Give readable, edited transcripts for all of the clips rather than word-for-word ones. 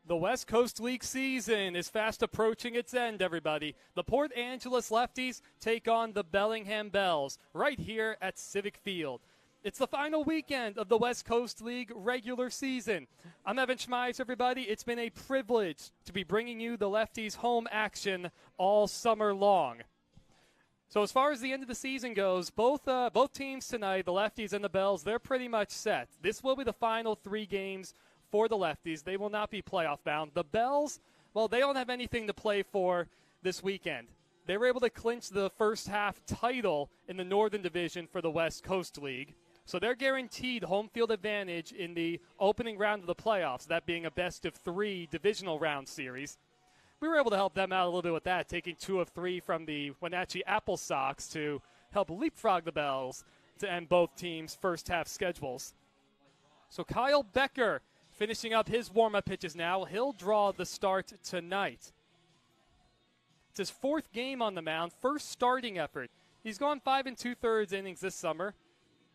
The West Coast League season is fast approaching its end, everybody. The Port Angeles Lefties take on the Bellingham Bells right here at Civic Field. It's the final weekend of the West Coast League regular season. I'm Evan Schmeiser, everybody. It's been a privilege to be bringing you the Lefties home action all summer long. So as far as the end of the season goes, both teams tonight, the Lefties and the Bells, they're pretty much set. This will be the final 3 games for the Lefties. They will not be playoff bound. The Bells, well, they don't have anything to play for this weekend. They were able to clinch the first half title in the Northern Division for the West Coast League. So they're guaranteed home field advantage in the opening round of the playoffs, that being a best-of-3 divisional round series. We were able to help them out a little bit with that, taking 2 of 3 from the Wenatchee Apple Sox to help leapfrog the Bells to end both teams' first half schedules. So Kyle Becker finishing up his warm-up pitches now. He'll draw the start tonight. It's his 4th game on the mound, first starting effort. He's gone 5 2/3 innings this summer.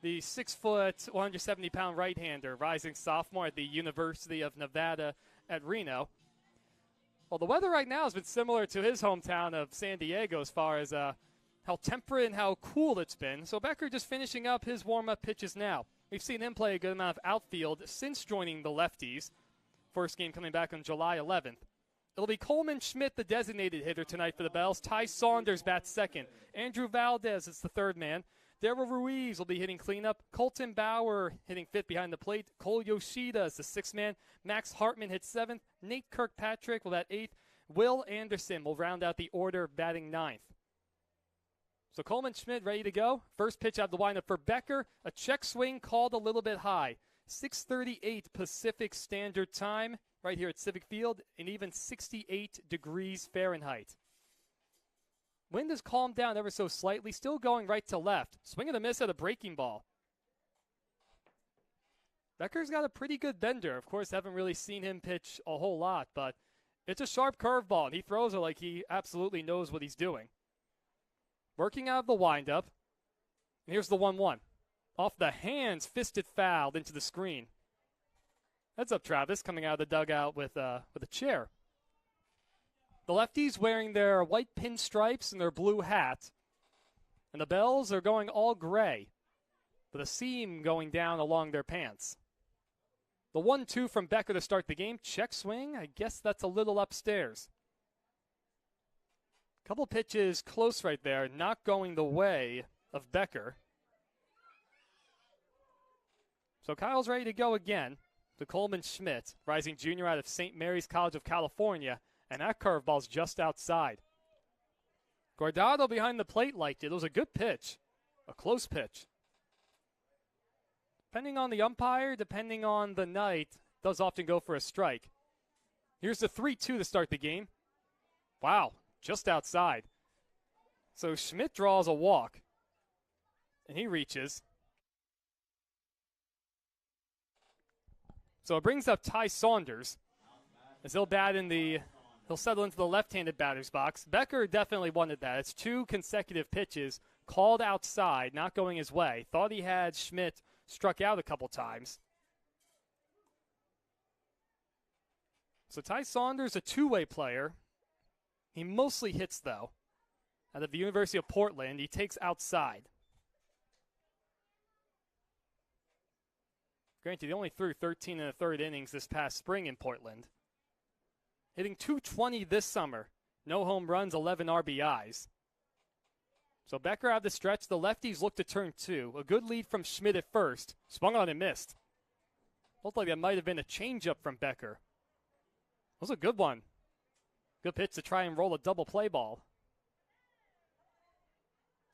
The 6-foot, 170-pound right-hander, rising sophomore at the University of Nevada at Reno. Well, the weather right now has been similar to his hometown of San Diego as far as how temperate and how cool it's been. So Becker just finishing up his warm-up pitches now. We've seen him play a good amount of outfield since joining the Lefties. First game coming back on July 11th. It'll be Coleman Schmidt, the designated hitter tonight for the Bells. Ty Saunders bats second. Andrew Valdez is the third man. Darryl Ruiz will be hitting cleanup. Colton Bauer hitting 5th behind the plate. Cole Yoshida is the 6th man. Max Hartman hits 7th. Nate Kirkpatrick will bat 8th. Will Anderson will round out the order batting 9th. So Coleman Schmidt ready to go. First pitch out of the windup for Becker. A check swing called a little bit high. 6:38 Pacific Standard Time right here at Civic Field, and even 68 degrees Fahrenheit. Wind has calmed down ever so slightly, still going right to left. Swing and a miss at a breaking ball. Becker's got a pretty good bender. Of course, haven't really seen him pitch a whole lot, but it's a sharp curveball, and he throws it like he absolutely knows what he's doing. Working out of the windup. And here's the 1-1. Off the hands, fisted fouled into the screen. Heads up, Travis, coming out of the dugout with a chair. The Lefties wearing their white pinstripes and their blue hat. And the Bells are going all gray, with a seam going down along their pants. The 1-2 from Becker to start the game. Check swing. I guess that's a little upstairs. Couple pitches close right there, not going the way of Becker. So Kyle's ready to go again to Coleman Schmidt, rising junior out of St. Mary's College of California, and that curveball's just outside. Guardado behind the plate liked it. It was a good pitch, a close pitch. Depending on the umpire, depending on the night, does often go for a strike. Here's the 3-2 to start the game. Wow. Just outside. So Schmidt draws a walk. And he reaches. So it brings up Ty Saunders. As he'll settle into the left-handed batter's box. Becker definitely wanted that. It's 2 consecutive pitches called outside, not going his way. Thought he had Schmidt struck out a couple times. So Ty Saunders, a two-way player. He mostly hits, though. Out of the University of Portland, he takes outside. Granted, he only threw 13 1/3 innings this past spring in Portland. Hitting .220 this summer. No home runs, 11 RBIs. So Becker out of the stretch. The Lefties look to turn 2. A good lead from Schmidt at first. Swung on and missed. Looked like that might have been a changeup from Becker. That was a good one. Good pitch to try and roll a double play ball.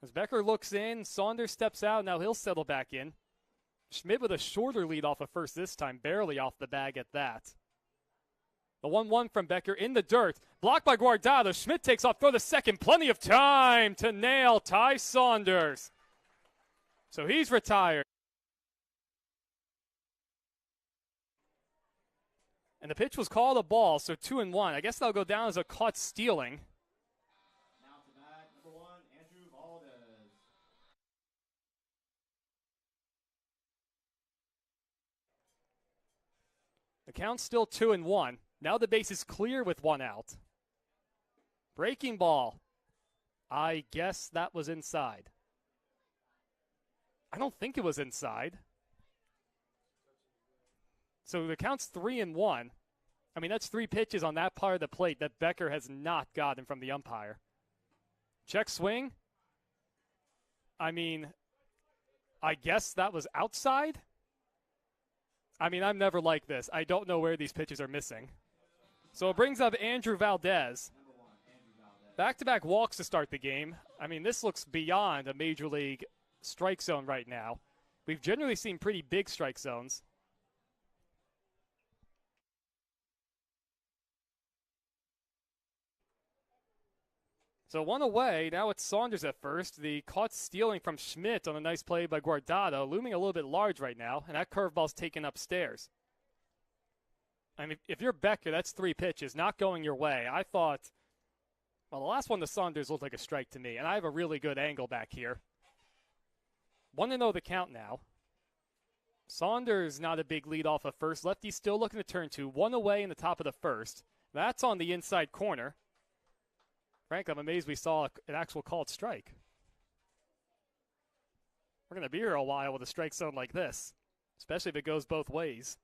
As Becker looks in, Saunders steps out. Now he'll settle back in. Schmidt with a shorter lead off of first this time, barely off the bag at that. The 1-1 from Becker in the dirt. Blocked by Guardado. Schmidt takes off, throw to second. Plenty of time to nail Ty Saunders. So he's retired. And the pitch was called a ball, so 2-1. I guess that'll go down as a caught stealing. Now to bat, number 1, Andrew Valdez. The count's still 2-1. Now the base is clear with 1 out. Breaking ball. I guess that was inside. I don't think it was inside. So the count's 3-1. I mean, that's 3 pitches on that part of the plate that Becker has not gotten from the umpire. Check swing. I mean, I guess that was outside. I mean, I'm never like this. I don't know where these pitches are missing. So it brings up Andrew Valdez. Back-to-back walks to start the game. I mean, this looks beyond a major league strike zone right now. We've generally seen pretty big strike zones. So 1 away. Now it's Saunders at first. The caught stealing from Schmidt on a nice play by Guardado, looming a little bit large right now, and that curveball's taken upstairs. I mean, if you're Becker, that's 3 pitches, not going your way. I thought, well, the last one to Saunders looked like a strike to me, and I have a really good angle back here. 1-0 the count now. Saunders not a big lead off of first. Lefty still looking to turn to. 1 away in the top of the first. That's on the inside corner. Frank, I'm amazed we saw an actual called strike. We're going to be here a while with a strike zone like this, especially if it goes both ways.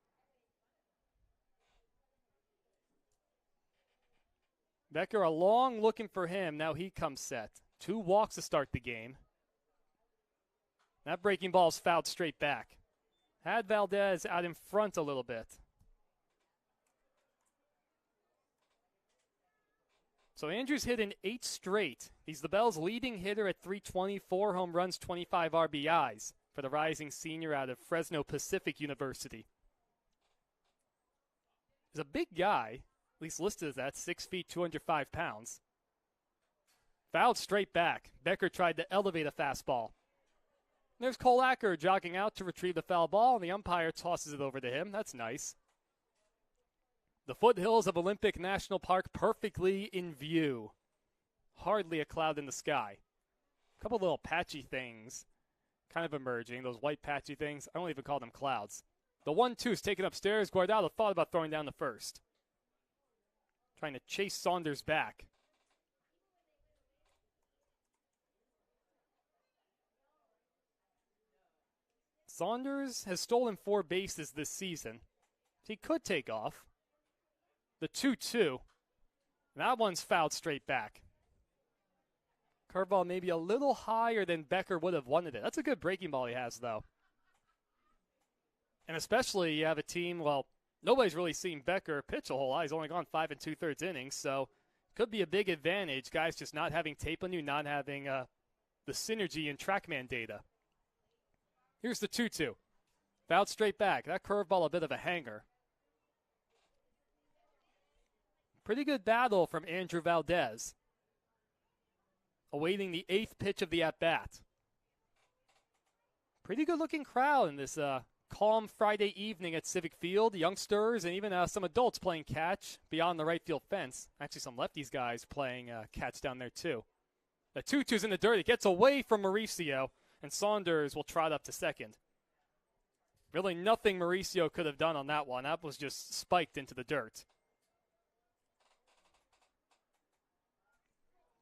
Becker along looking for him. Now he comes set. 2 walks to start the game. That breaking ball's fouled straight back. Had Valdez out in front a little bit. So Andrews hit in 8 straight. He's the Bell's leading hitter at .320, 4 home runs, 25 RBIs for the rising senior out of Fresno Pacific University. He's a big guy, at least listed as that, 6 feet, 205 pounds. Fouled straight back. Becker tried to elevate a fastball. There's Cole Acker jogging out to retrieve the foul ball, and the umpire tosses it over to him. That's nice. The foothills of Olympic National Park perfectly in view. Hardly a cloud in the sky. A couple little patchy things kind of emerging, those white patchy things. I don't even call them clouds. The 1-2 is taken upstairs. Guardado thought about throwing down the first. Trying to chase Saunders back. Saunders has stolen 4 bases this season. He could take off. The 2-2. That one's fouled straight back. Curveball maybe a little higher than Becker would have wanted it. That's a good breaking ball he has, though. And especially you have a team, well, nobody's really seen Becker pitch a whole lot. He's only gone 5 2/3 innings, so could be a big advantage. Guys just not having tape on you, not having the synergy in TrackMan data. Here's the 2-2. Fouled straight back. That curveball a bit of a hanger. Pretty good battle from Andrew Valdez. Awaiting the 8th pitch of the at-bat. Pretty good-looking crowd in this calm Friday evening at Civic Field. Youngsters and even some adults playing catch beyond the right field fence. Actually, some Lefties guys playing catch down there, too. The 2-2's in the dirt. It gets away from Mauricio, and Saunders will trot up to second. Really nothing Mauricio could have done on that one. That was just spiked into the dirt.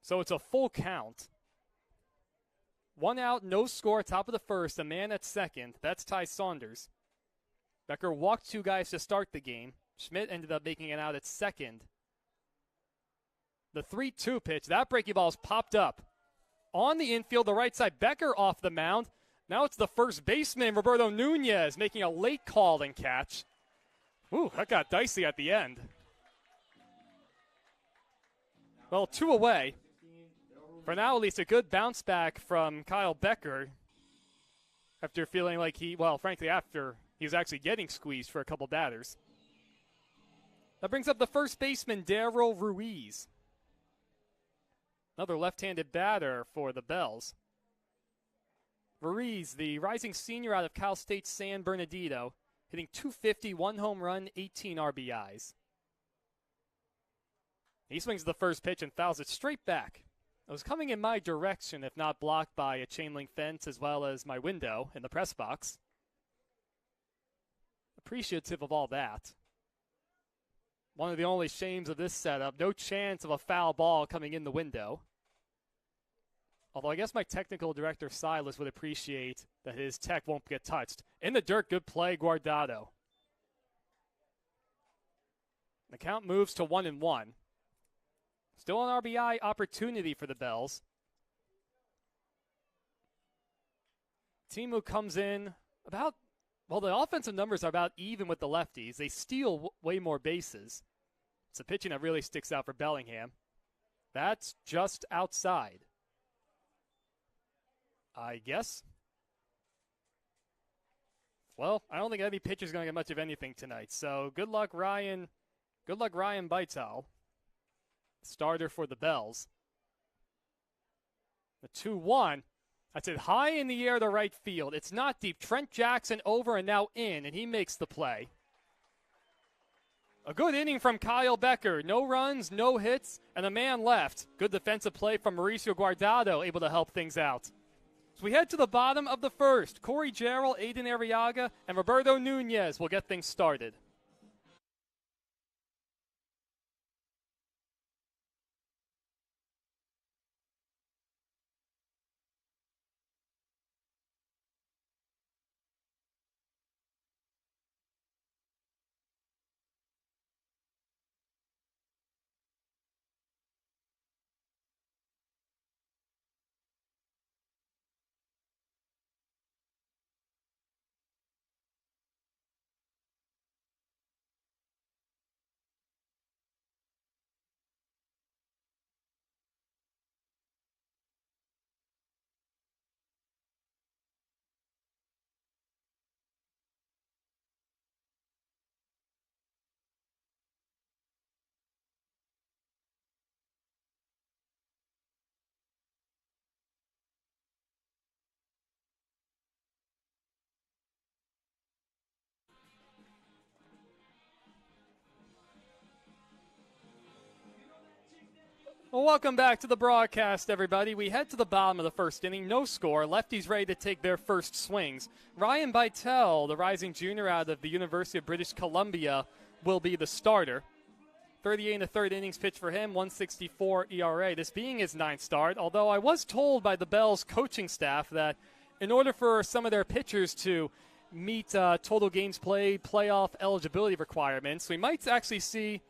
So it's a full count. 1 out, no score, top of the first, a man at second. That's Ty Saunders. Becker walked 2 guys to start the game. Schmidt ended up making it out at second. The 3-2 pitch, that breaking ball is popped up. On the infield, the right side, Becker off the mound. Now it's the first baseman, Roberto Nunez, making a late call and catch. Ooh, that got dicey at the end. Well, 2 away. For now, at least a good bounce back from Kyle Becker after feeling like frankly, after he was actually getting squeezed for a couple batters. That brings up the first baseman, Darryl Ruiz. Another left-handed batter for the Bells. Ruiz, the rising senior out of Cal State San Bernardino, hitting .250, 1 home run, 18 RBIs. He swings the first pitch and fouls it straight back. It was coming in my direction, if not blocked by a chain link fence as well as my window in the press box. Appreciative of all that. One of the only shames of this setup, no chance of a foul ball coming in the window. Although I guess my technical director, Silas, would appreciate that his tech won't get touched. In the dirt, good play, Guardado. The count moves to 1-1. Still an RBI opportunity for the Bells. Timu comes in about, well, the offensive numbers are about even with the lefties. They steal way more bases. It's the pitching that really sticks out for Bellingham. That's just outside, I guess. Well, I don't think any pitcher's going to get much of anything tonight. So good luck, Ryan. Good luck, Ryan Beitel, starter for the Bells. The 2-1. That's it high in the air to right field. It's not deep. Trent Jackson over and now in, and he makes the play. A good inning from Kyle Becker. No runs, no hits, and a man left. Good defensive play from Mauricio Guardado, able to help things out. So we head to the bottom of the first. Corey Jarrell, Aiden Arriaga, and Roberto Nunez will get things started. Well, welcome back to the broadcast, everybody. We head to the bottom of the first inning. No score. Lefties ready to take their first swings. Ryan Beitel, the rising junior out of the University of British Columbia, will be the starter. 38 in the third innings pitch for him, 1.64 ERA. This being his ninth start, although I was told by the Bells coaching staff that in order for some of their pitchers to meet total games played, playoff eligibility requirements, we might actually see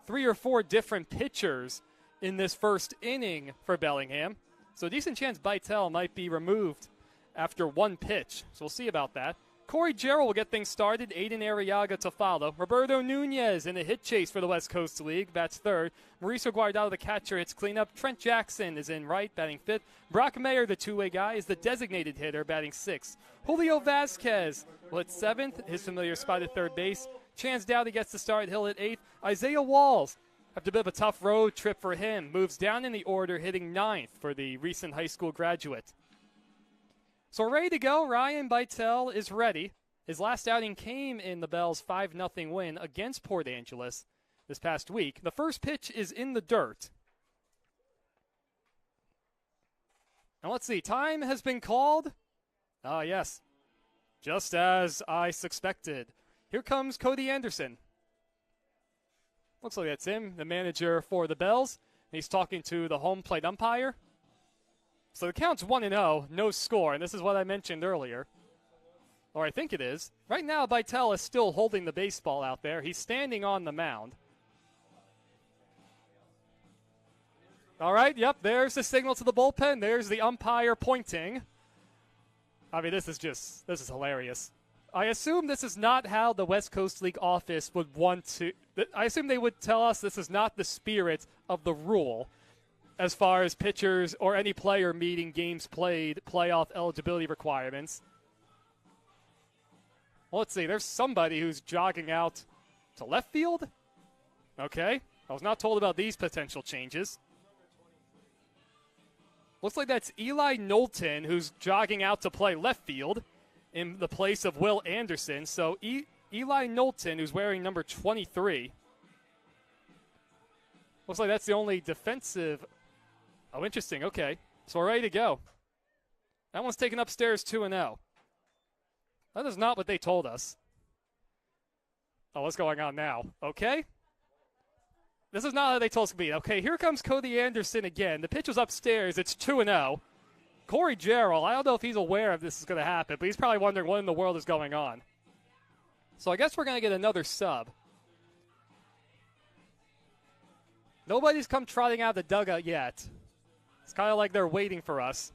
3 or 4 different pitchers in this first inning for Bellingham. So a decent chance Beitel might be removed after one pitch. So we'll see about that. Corey Jarrell will get things started. Aiden Arriaga to follow. Roberto Nunez in a hit chase for the West Coast League. Bats third. Mauricio Guardado, the catcher, hits cleanup. Trent Jackson is in right, batting fifth. Brock Mayer, the two-way guy, is the designated hitter, batting sixth. Julio Vasquez will hit seventh. His familiar spot at third base. Chance Dowdy gets the start. He'll hit eighth. Isaiah Walls, after a bit of a tough road trip for him, moves down in the order, hitting ninth for the recent high school graduate. So ready to go. Ryan Beitel is ready. His last outing came in the Bells' 5-0 win against Port Angeles this past week. The first pitch is in the dirt. Now let's see. Time has been called. Ah, yes. Just as I suspected. Here comes Cody Anderson. Looks like that's him, the manager for the Bells. He's talking to the home plate umpire. So the count's 1-0, no score, and this is what I mentioned earlier. Or I think it is. Right now, Beitel is still holding the baseball out there. He's standing on the mound. All right, yep, there's the signal to the bullpen. There's the umpire pointing. I mean, this is hilarious. I assume this is not how the West Coast League office would want to. I assume they would tell us this is not the spirit of the rule as far as pitchers or any player meeting games played, playoff eligibility requirements. Well, let's see. There's somebody who's jogging out to left field. Okay. I was not told about these potential changes. Looks like that's Eli Knowlton who's jogging out to play left field in the place of Will Anderson. So Eli Knowlton, who's wearing number 23. Looks like that's the only defensive. Oh, interesting. Okay. So we're ready to go. That one's taken upstairs 2-0. That is not what they told us. Oh, what's going on now? Okay. This is not how they told us to be. Okay, here comes Cody Anderson again. The pitch was upstairs. It's 2-0. Corey Jarrell, I don't know if he's aware of this is going to happen, but he's probably wondering what in the world is going on. So I guess we're going to get another sub. Nobody's come trotting out of the dugout yet. It's kind of like they're waiting for us.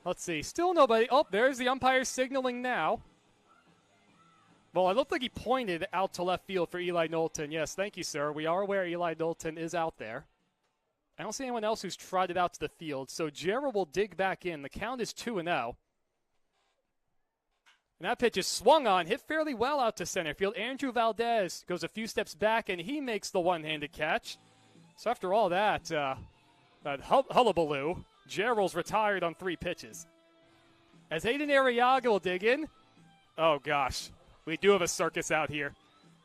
Let's see. Still nobody. Oh, there's the umpire signaling now. Well, it looked like he pointed out to left field for Eli Knowlton. Yes, thank you, sir. We are aware Eli Knowlton is out there. I don't see anyone else who's trotted out to the field, so Jarrell will dig back in. The count is 2-0. And that pitch is swung on, hit fairly well out to center field. Andrew Valdez goes a few steps back, and he makes the one-handed catch. So after all that hullabaloo, Jarrell's retired on 3 pitches. As Hayden Arriaga will dig in. Oh, gosh. We do have a circus out here.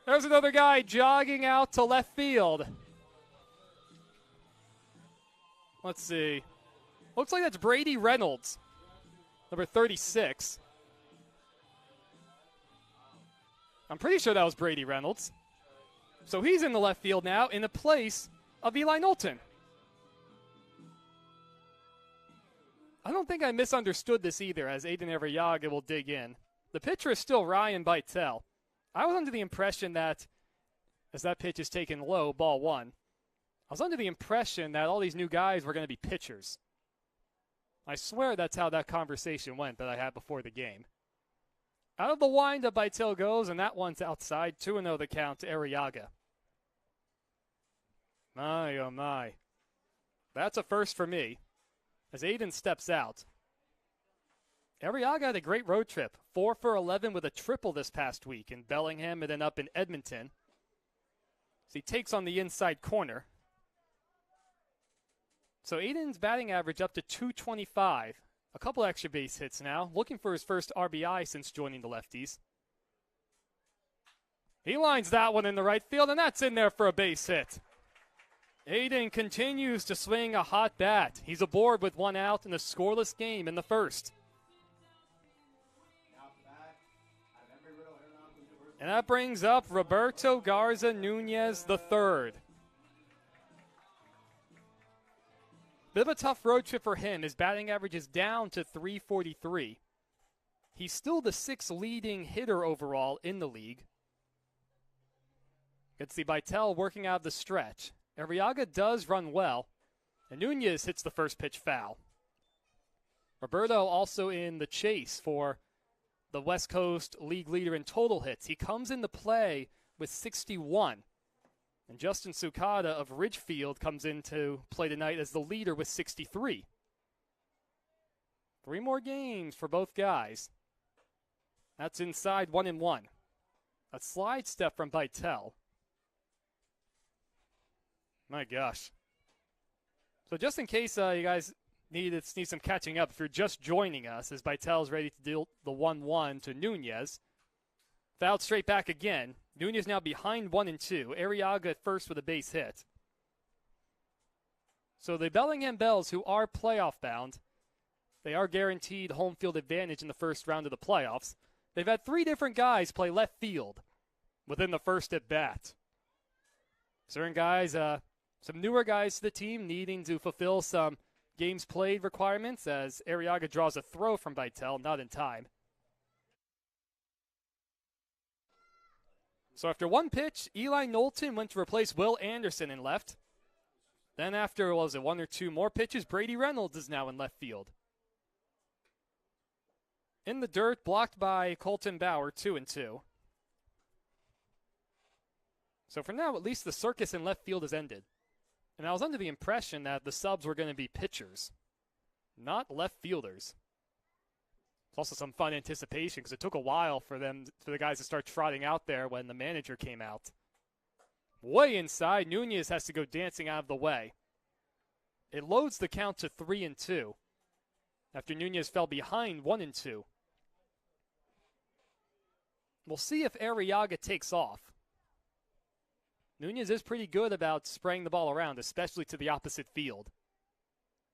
There's another guy jogging out to left field. Let's see. Looks like that's Brady Reynolds, number 36. I'm pretty sure that was Brady Reynolds. So he's in the left field now in the place of Eli Knowlton. I don't think I misunderstood this either, as Aiden Arriaga will dig in. The pitcher is still Ryan Beitel. I was under the impression that, as that pitch is taken low, ball 1, I was under the impression that all these new guys were going to be pitchers. I swear that's how that conversation went that I had before the game. Out of the windup, Beitel goes, and that one's outside. 2-0 the count to Arriaga. My, oh my. That's a first for me, as Aiden steps out. Arriaga had a great road trip. 4 for 11 with a triple this past week in Bellingham and then up in Edmonton. So he takes on the inside corner. So Aiden's batting average up to 225. A couple extra base hits now. Looking for his first RBI since joining the Lefties. He lines that one in the right field, and that's in there for a base hit. Aiden continues to swing a hot bat. He's aboard with 1 out in a scoreless game in the first. And that brings up Roberto Garza Nunez III. Bit of a tough road trip for him. His batting average is down to 343. He's still the 6th leading hitter overall in the league. You can see Beitel working out of the stretch. Arriaga does run well, and Nunez hits the first pitch foul. Roberto also in the chase for the West Coast league leader in total hits. He comes into play with 61. And Justin Sukada of Ridgefield comes into play tonight as the leader with 63. 3 more games for both guys. That's inside 1-1. A slide step from Beitel. My gosh. So just in case you guys need some catching up, if you're just joining us, as Beitel's ready to deal the 1-1 to Nunez. Fouled straight back again. Nunez now behind 1-2. Arriaga at first with a base hit. So the Bellingham Bells, who are playoff bound, they are guaranteed home field advantage in the first round of the playoffs. They've had 3 different guys play left field within the first at bat. Certain guys, some newer guys to the team needing to fulfill some games played requirements as Arriaga draws a throw from Beitel, not in time. So after 1 pitch, Eli Knowlton went to replace Will Anderson in left. Then after, 1 or 2 more pitches, Brady Reynolds is now in left field. In the dirt, blocked by Colton Bauer, 2-2. So for now, at least the circus in left field has ended. And I was under the impression that the subs were going to be pitchers, not left fielders. It's also some fun anticipation because it took a while for the guys to start trotting out there when the manager came out. Way inside, Nunez has to go dancing out of the way. It loads the count to 3-2 after Nunez fell behind 1-2. We'll see if Arriaga takes off. Nunez is pretty good about spraying the ball around, especially to the opposite field.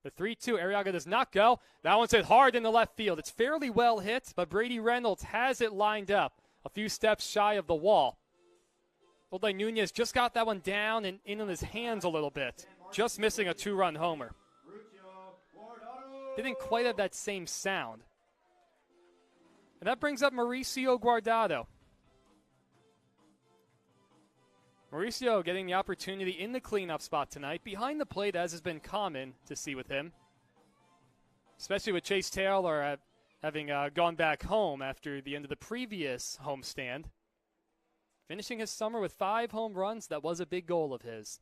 The 3-2, Arriaga does not go. That one's hit hard in the left field. It's fairly well hit, but Brady Reynolds has it lined up a few steps shy of the wall. Looked like Nunez just got that one down and in on his hands a little bit, just missing a 2-run homer. Didn't quite have that same sound. And that brings up Mauricio Guardado. Mauricio getting the opportunity in the cleanup spot tonight, behind the plate as has been common to see with him. Especially with Chase Taylor having gone back home after the end of the previous homestand. Finishing his summer with 5 home runs, that was a big goal of his.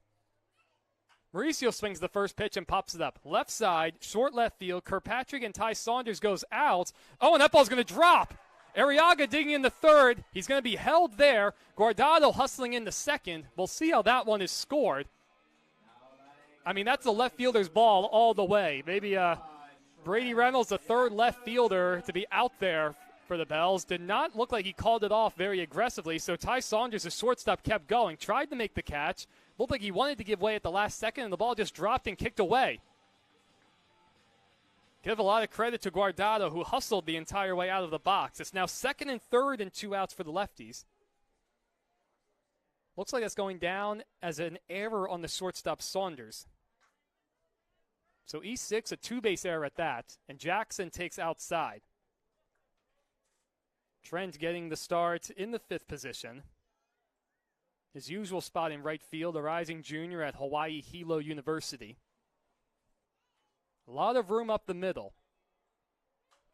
Mauricio swings the first pitch and pops it up. Left side, short left field, Kirkpatrick and Ty Saunders goes out. Oh, and that ball's going to drop. Arriaga digging in the third. He's going to be held there. Guardado hustling in the second. We'll see how that one is scored. I mean, that's the left fielder's ball all the way. Maybe Brady Reynolds, the third left fielder to be out there for the Bells. Did not look like he called it off very aggressively, so Ty Saunders, the shortstop, kept going. Tried to make the catch. Looked like he wanted to give way at the last second, and the ball just dropped and kicked away. Give a lot of credit to Guardado, who hustled the entire way out of the box. It's now second and third and 2 outs for the Lefties. Looks like that's going down as an error on the shortstop Saunders. So E6, a 2-base error at that, and Jackson takes outside. Trent getting the start in the 5th position. His usual spot in right field, a rising junior at Hawaii Hilo University. A lot of room up the middle.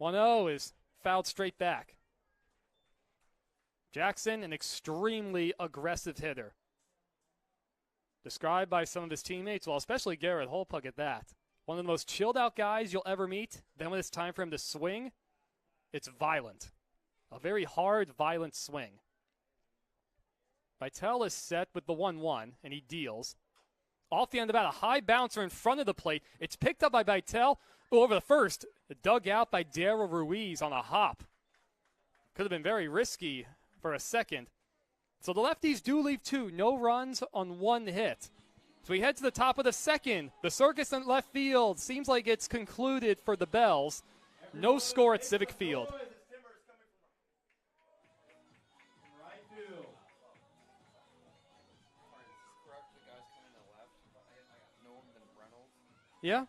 1-0 is fouled straight back. Jackson, an extremely aggressive hitter. Described by some of his teammates, well, especially Garrett Holpug at that. One of the most chilled out guys you'll ever meet. Then when it's time for him to swing, it's violent. A very hard, violent swing. Vitale is set with the 1-1, and he deals. Off the end of bat, a high bouncer in front of the plate. It's picked up by Vitale. Over the first, dug out by Daryl Ruiz on a hop. Could have been very risky for a second. So the Lefties do leave 2. No runs on 1 hit. So we head to the top of the second. The circus in left field seems like it's concluded for the Bells. No score at Civic Field. Yeah?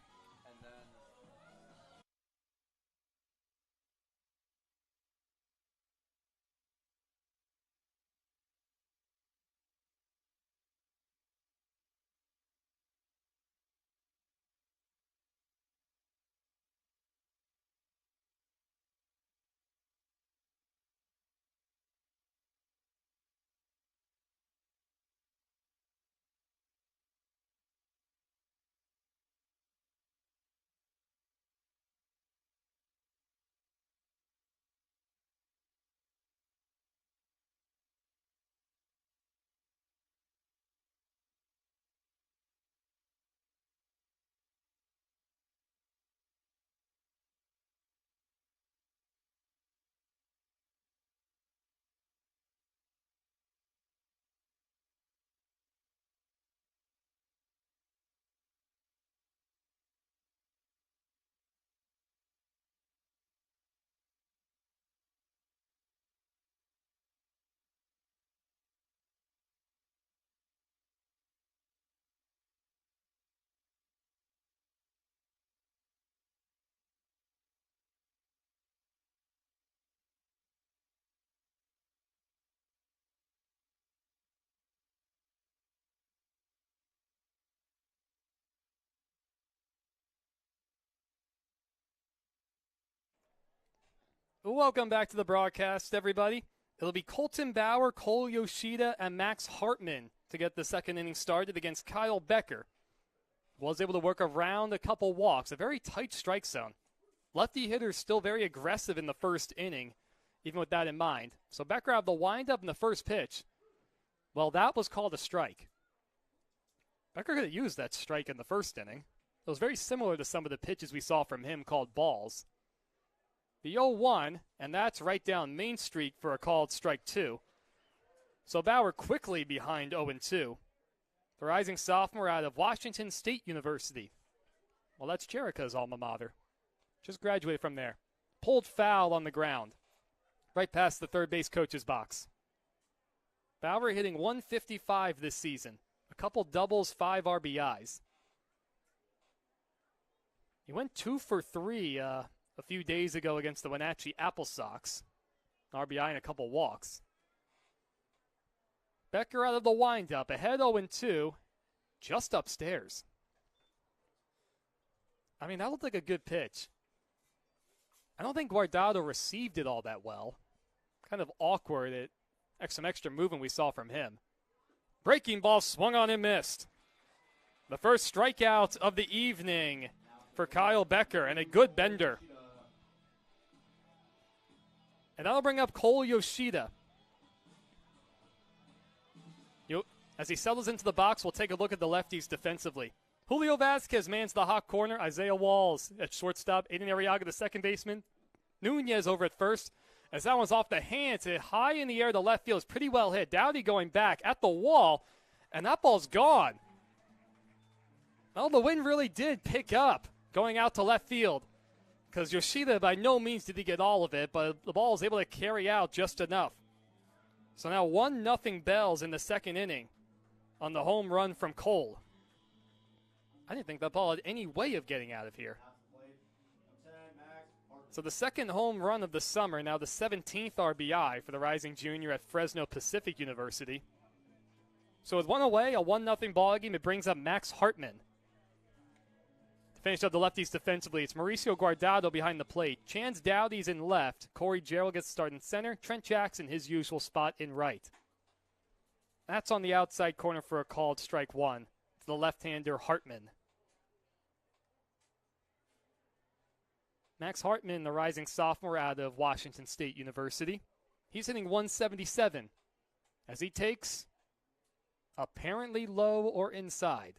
Welcome back to the broadcast, everybody. It'll be Colton Bauer, Cole Yoshida, and Max Hartman to get the second inning started against Kyle Becker. Was able to work around a couple walks, a very tight strike zone. Lefty hitters still very aggressive in the first inning, even with that in mind. So Becker had the windup in the first pitch. Well, that was called a strike. Becker could have used that strike in the first inning. It was very similar to some of the pitches we saw from him called balls. The 0-1, and that's right down Main Street for a called strike 2. So Bauer quickly behind 0-2. The rising sophomore out of Washington State University. Well, that's Jerica's alma mater. Just graduated from there. Pulled foul on the ground, right past the third base coach's box. Bauer hitting 155 this season. A couple doubles, 5 RBIs. He went 2 for 3 a few days ago against the Wenatchee Apple Sox. An RBI and a couple walks. Becker out of the windup, ahead 0-2, just upstairs. I mean, that looked like a good pitch. I don't think Guardado received it all that well. Kind of awkward. Some extra movement we saw from him. Breaking ball swung on and missed. The first strikeout of the evening for Kyle Becker, and a good bender. And that'll bring up Cole Yoshida. As he settles into the box, we'll take a look at the lefties defensively. Julio Vasquez mans the hot corner. Isaiah Walls at shortstop. Aiden Arriaga, the second baseman. Nunez over at first. As that one's off the hands, hit high in the air to left field. It's pretty well hit. Dowdy going back at the wall, and that ball's gone. Well, the wind really did pick up going out to left field, because Yoshida by no means did he get all of it, but the ball was able to carry out just enough. So now 1-0 Bells in the second inning on the home run from Cole. I didn't think that ball had any way of getting out of here. So the second home run of the summer, now the 17th RBI for the rising junior at Fresno Pacific University. So with one away, a 1-0 ball game, it brings up Max Hartman. To finish up the lefties defensively, it's Mauricio Guardado behind the plate. Chance Dowdy's in left. Corey Gerald gets started in center. Trent Jackson, his usual spot, in right. That's on the outside corner for a called strike one to the left-hander Hartman. Max Hartman, the rising sophomore out of Washington State University. He's hitting 177 as he takes apparently low or inside.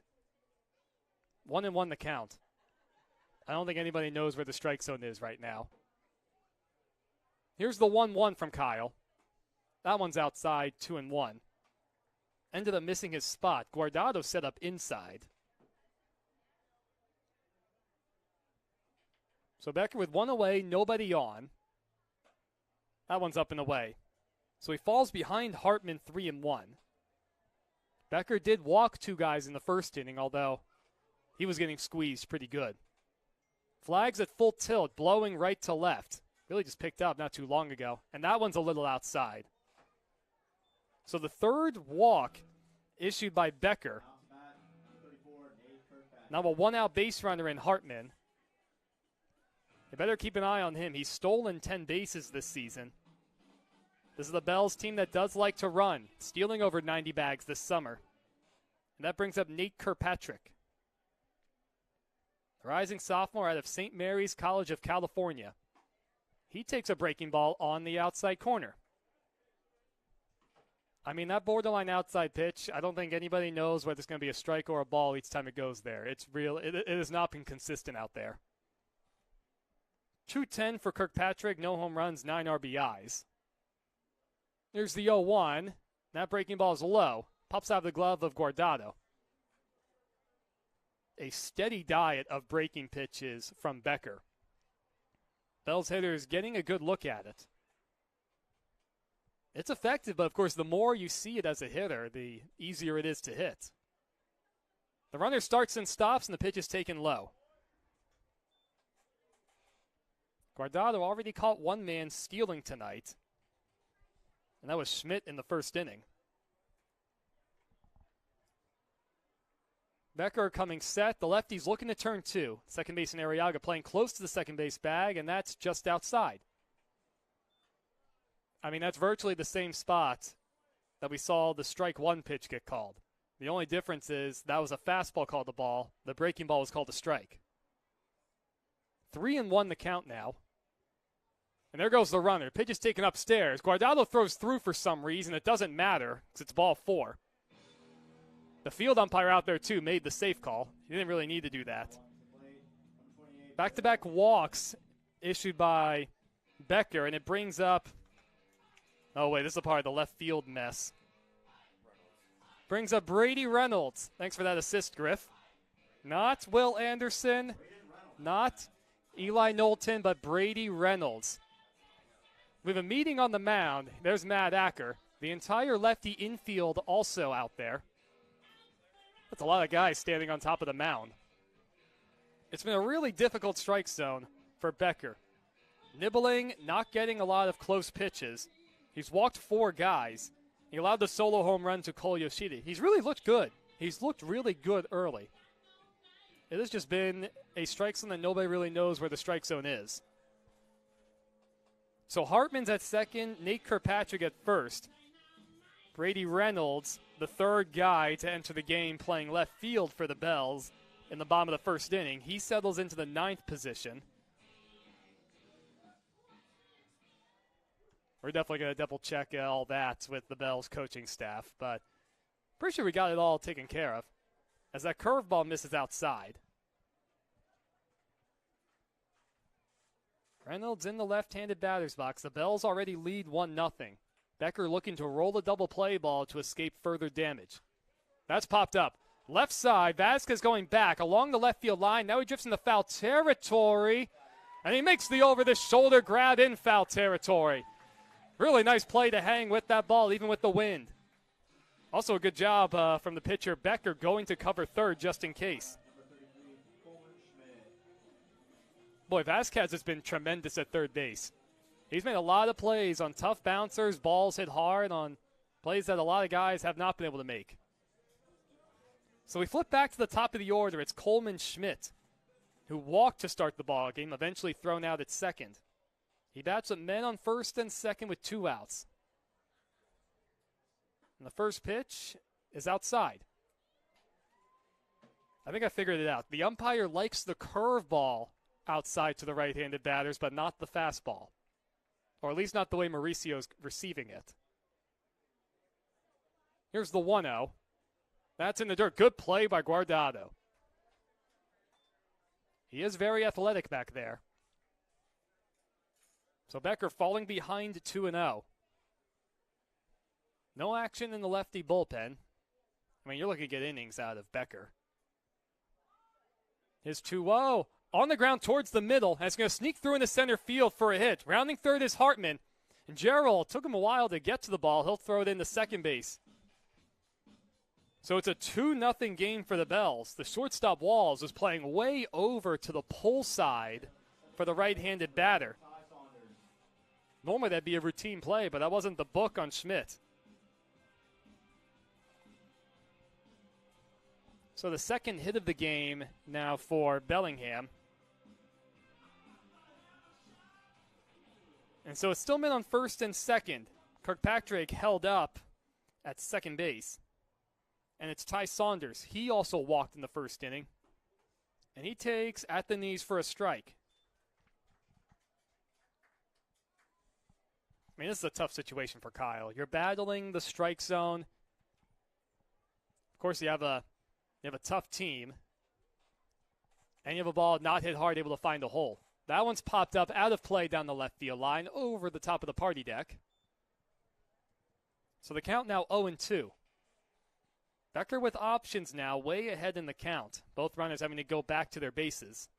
1-1 the count. I don't think anybody knows where the strike zone is right now. Here's the 1-1 from Kyle. That one's outside, 2-1. Ended up missing his spot. Guardado set up inside. So Becker with one away, nobody on. That one's up and away. So he falls behind Hartman 3-1. Becker did walk 2 guys in the first inning, although he was getting squeezed pretty good. Flags at full tilt, blowing right to left. Really just picked up not too long ago. And that one's a little outside. So the third walk issued by Becker. Now a 1-out base runner in Hartman. They better keep an eye on him. He's stolen 10 bases this season. This is the Bells team that does like to run, stealing over 90 bags this summer. And that brings up Nate Kirkpatrick, the rising sophomore out of St. Mary's College of California. He takes a breaking ball on the outside corner. I mean, that borderline outside pitch, I don't think anybody knows whether it's going to be a strike or a ball each time it goes there. It's real. It has not been consistent out there. 210 for Kirkpatrick, no home runs, 9 RBIs. Here's the 0-1. That breaking ball is low. Pops out of the glove of Guardado. A steady diet of breaking pitches from Becker. Bells hitters getting a good look at it. It's effective, but of course the more you see it as a hitter, the easier it is to hit. The runner starts and stops, and the pitch is taken low. Guardado already caught one man stealing tonight, and that was Schmidt in the first inning. Becker coming set. The lefty's looking to turn 2. Second baseman Arriaga playing close to the second base bag, and that's just outside. I mean, that's virtually the same spot that we saw the strike one pitch get called. The only difference is that was a fastball called the ball. The breaking ball was called a strike. 3-1 the count now. And there goes the runner. Pitch is taken upstairs. Guardado throws through for some reason. It doesn't matter because it's ball 4. The field umpire out there, too, made the safe call. He didn't really need to do that. Back-to-back walks issued by Becker, and it brings up... Oh, wait, this is a part of the left field mess. Brings up Brady Reynolds. Thanks for that assist, Griff. Not Will Anderson, not Eli Knowlton, but Brady Reynolds. We have a meeting on the mound. There's Matt Acker. The entire lefty infield also out there. That's a lot of guys standing on top of the mound. It's been a really difficult strike zone for Becker. Nibbling, not getting a lot of close pitches. He's walked 4 guys. He allowed the solo home run to Cole Yoshida. He's really looked good. He's looked really good early. It has just been a strike zone that nobody really knows where the strike zone is. So Hartman's at second, Nate Kirkpatrick at first. Brady Reynolds, the third guy to enter the game playing left field for the Bells in the bottom of the first inning. He settles into the 9th position. We're definitely going to double check all that with the Bells coaching staff, but pretty sure we got it all taken care of as that curveball misses outside. Reynolds in the left-handed batter's box. The Bells already lead 1-0. Becker looking to roll a double play ball to escape further damage. That's popped up. Left side, Vasquez going back along the left field line. Now he drifts into foul territory, and he makes the over-the-shoulder grab in foul territory. Really nice play to hang with that ball, even with the wind. Also a good job from the pitcher, Becker, going to cover third just in case. Boy, Vasquez has been tremendous at third base. He's made a lot of plays on tough bouncers, balls hit hard on plays that a lot of guys have not been able to make. So we flip back to the top of the order. It's Coleman Schmidt, who walked to start the ball game, eventually thrown out at second. He bats with men on first and second with 2 outs. And the first pitch is outside. I think I figured it out. The umpire likes the curveball outside to the right-handed batters, but not the fastball. Or at least not the way Mauricio's receiving it. Here's the 1-0. That's in the dirt. Good play by Guardado. He is very athletic back there. So Becker falling behind 2-0. No action in the lefty bullpen. I mean, you're looking to get innings out of Becker. His 2-0 on the ground towards the middle. And it's going to sneak through into center field for a hit. Rounding third is Hartman. And Gerald took him a while to get to the ball. He'll throw it into second base. So it's a 2-0 game for the Bells. The shortstop Walls is playing way over to the pull side for the right-handed batter. Normally that'd be a routine play, but that wasn't the book on Schmidt. So the second hit of the game now for Bellingham. And so it's still men on first and second. Kirkpatrick held up at second base. And it's Ty Saunders. He also walked in the first inning. And he takes at the knees for a strike. I mean, this is a tough situation for Kyle. You're battling the strike zone. Of course, you have a tough team. And you have a ball not hit hard, able to find a hole. That one's popped up out of play down the left field line over the top of the party deck. So the count now 0-2. Becker with options now, way ahead in the count. Both runners having to go back to their bases.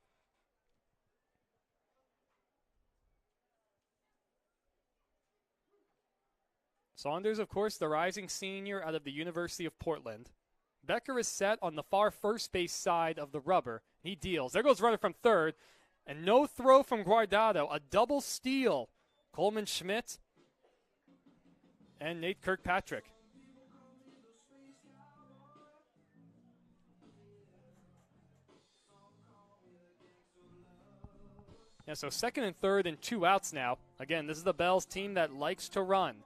Saunders, of course, the rising senior out of the University of Portland. Becker is set on the far first base side of the rubber. He deals. There goes runner from third. And no throw from Guardado. A double steal. Coleman Schmidt and Nate Kirkpatrick. Yeah, so second and third and 2 outs now. Again, this is the Bells team that likes to run.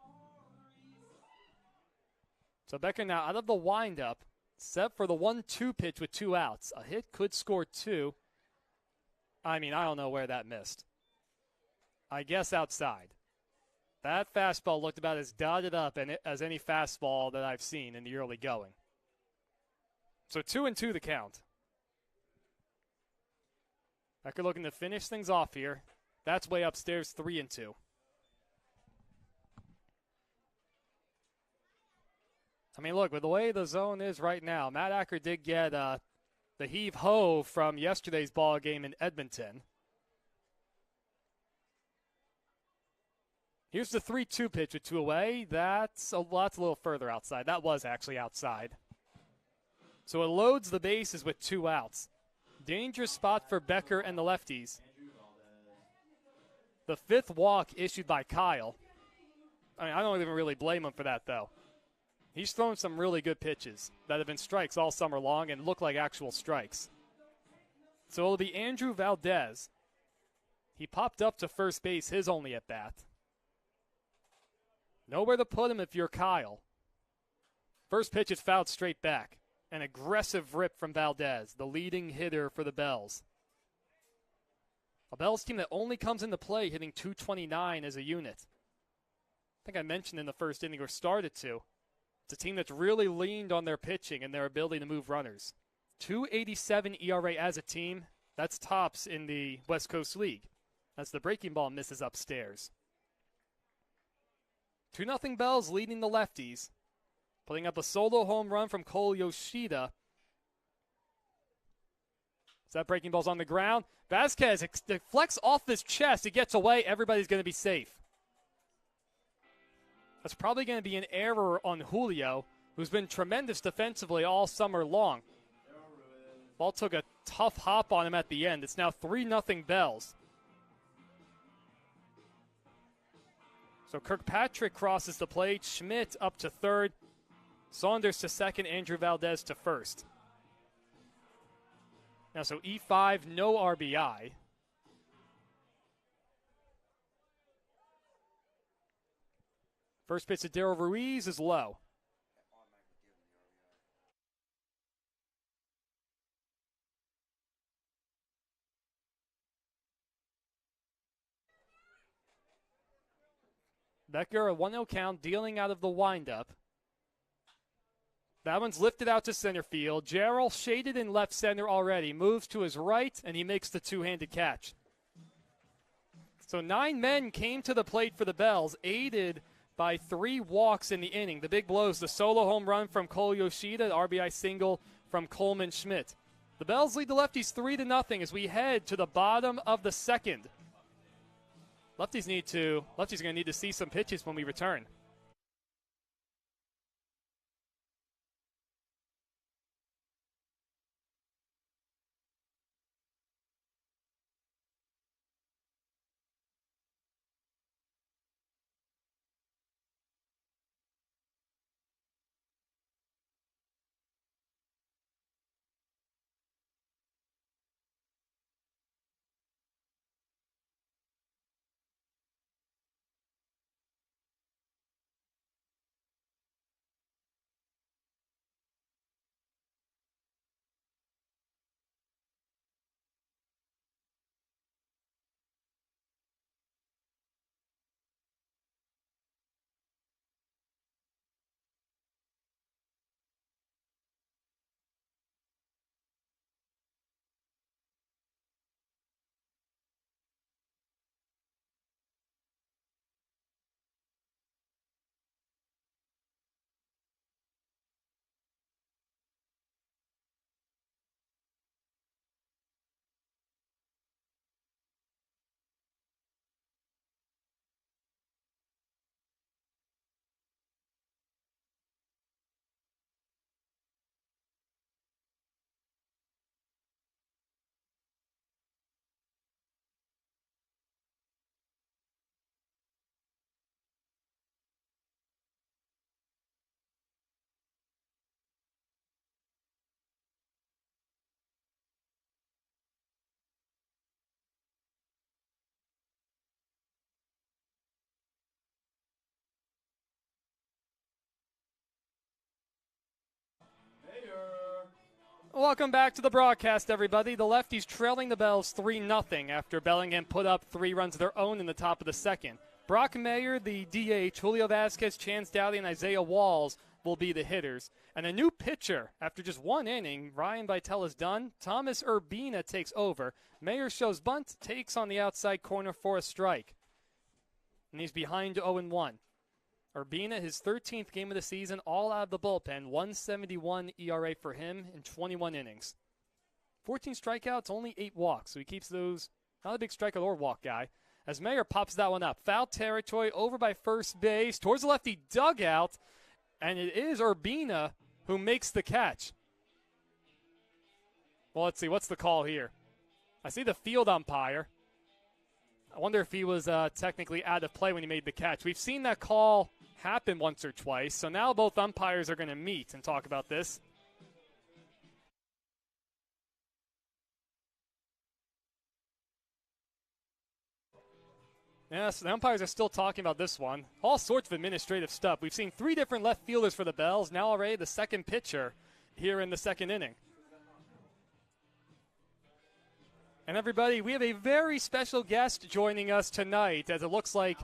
So Becker now out of the windup, set for the 1-2 pitch with 2 outs. A hit could score 2. I mean, I don't know where that missed. I guess outside. That fastball looked about as dotted up as any fastball that I've seen in the early going. So 2-2 the count. Becker looking to finish things off here. That's way upstairs, 3-2. I mean, look, with the way the zone is right now, Matt Acker did get the the heave-ho from yesterday's ball game in Edmonton. Here's the 3-2 pitch with 2 away. That's a little further outside. That was actually outside. So it loads the bases with 2 outs. Dangerous spot for Becker and the Lefties. The 5th walk issued by Kyle. I mean, I don't even really blame him for that, though. He's thrown some really good pitches that have been strikes all summer long and look like actual strikes. So it'll be Andrew Valdez. He popped up to first base, his only at bat. Nowhere to put him if you're Kyle. First pitch is fouled straight back. An aggressive rip from Valdez, the leading hitter for the Bells. A Bells team that only comes into play hitting .229 as a unit. I think I mentioned in the first inning, or started to. It's a team that's really leaned on their pitching and their ability to move runners. .287 ERA as a team. That's tops in the West Coast League. As the breaking ball misses upstairs. 2-0 Bells leading the Lefties. Putting up a solo home run from Cole Yoshida. As that breaking ball's on the ground. Vasquez deflects off his chest. He gets away. Everybody's going to be safe. That's probably going to be an error on Julio, who's been tremendous defensively all summer long. Ball took a tough hop on him at the end. It's now 3-0 Bells. So Kirkpatrick crosses the plate. Schmidt up to third. Saunders to second. Andrew Valdez to first. Now, so E5, no RBI. First pitch to Daryl Ruiz is low. Becker, a 1-0 count, dealing out of the windup. That one's lifted out to center field. Jarrell shaded in left center already. Moves to his right, and he makes the two-handed catch. So 9 men came to the plate for the Bells, aided by 3 walks in the inning. The big blows, the solo home run from Cole Yoshida, the RBI single from Coleman Schmidt. The Bells lead the Lefties 3-0 as we head to the bottom of the second. Lefties are going to need to see some pitches when we return. Welcome back to the broadcast, everybody. The Lefties trailing the Bells 3-0 after Bellingham put up 3 runs of their own in the top of the second. Brock Mayer, the DH, Julio Vasquez, Chance Doughty, and Isaiah Walls will be the hitters. And a new pitcher, after just 1 inning, Ryan Vitale is done. Thomas Urbina takes over. Mayer shows bunt, takes on the outside corner for a strike. And he's behind 0-1. Urbina, his 13th game of the season, all out of the bullpen, 171 ERA for him in 21 innings. 14 strikeouts, only 8 walks. So he keeps those, not a big strikeout or walk guy. As Mayer pops that one up. Foul territory over by first base towards the lefty dugout. And it is Urbina who makes the catch. Well, let's see. What's the call here? I see the field umpire. I wonder if he was technically out of play when he made the catch. We've seen that call happen once or twice. So now both umpires are going to meet and talk about this. Yes, the umpires are still talking about this one. All sorts of administrative stuff. We've seen 3 different left fielders for the Bells, now already the second pitcher here in the second inning. And everybody, we have a very special guest joining us tonight, as it looks like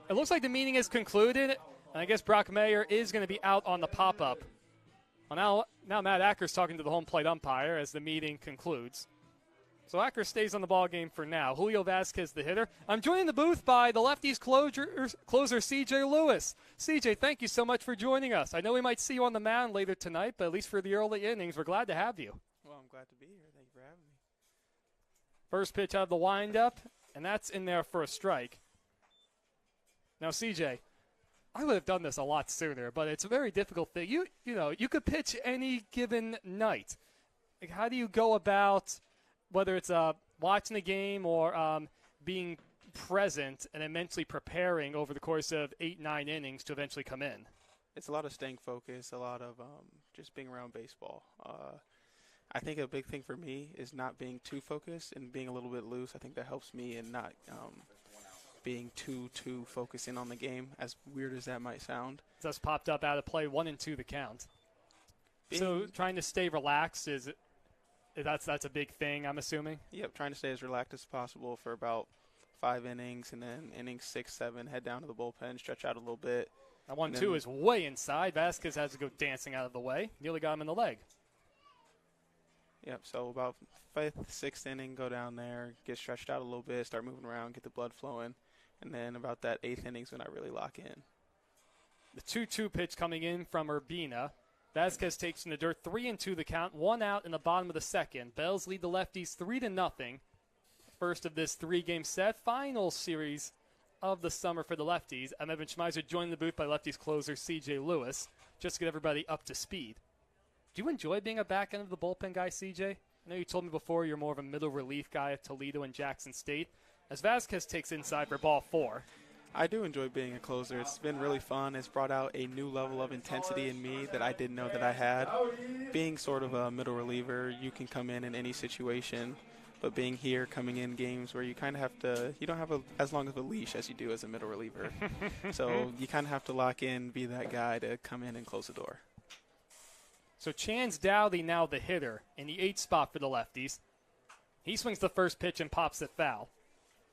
the meeting is concluded, and I guess Brock Mayer is going to be out on the pop-up. Well, now Matt Acker's talking to the home plate umpire as the meeting concludes. So Acker stays on the ball game for now. Julio Vasquez, the hitter. I'm joined in the booth by the Lefties closer C.J. Lewis. C.J., thank you so much for joining us. I know we might see you on the mound later tonight, but at least for the early innings, we're glad to have you. Well, I'm glad to be here. Thank you for having me. First pitch out of the windup, and that's in there for a strike. Now, C.J., I would have done this a lot sooner, but it's a very difficult thing. You could pitch any given night. Like, how do you go about, whether it's watching the game or being present and then mentally preparing over the course of 8-9 innings to eventually come in? It's a lot of staying focused, a lot of just being around baseball. I think a big thing for me is not being too focused and being a little bit loose. I think that helps me in not being too focused in on the game, as weird as that might sound. Just popped up out of play, 1-2 the count. So trying to stay relaxed that's a big thing, I'm assuming? Yep, trying to stay as relaxed as possible for about 5 innings, and then innings 6, 7, head down to the bullpen, stretch out a little bit. That 1-2 is way inside. Vasquez has to go dancing out of the way. Nearly got him in the leg. Yep, so about 5th, 6th inning, go down there, get stretched out a little bit, start moving around, get the blood flowing, and then about that 8th inning is when I really lock in. The 2-2 pitch coming in from Urbina. Vasquez takes in the dirt, 3-2 the count, 1 out in the bottom of the second. Bells lead the Lefties 3-0. First of this 3-game set, final series of the summer for the Lefties. I'm Evan Schmeiser, joined in the booth by Lefties closer C.J. Lewis, just to get everybody up to speed. Do you enjoy being a back end of the bullpen guy, C.J.? I know you told me before you're more of a middle relief guy at Toledo and Jackson State. As Vasquez takes inside for ball 4. I do enjoy being a closer. It's been really fun. It's brought out a new level of intensity in me that I didn't know that I had. Being sort of a middle reliever, you can come in any situation. But being here, coming in games where you kind of have to, you don't have as long of a leash as you do as a middle reliever. So you kind of have to lock in, be that guy to come in and close the door. So Chance Dowdy now the hitter in the 8th spot for the Lefties. He swings the first pitch and pops it foul.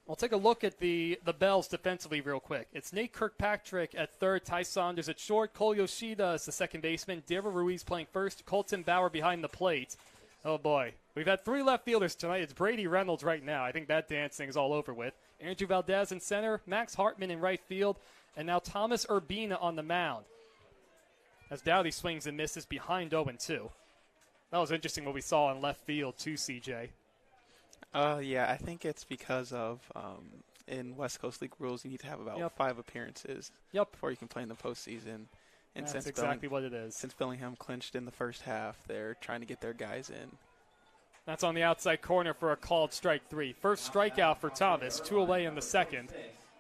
We'll take a look at the Bells defensively real quick. It's Nate Kirkpatrick at third, Ty Saunders at short, Cole Yoshida is the second baseman, Dara Ruiz playing first, Colton Bauer behind the plate. Oh boy, we've had 3 left fielders tonight. It's Brady Reynolds right now. I think that dancing is all over with. Andrew Valdez in center, Max Hartman in right field, and now Thomas Urbina on the mound. As Dowdy swings and misses behind 0-2. That was interesting what we saw in left field too, CJ. Yeah, I think it's because of in West Coast League rules, you need to have about 5 appearances before you can play in the postseason. And that's exactly what it is. Since Bellingham clinched in the first half, they're trying to get their guys in. That's on the outside corner for a called strike 3. First strikeout for Thomas, 2 away in the second.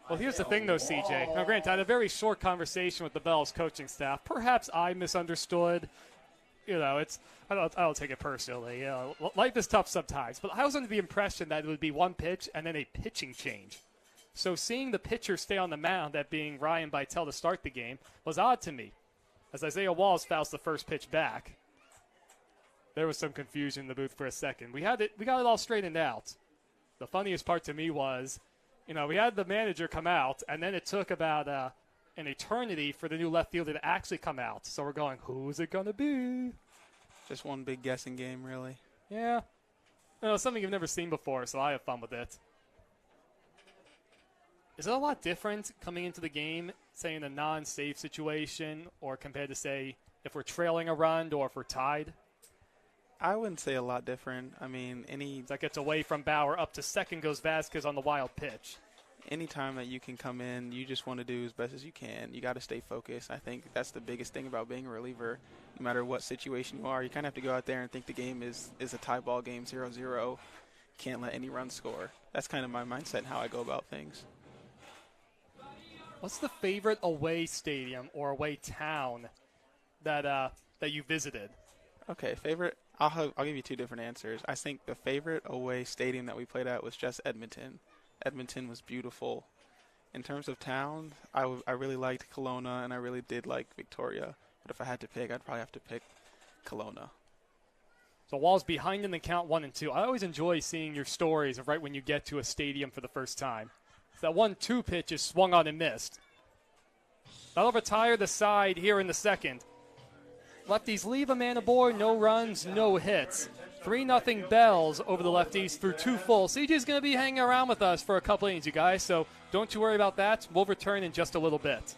Well, here's the thing, though, CJ. Now, granted, I had a very short conversation with the Bells coaching staff. Perhaps I misunderstood. I don't take it personally. Life is tough sometimes. But I was under the impression that it would be 1 pitch and then a pitching change. So seeing the pitcher stay on the mound, that being Ryan Beitel to start the game, was odd to me. As Isaiah Walls fouls the first pitch back, there was some confusion in the booth for a second. We got it all straightened out. The funniest part to me was, we had the manager come out, and then it took about an eternity for the new left fielder to actually come out. So we're going, who's it going to be? Just one big guessing game, really. Yeah. Something you've never seen before, so I have fun with it. Is it a lot different coming into the game, say in a non-save situation, or compared to, say, if we're trailing a run or if we're tied? I wouldn't say a lot different. I mean, That gets away from Bauer. Up to second goes Vasquez on the wild pitch. any time that you can come in, you just want to do as best as you can. You got to stay focused. I think that's the biggest thing about being a reliever. No matter what situation you are, you kind of have to go out there and think the game is a tie ball game, 0-0. Can't let any runs score. That's kind of my mindset and how I go about things. What's the favorite away stadium or away town that you visited? Okay, favorite. I'll give you two different answers. I think the favorite away stadium that we played at was just Edmonton. Edmonton was beautiful. In terms of town, I really liked Kelowna, and I really did like Victoria. But if I had to pick, I'd probably have to pick Kelowna. So Wall's behind in the count 1-2. I always enjoy seeing your stories of right when you get to a stadium for the first time. So that 1-2 pitch is swung on and missed. That'll retire the side here in the second. Lefties leave a man aboard, no runs, no hits. 3-0 Bells over the Lefties through 2 full. CJ's going to be hanging around with us for a couple innings, you guys, so don't you worry about that. We'll return in just a little bit.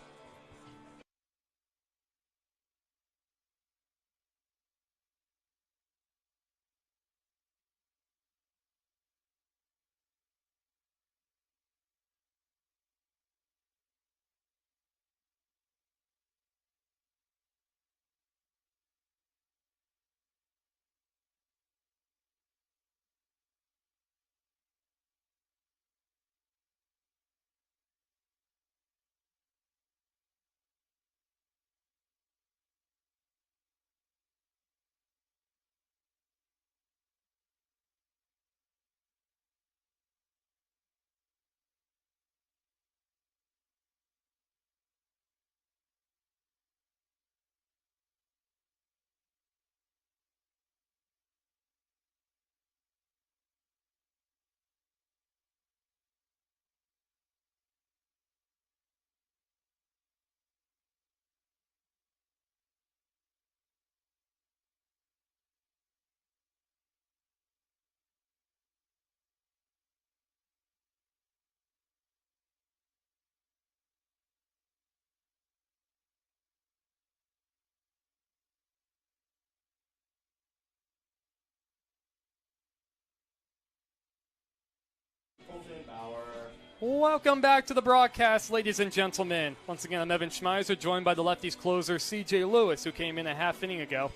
Welcome back to the broadcast, ladies and gentlemen. Once again, I'm Evan Schmeiser, joined by the Lefties closer, C.J. Lewis, who came in a half inning ago.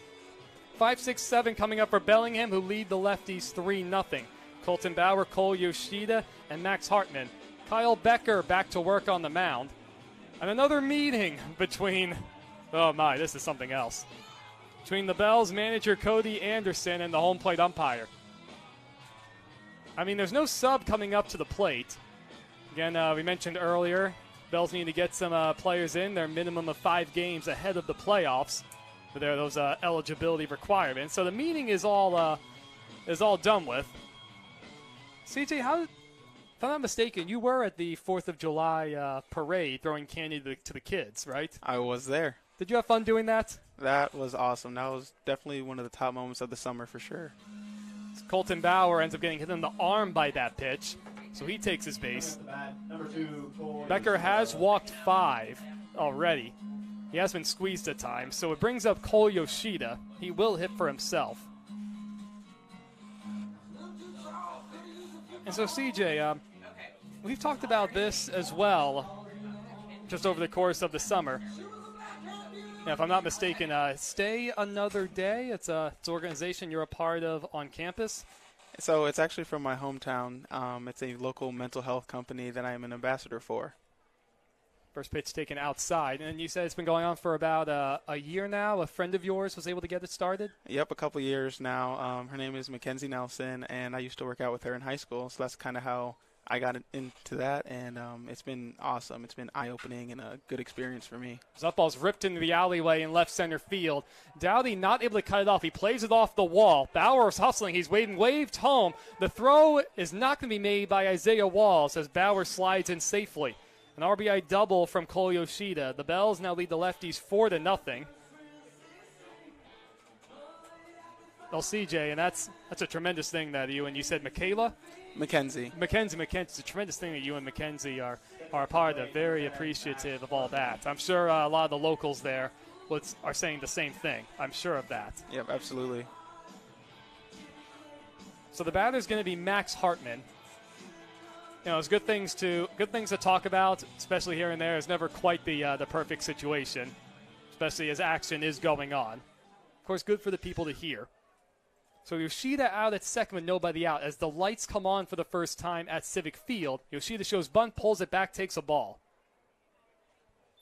5-6-7 coming up for Bellingham, who lead the Lefties 3-0. Colton Bauer, Cole Yoshida, and Max Hartman. Kyle Becker back to work on the mound. And another meeting between, oh my, this is something else, between the Bells manager Cody Anderson and the home plate umpire. I mean, there's no sub coming up to the plate. Again, we mentioned earlier, Bells need to get some players in. Their minimum of 5 games ahead of the playoffs for those eligibility requirements. So the meeting is all done with. CJ, if I'm not mistaken, you were at the 4th of July parade throwing candy to the kids, right? I was there. Did you have fun doing that? That was awesome. That was definitely one of the top moments of the summer for sure. Colton Bauer ends up getting hit in the arm by that pitch, so he takes his base. Becker has walked 5 already. He has been squeezed at times, so it brings up Cole Yoshida. He will hit for himself. And so, CJ, we've talked about this as well just over the course of the summer. Now, if I'm not mistaken, Stay Another Day, it's an organization you're a part of on campus. So it's actually from my hometown. It's a local mental health company that I am an ambassador for. First pitch taken outside. And you said it's been going on for about a year now. A friend of yours was able to get it started? Yep, a couple years now. Her name is Mackenzie Nelson, and I used to work out with her in high school. So that's kind of how I got into that, and it's been awesome. It's been eye-opening and a good experience for me. That ball's ripped into the alleyway in left center field. Dowdy not able to cut it off. He plays it off the wall. Bauer's hustling. He's waved home. The throw is not going to be made by Isaiah Walls as Bauer slides in safely. An RBI double from Cole Yoshida. The Bells now lead the Lefties 4-0. Well, CJ, and that's a tremendous thing that you said Michaela? Mackenzie. It's a tremendous thing that you and Mackenzie are a part of. Very appreciative of all that. I'm sure a lot of the locals there are saying the same thing. I'm sure of that. Yep, absolutely. So the batter is going to be Max Hartman. You know, it's good things to talk about, especially here and there. It's never quite the perfect situation, especially as action is going on. Of course, good for the people to hear. So Yoshida out at second with nobody out. As the lights come on for the first time at Civic Field, Yoshida shows bunt, pulls it back, takes a ball.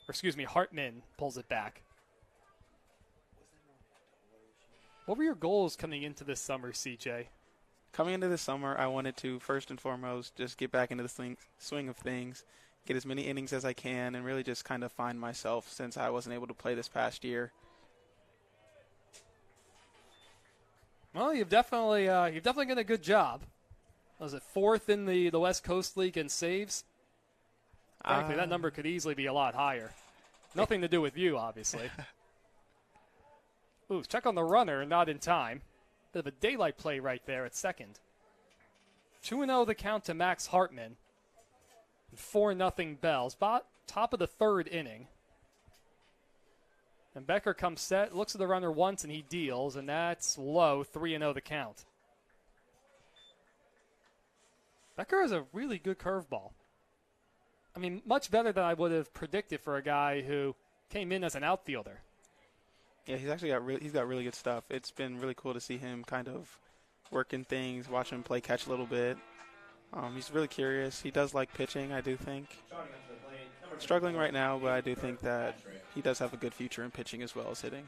Or excuse me, Hartman pulls it back. What were your goals coming into this summer, CJ? Coming into the summer, I wanted to, first and foremost, just get back into the swing of things, get as many innings as I can, and really just kind of find myself since I wasn't able to play this past year. Well, you've definitely done a good job. Was it fourth in the West Coast League in saves? Frankly, that number could easily be a lot higher. Nothing to do with you, obviously. Ooh, check on the runner, not in time. Bit of a daylight play right there at second. 2-0 the count to Max Hartman. 4-0 Bells. Top of the third inning. And Becker comes set, looks at the runner once, and he deals, and that's low, 3-0 the count. Becker has a really good curveball. I mean, much better than I would have predicted for a guy who came in as an outfielder. Yeah, he's actually got really good stuff. It's been really cool to see him kind of working things, watch him play catch a little bit. He's really curious. He does like pitching, I do think. Struggling right now, but I do think that he does have a good future in pitching as well as hitting.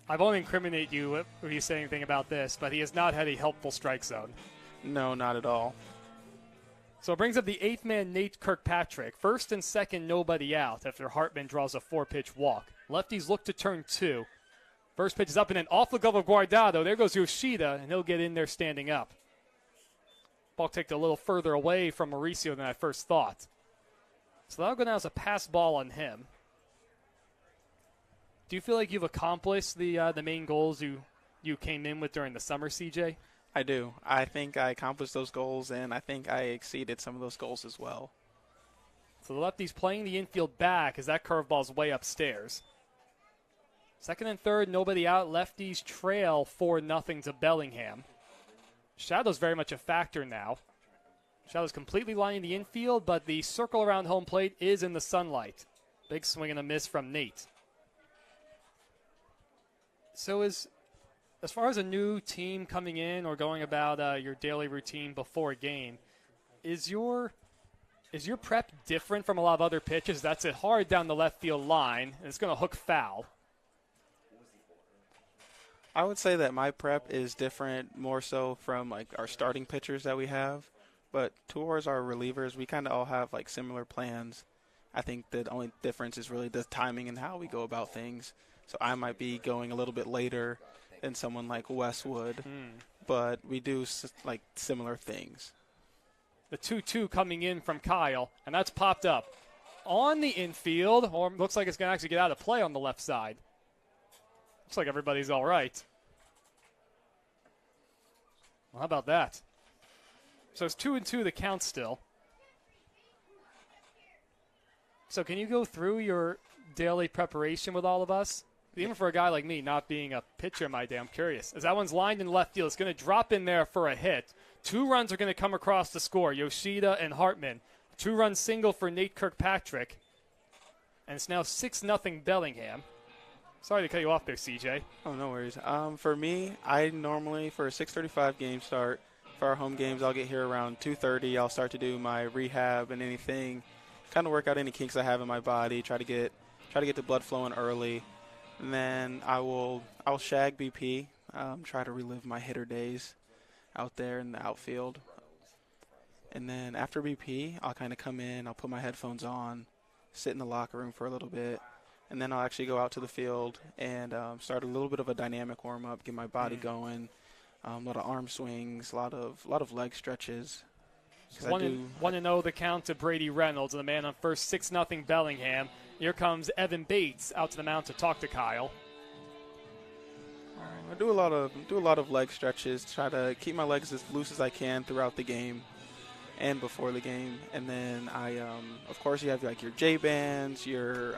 I won't incriminate you if you say anything about this, but he has not had a helpful strike zone. No, not at all. So it brings up the eighth man, Nate Kirkpatrick. First and second, nobody out after Hartman draws a 4-pitch walk. Lefties look to turn 2. First pitch is up and then off the glove of Guardado. There goes Yoshida, and he'll get in there standing up. Ball kicked a little further away from Mauricio than I first thought. So that'll go down as a pass ball on him. Do you feel like you've accomplished the main goals you came in with during the summer, CJ? I do. I think I accomplished those goals, and I think I exceeded some of those goals as well. So the lefty's playing the infield back as that curveball's way upstairs. Second and third, nobody out. Lefties trail 4-0 to Bellingham. Shadow's very much a factor now. Shadow's completely lining the infield, but the circle around home plate is in the sunlight. Big swing and a miss from Nate. So as far as a new team coming in or going about your daily routine before a game, is your prep different from a lot of other pitches? That's it hard down the left field line, and it's going to hook foul. I would say that my prep is different more so from like our starting pitchers that we have, but towards our relievers, we kind of all have like similar plans. I think the only difference is really the timing and how we go about things. So I might be going a little bit later than someone like Wes would, but we do like similar things. The 2-2 coming in from Kyle, and that's popped up on the infield, or looks like it's going to actually get out of play on the left side. Looks like everybody's all right. Well, how about that? So it's 2-2 the count still. So can you go through your daily preparation with all of us? Even for a guy like me, not being a pitcher, my day, I'm curious. As that one's lined in left field, it's going to drop in there for a hit. 2 runs are going to come across the score, Yoshida and Hartman. 2-run single for Nate Kirkpatrick. And it's now 6-0 Bellingham. Sorry to cut you off there, CJ. Oh, no worries. For me, I normally, for a 6:35 game start, for our home games, I'll get here around 2:30. I'll start to do my rehab and anything, kind of work out any kinks I have in my body, try to get the blood flowing early. And then I'll shag BP, try to relive my hitter days out there in the outfield. And then after BP, I'll kind of come in, I'll put my headphones on, sit in the locker room for a little bit, and then I'll actually go out to the field and start a little bit of a dynamic warm-up, get my body going, a lot of arm swings, a lot of leg stretches. 1-0 the count to Brady Reynolds, and the man on first, 6-0 Bellingham. Here comes Evan Bates out to the mound to talk to Kyle. I do a lot of leg stretches, try to keep my legs as loose as I can throughout the game and before the game. And then of course, you have like your J-bands, your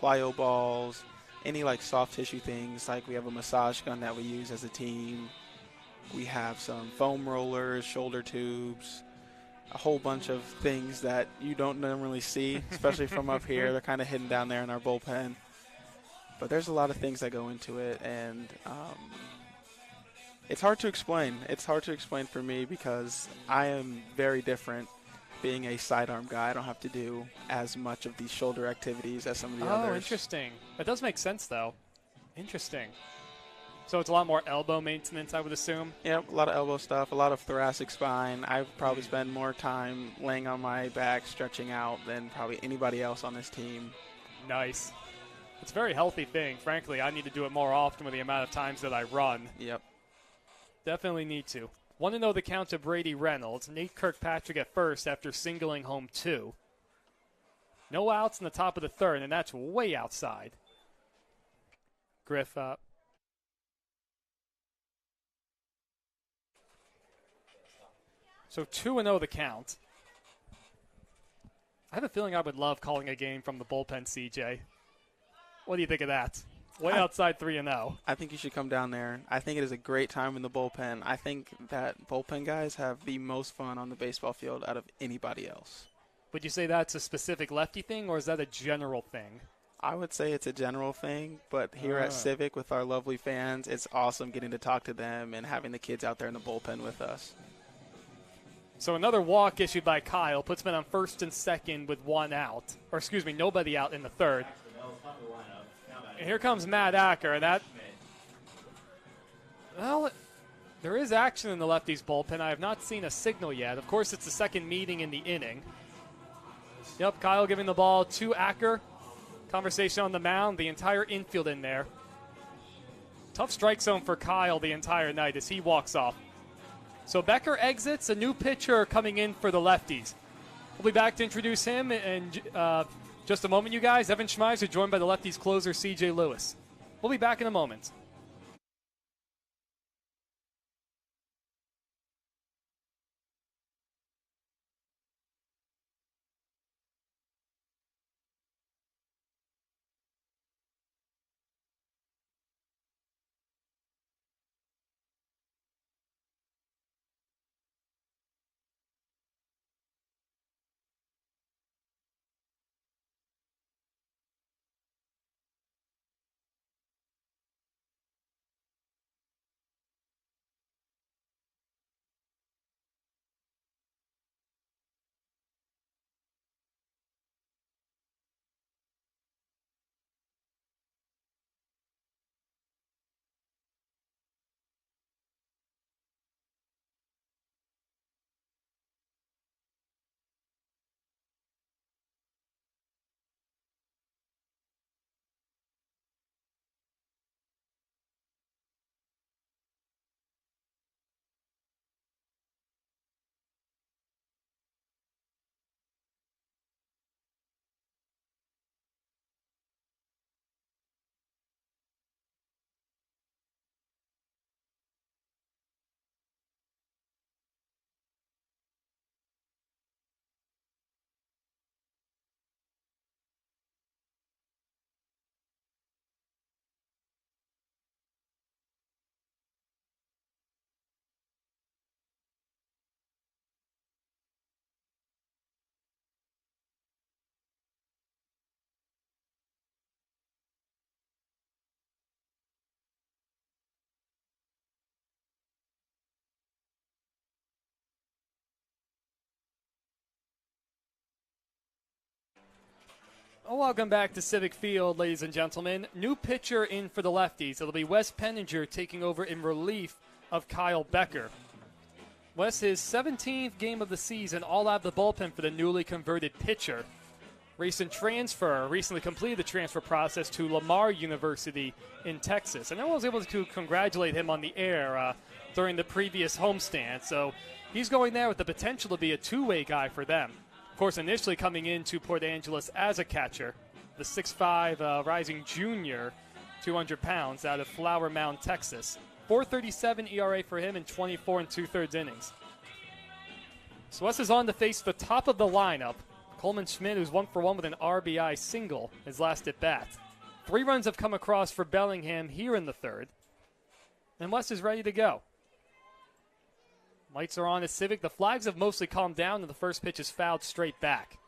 plyo balls, any like soft tissue things. Like we have a massage gun that we use as a team. We have some foam rollers, shoulder tubes, a whole bunch of things that you don't normally see, especially from up here. They're kind of hidden down there in our bullpen. But there's a lot of things that go into it, and it's hard to explain. It's hard to explain for me because I am very different. Being a sidearm guy, I don't have to do as much of these shoulder activities as some of the others. Oh, interesting. That does make sense, though. Interesting. So it's a lot more elbow maintenance, I would assume? Yeah, a lot of elbow stuff, a lot of thoracic spine. I probably spend more time laying on my back, stretching out than probably anybody else on this team. Nice. It's a very healthy thing. Frankly, I need to do it more often with the amount of times that I run. Yep. Definitely need to. 1-0 the count to Brady Reynolds. Nate Kirkpatrick at first after singling home 2. No outs in the top of the third, and that's way outside. Griff up. So 2-0 the count. I have a feeling I would love calling a game from the bullpen, CJ. What do you think of that? Way outside 3-0. I think you should come down there. I think it is a great time in the bullpen. I think that bullpen guys have the most fun on the baseball field out of anybody else. Would you say that's a specific lefty thing, or is that a general thing? I would say it's a general thing, but here at Civic with our lovely fans, it's awesome getting to talk to them and having the kids out there in the bullpen with us. So another walk issued by Kyle puts men on first and second with one out. Or excuse me, nobody out in the third. And here comes Matt Acker. And that, well, there is action in the lefties bullpen. I have not seen a signal yet. Of course, it's the second meeting in the inning. Yep, Kyle giving the ball to Acker. Conversation on the mound, the entire infield in there. Tough strike zone for Kyle the entire night as he walks off. So Becker exits, a new pitcher coming in for the lefties. We'll be back to introduce him in just a moment, you guys. Evan Schmeiser joined by the lefties closer, C.J. Lewis. We'll be back in a moment. Oh, welcome back to Civic Field, ladies and gentlemen. New pitcher in for the lefties. It'll be Wes Penninger taking over in relief of Kyle Becker. Wes, his 17th game of the season, all out of the bullpen for the newly converted pitcher. Recently completed the transfer process to Lamar University in Texas. And I was able to congratulate him on the air during the previous homestand. So he's going there with the potential to be a two-way guy for them. Of course, initially coming into Port Angeles as a catcher, the 6'5" rising junior, 200 pounds, out of Flower Mound, Texas. 4.37 ERA for him in 24 2/3 innings. So Wes is on to face the top of the lineup. Coleman Schmidt, who's 1 for 1 with an RBI single, his last at bat. 3 runs have come across for Bellingham here in the third. And Wes is ready to go. Lights are on at Civic. The flags have mostly calmed down, and the first pitch is fouled straight back.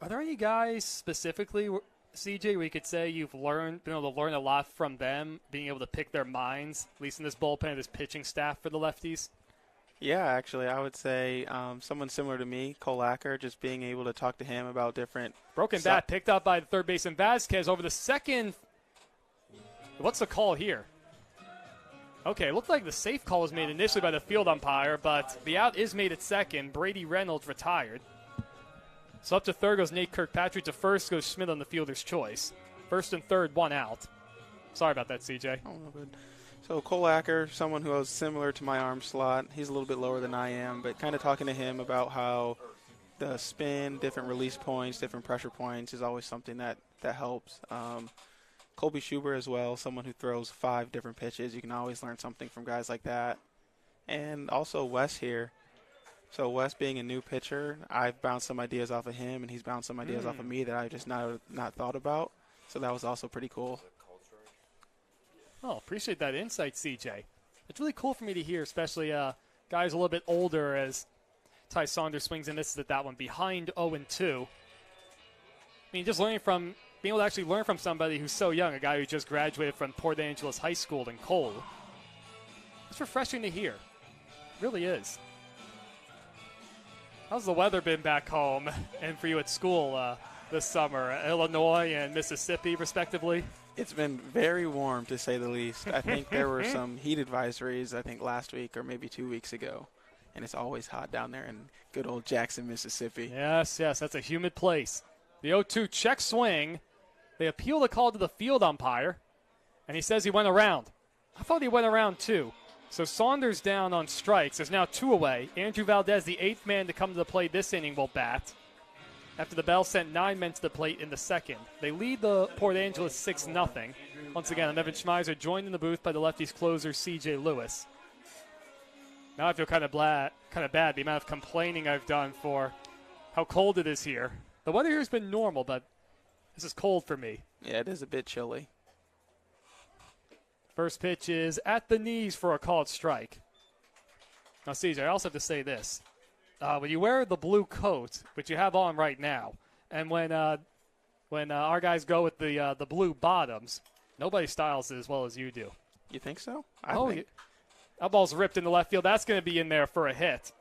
Are there any guys specifically, CJ, where you could say you've been able to learn a lot from them, being able to pick their minds, at least in this bullpen, this pitching staff for the Lefties? Yeah, actually, I would say someone similar to me, Cole Acker, just being able to talk to him about different. Broken bat picked up by the third baseman Vasquez over the second. What's the call here? Okay, it looked like the safe call was made initially by the field umpire, but the out is made at second. Brady Reynolds retired. So up to third goes Nate Kirkpatrick. To first goes Schmidt on the fielder's choice. First and third, one out. Sorry about that, CJ. Oh, no good. So Cole Acker, someone who is similar to my arm slot. He's a little bit lower than I am, but kind of talking to him about how the spin, different release points, different pressure points is always something that helps. Colby Schubert as well, someone who throws 5 different pitches. You can always learn something from guys like that. And also Wes here. So Wes being a new pitcher, I've bounced some ideas off of him, and he's bounced some ideas off of me that I just not thought about. So that was also pretty cool. Oh, appreciate that insight, CJ. It's really cool for me to hear, especially guys a little bit older as Ty Saunders swings and misses at that one behind 0-2. I mean, just being able to actually learn from somebody who's so young, a guy who just graduated from Port Angeles High School in Cole. It's refreshing to hear. It really is. How's the weather been back home and for you at school this summer? Illinois and Mississippi, respectively? It's been very warm, to say the least. I think there were some heat advisories, I think, last week or maybe 2 weeks ago. And it's always hot down there in good old Jackson, Mississippi. Yes, that's a humid place. The 0-2 check swing. They appeal the call to the field umpire, and he says he went around. I thought he went around, too. So Saunders down on strikes. There's now 2 away. Andrew Valdez, the 8th man to come to the plate this inning, will bat. After the Bells sent 9 men to the plate in the second. They lead the Port Angeles 6-0. Once again, I'm Evan Schmeiser, joined in the booth by the Lefties closer, C.J. Lewis. Now I feel kind of bad, the amount of complaining I've done for how cold it is here. The weather here has been normal, but this is cold for me. Yeah, it is a bit chilly. First pitch is at the knees for a called strike. Now, CJ, I also have to say this. When you wear the blue coat, which you have on right now, and when our guys go with the blue bottoms, nobody styles it as well as you do. You think so? That ball's ripped in the left field. That's going to be in there for a hit.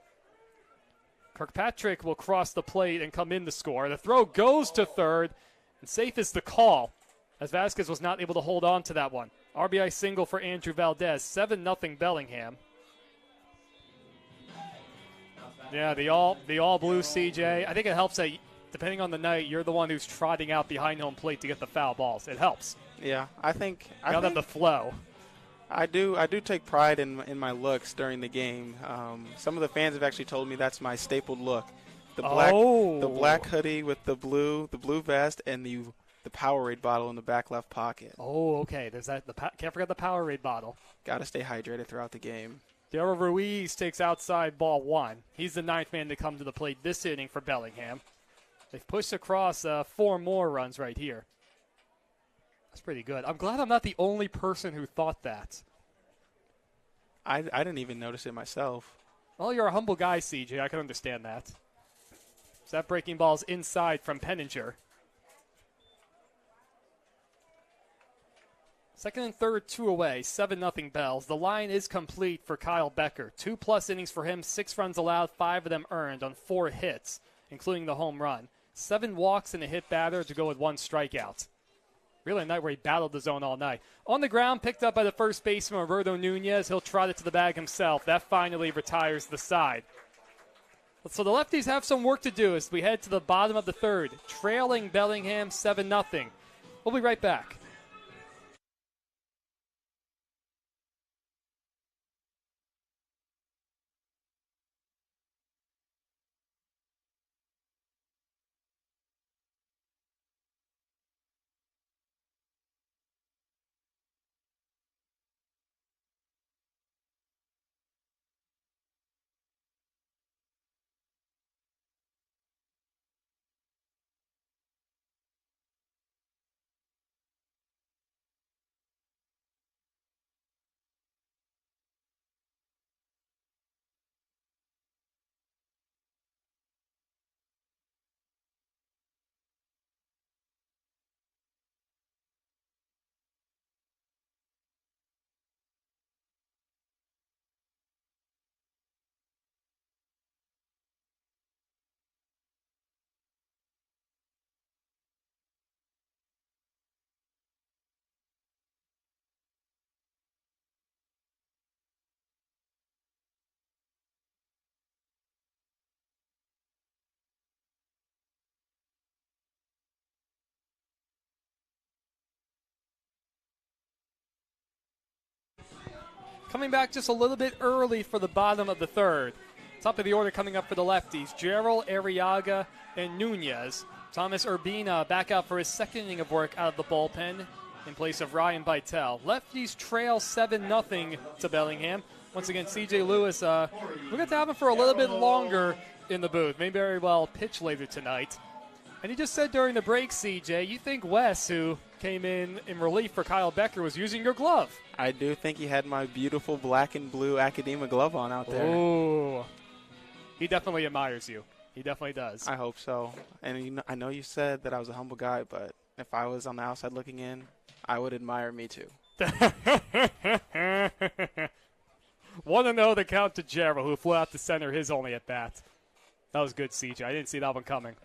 Kirkpatrick will cross the plate and come in to score. The throw goes to third, and safe is the call, as Vasquez was not able to hold on to that one. RBI single for Andrew Valdez, 7-0 Bellingham. Yeah, the all blue, CJ. I think it helps that, depending on the night, you're the one who's trotting out behind home plate to get the foul balls. It helps. Yeah, I think the flow. I do take pride in my looks during the game. Some of the fans have actually told me that's my stapled look. The black hoodie with the blue vest and the Powerade bottle in the back left pocket. Oh, okay. There's that. Can't forget the Powerade bottle. Got to stay hydrated throughout the game. Daryl Ruiz takes outside ball 1. He's the 9th man to come to the plate this inning for Bellingham. They've pushed across 4 more runs right here. That's pretty good. I'm glad I'm not the only person who thought that. I didn't even notice it myself. Well, you're a humble guy, CJ. I can understand that. So that breaking ball's inside from Peninsula. Second and third, 2 away, 7-0 Bells. The line is complete for Kyle Becker. 2+ innings for him, 6 runs allowed, 5 of them earned on 4 hits, including the home run. 7 walks and a hit batter to go with 1 strikeout. Really a night where he battled the zone all night. On the ground, picked up by the first baseman, Roberto Nunez. He'll trot it to the bag himself. That finally retires the side. So the Lefties have some work to do as we head to the bottom of the third, trailing Bellingham 7-0. We'll be right back. coming back just a little bit early for the bottom of the third. Top of the order coming up for the lefties, Gerald, Arriaga, and Nunez. Thomas Urbina back out for his second inning of work out of the bullpen in place of Ryan Beitel. Lefties trail 7-0 to Bellingham. Once again, C.J. Lewis, we're going to have him for a little bit longer in the booth. May very well pitch later tonight. And you just said during the break, CJ, you think Wes, who came in relief for Kyle Becker, was using your glove. I do think he had my beautiful black and blue Academa glove on out there. Oh, he definitely admires you. He definitely does. I hope so. And I know you said that I was a humble guy, but if I was on the outside looking in, I would admire me too. 1-0 the count to Gerald, who flew out to center his only at bat. That was good, CJ. I didn't see that one coming.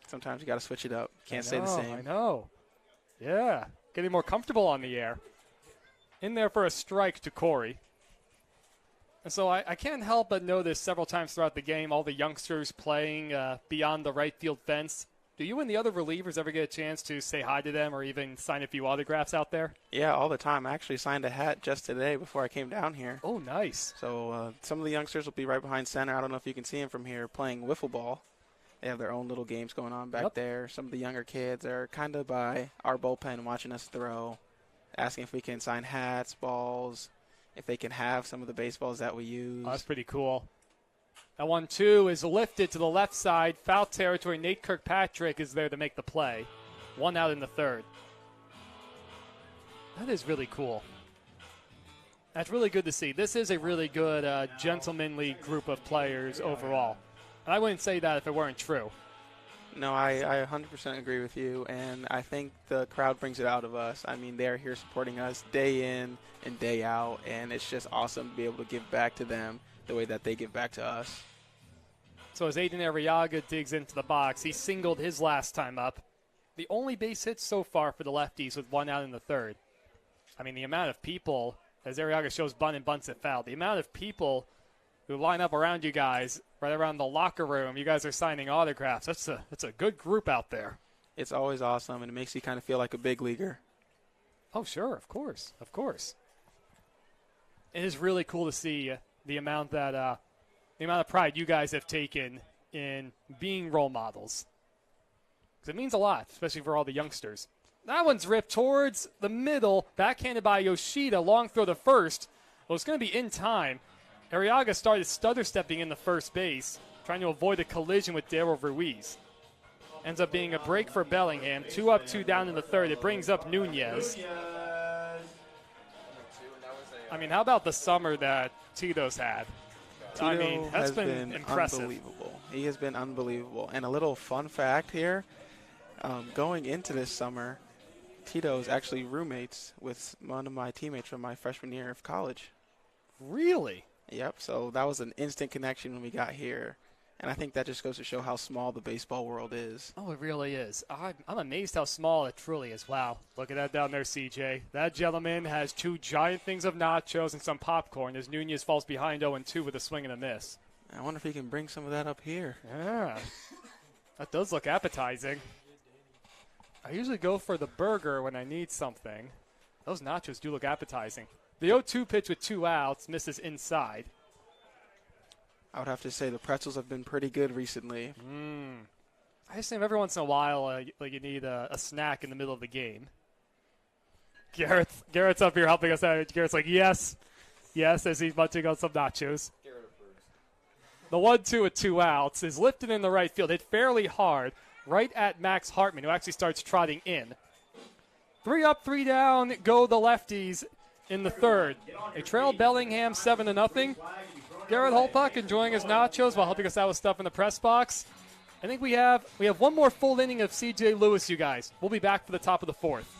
Sometimes you got to switch it up. Can't stay the same. I know. Yeah. Getting more comfortable on the air. In there for a strike to Corey. And so I can't help but notice several times throughout the game all the youngsters playing beyond the right field fence. Do you and the other relievers ever get a chance to say hi to them or even sign a few autographs out there? Yeah, all the time. I actually signed a hat just today before I came down here. Oh, nice. So some of the youngsters will be right behind center. I don't know if you can see them from here playing wiffle ball. They have their own little games going on back there. Some of the younger kids are kind of by our bullpen watching us throw, asking if we can sign hats, balls, if they can have some of the baseballs that we use. Oh, that's pretty cool. That 1-2 is lifted to the left side. Foul territory. Nate Kirkpatrick is there to make the play. 1 out in the third. That is really cool. That's really good to see. This is a really good, gentlemanly group of players overall. And I wouldn't say that if it weren't true. No, I 100% agree with you, and I think the crowd brings it out of us. I mean, they're here supporting us day in and day out, and it's just awesome to be able to give back to them the way that they give back to us. So as Aiden Arriaga digs into the box, he singled his last time up. The only base hit so far for the lefties with 1 out in the third. I mean, the amount of people, as Arriaga shows bunt and bunts it foul, the amount of people who line up around you guys, right around the locker room, you guys are signing autographs. That's a good group out there. It's always awesome, and it makes you kind of feel like a big leaguer. Oh, sure, of course. It is really cool to see the amount of pride you guys have taken in being role models. Because it means a lot, especially for all the youngsters. That one's ripped towards the middle, backhanded by Yoshida, long throw to first. Well, it's going to be in time. Arriaga started stutter stepping in the first base, trying to avoid a collision with Daryl Ruiz. Ends up being a break for Bellingham. 2 up, 2 down in the third. It brings up Nunez. I mean, how about the summer that Tito's had? Tito I mean, that's has been impressive. Unbelievable. He has been unbelievable. And a little fun fact here, going into this summer, Tito is actually roommates with one of my teammates from my freshman year of college. Really? Yep, so that was an instant connection when we got here. And I think that just goes to show how small the baseball world is. Oh, it really is. I'm amazed how small it truly is. Wow. Look at that down there, CJ. That gentleman has 2 giant things of nachos and some popcorn as Nunez falls behind 0-2 with a swing and a miss. I wonder if he can bring some of that up here. Yeah. That does look appetizing. I usually go for the burger when I need something. Those nachos do look appetizing. The 0-2 pitch with 2 outs misses inside. I would have to say the pretzels have been pretty good recently. I just think every once in a while, you need a snack in the middle of the game. Garrett's up here helping us out. Garrett's like, yes, as he's munching on some nachos. The 1-2 with 2 outs is lifted in the right field, hit fairly hard, right at Max Hartman, who actually starts trotting in. 3 up, 3 down, go the lefties in the third. They trail Bellingham 7-0. Garrett Holpuck enjoying his nachos while helping us out with stuff in the press box. I think we have one more full inning of C.J. Lewis, you guys. We'll be back for the top of the fourth.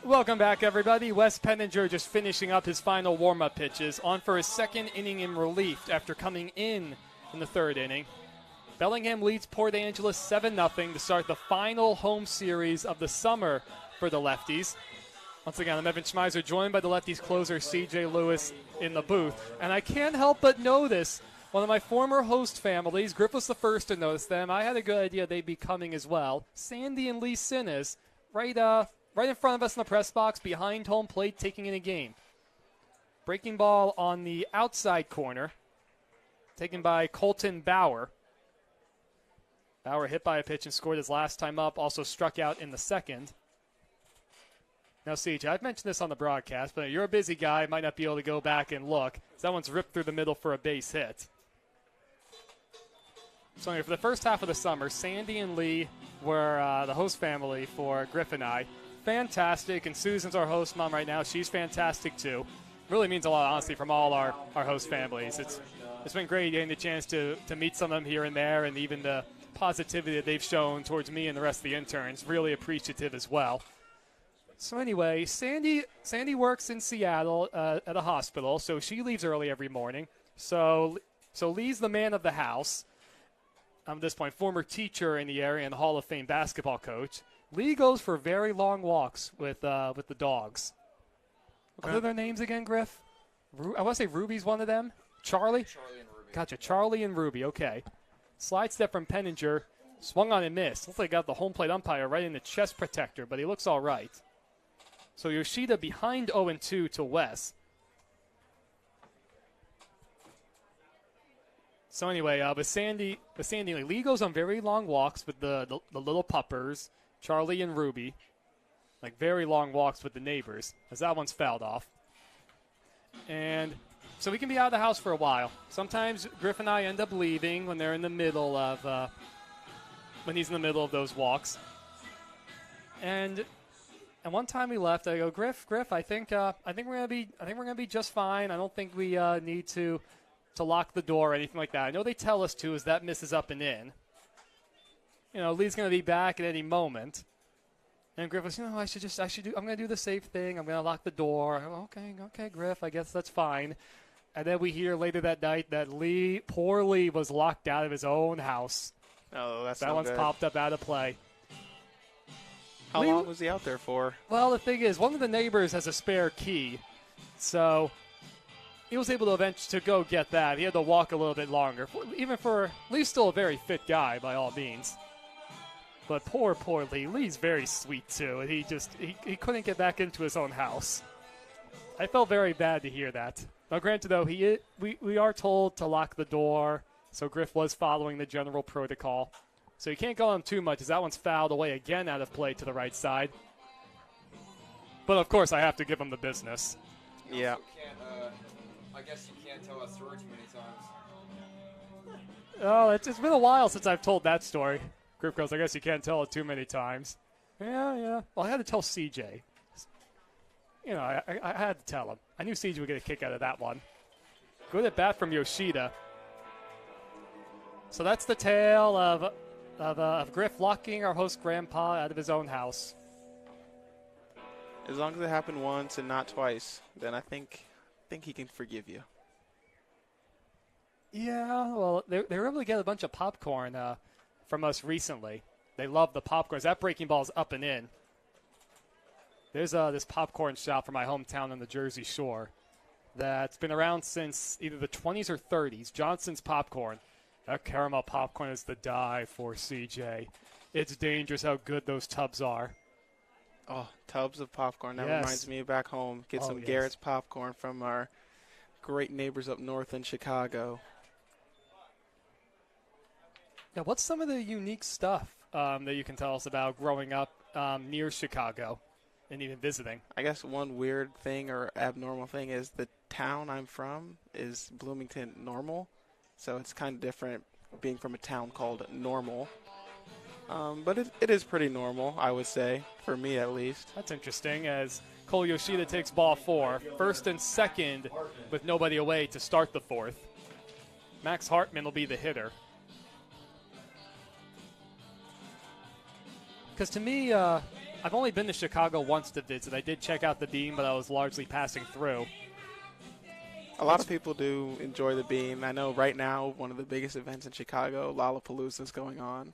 Welcome back, everybody. Wes Penninger just finishing up his final warm-up pitches, on for his second inning in relief after coming in the third inning. Bellingham leads Port Angeles 7-0 to start the final home series of the summer for the Lefties. Once again, I'm Evan Schmeiser, joined by the Lefties closer, C.J. Lewis, in the booth. And I can't help but notice one of my former host families, Griff was the first to notice them. I had a good idea they'd be coming as well. Sandy and Lee Sinas, right in front of us in the press box, behind home plate, taking in a game. Breaking ball on the outside corner, taken by Colton Bauer. Bauer hit by a pitch and scored his last time up, also struck out in the second. Now, CJ, I've mentioned this on the broadcast, but you're a busy guy, might not be able to go back and look. So that one's ripped through the middle for a base hit. So anyway, for the first half of the summer, Sandy and Lee were the host family for Griff and I. Fantastic, and Susan's our host mom right now. She's fantastic, too. Really means a lot, honestly, from all our host families. It's been great getting the chance to meet some of them here and there, and even the positivity that they've shown towards me and the rest of the interns. Really appreciative as well. So anyway, Sandy works in Seattle at a hospital, so she leaves early every morning. So Lee's the man of the house. At this point, former teacher in the area and Hall of Fame basketball coach. Lee goes for very long walks with the dogs. What are their names again, Griff? I want to say Ruby's one of them. Charlie? Charlie and Ruby. Gotcha, Charlie and Ruby, okay. Slide step from Penninger, swung on and missed. Looks like he got the home plate umpire right in the chest protector, but he looks all right. So Yoshida behind 0-2 to Wes. So anyway, with Sandy, Lee goes on very long walks with the little puppers, Charlie and Ruby. Like very long walks with the neighbors, as that one's fouled off. And so we can be out of the house for a while. Sometimes Griff and I end up leaving when they're in the middle of when he's in the middle of those walks. And one time we left, I go, Griff, I think we're gonna be just fine. I don't think we need to lock the door or anything like that. I know they tell us to, as that misses up and in. You know, Lee's gonna be back at any moment. And Griff was, I'm gonna do the safe thing. I'm gonna lock the door. Okay, Griff, I guess that's fine. And then we hear later that night that poor Lee was locked out of his own house. Oh, that one's good. popped up out of play. How long was he out there for? Well, the thing is, one of the neighbors has a spare key, so he was able to go get that. He had to walk a little bit longer, Lee's still a very fit guy by all means. But poor Lee. Lee's very sweet too, and he couldn't get back into his own house. I felt very bad to hear that. Now, granted, though, we are told to lock the door, so Griff was following the general protocol. So you can't go on too much, as that one's fouled away again out of play to the right side. But, of course, I have to give him the business. Yeah. I guess you can't tell that story too many times. Oh, it's been a while since I've told that story. Griff goes, I guess you can't tell it too many times. Yeah. Well, I had to tell CJ. You know, I had to tell him. I knew CJ would get a kick out of that one. Good at bat from Yoshida. So that's the tale of Griff locking our host grandpa out of his own house. As long as it happened once and not twice, then I think he can forgive you. Yeah, well, they were able to get a bunch of popcorn from us recently. They love the popcorn. That breaking ball's up and in. There's this popcorn shop from my hometown on the Jersey Shore that's been around since either the 20s or 30s. Johnson's Popcorn. That caramel popcorn is the die for, CJ. It's dangerous how good those tubs are. Oh, tubs of popcorn. That reminds me of back home. Get some yes. Garrett's popcorn from our great neighbors up north in Chicago. Now, what's some of the unique stuff that you can tell us about growing up near Chicago and even visiting? I guess one weird thing or abnormal thing is the town I'm from is Bloomington Normal. So it's kind of different being from a town called Normal. But it is pretty normal, I would say, for me at least. That's interesting, as Cole Yoshida takes ball 4, first and second with nobody away to start the fourth. Max Hartman will be the hitter. Because to me, I've only been to Chicago once to visit. I did check out the Beam, but I was largely passing through. A lot of people do enjoy the Beam. I know right now one of the biggest events in Chicago, Lollapalooza, is going on.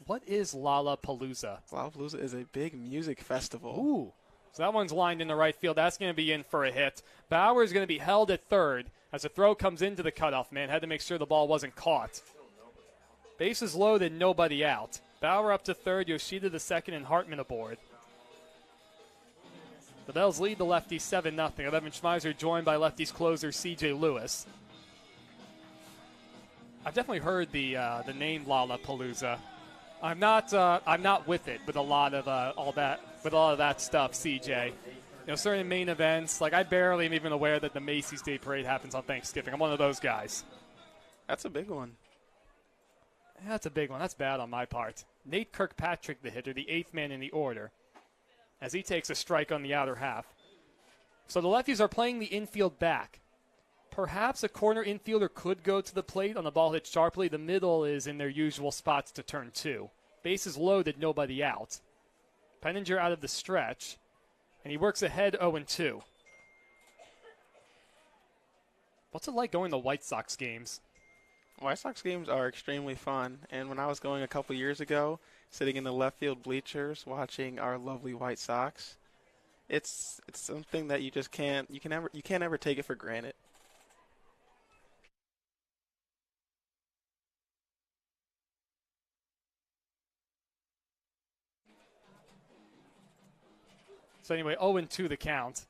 What is Lollapalooza? Lollapalooza is a big music festival. Ooh. So that one's lined into right field. That's going to be in for a hit. Bauer is going to be held at third as a throw comes into the cutoff man. Had to make sure the ball wasn't caught. Bases loaded, nobody out. Bauer up to third, Yoshida to second, and Hartman aboard. The Bells lead the Lefties 7-0. Evan Schmeiser joined by Lefties closer C.J. Lewis. I've definitely heard the name Lollapalooza. I'm not with it with a lot of all that stuff, C.J. Certain main events, like I barely am even aware that the Macy's Day Parade happens on Thanksgiving. I'm one of those guys. That's a big one. Yeah, that's a big one. That's bad on my part. Nate Kirkpatrick, the hitter, the 8th man in the order, as he takes a strike on the outer half. So the Lefties are playing the infield back. Perhaps a corner infielder could go to the plate on the ball hit sharply. The middle is in their usual spots to turn two. Bases loaded, nobody out. Penninger out of the stretch, and he works ahead 0-2. What's it like going to White Sox games? White Sox games are extremely fun, and when I was going a couple years ago, sitting in the left field bleachers watching our lovely White Sox, it's something that you can't ever take it for granted. So anyway, 0-2 the count.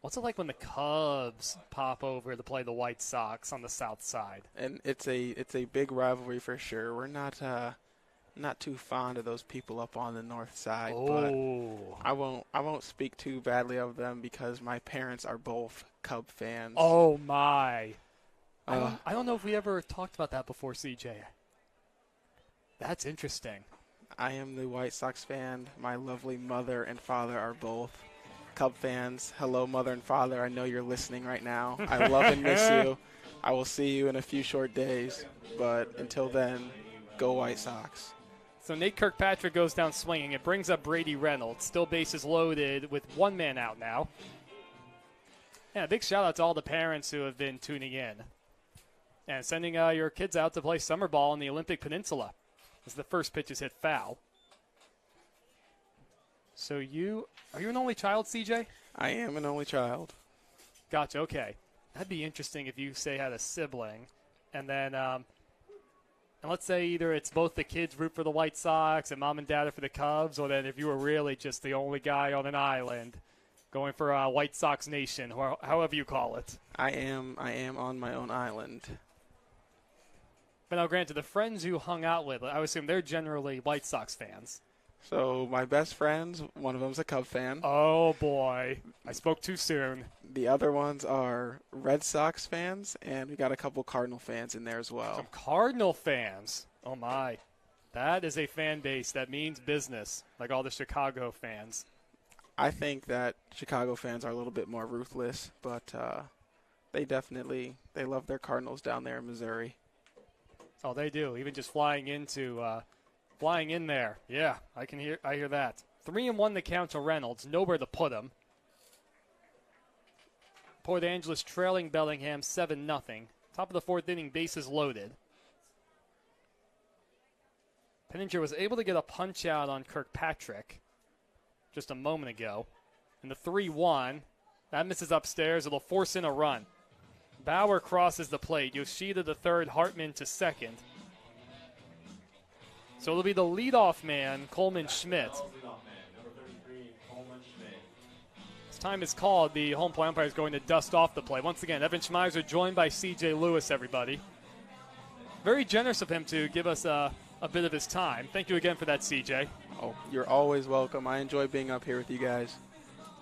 What's it like when the Cubs pop over to play the White Sox on the south side? And it's a big rivalry for sure. We're not too fond of those people up on the north side, but I won't speak too badly of them because my parents are both Cub fans. Oh my! I don't know if we ever talked about that before, CJ. That's interesting. I am the White Sox fan. My lovely mother and father are both Cub fans. Hello, mother and father. I know you're listening right now. I love and miss you. I will see you in a few short days, but until then, go White Sox. So Nate Kirkpatrick goes down swinging. It brings up Brady Reynolds. Still bases loaded with one man out now. Yeah, big shout out to all the parents who have been tuning in and sending your kids out to play summer ball in the Olympic Peninsula as the first pitch is hit foul. So are you an only child, CJ? I am an only child. Gotcha, okay. That'd be interesting if you, say, had a sibling, and then and let's say either it's both the kids root for the White Sox and mom and dad are for the Cubs, or then if you were really just the only guy on an island going for White Sox Nation, or however you call it. I am on my own island. But now, granted, the friends you hung out with, I would assume they're generally White Sox fans. So my best friends, one of them's a Cub fan. Oh, boy. I spoke too soon. The other ones are Red Sox fans, and we got a couple Cardinal fans in there as well. Some Cardinal fans. Oh, my. That is a fan base that means business, like all the Chicago fans. I think that Chicago fans are a little bit more ruthless, but they love their Cardinals down there in Missouri. Oh, they do. Even just flying in there. Yeah, I hear that. 3-1 the count to Reynolds. Nowhere to put him. Port Angeles trailing Bellingham 7-0. Top of the fourth inning, bases loaded. Penninger was able to get a punch out on Kirkpatrick just a moment ago. And the 3-1, that misses upstairs. It'll force in a run. Bauer crosses the plate. Yoshida to third, Hartman to second. So it'll be the leadoff man, Coleman Schmidt. As time is called, the home plate umpire is going to dust off the play. Once again, Evan Schmeiser joined by C.J. Lewis, everybody. Very generous of him to give us a bit of his time. Thank you again for that, C.J. Oh, you're always welcome. I enjoy being up here with you guys.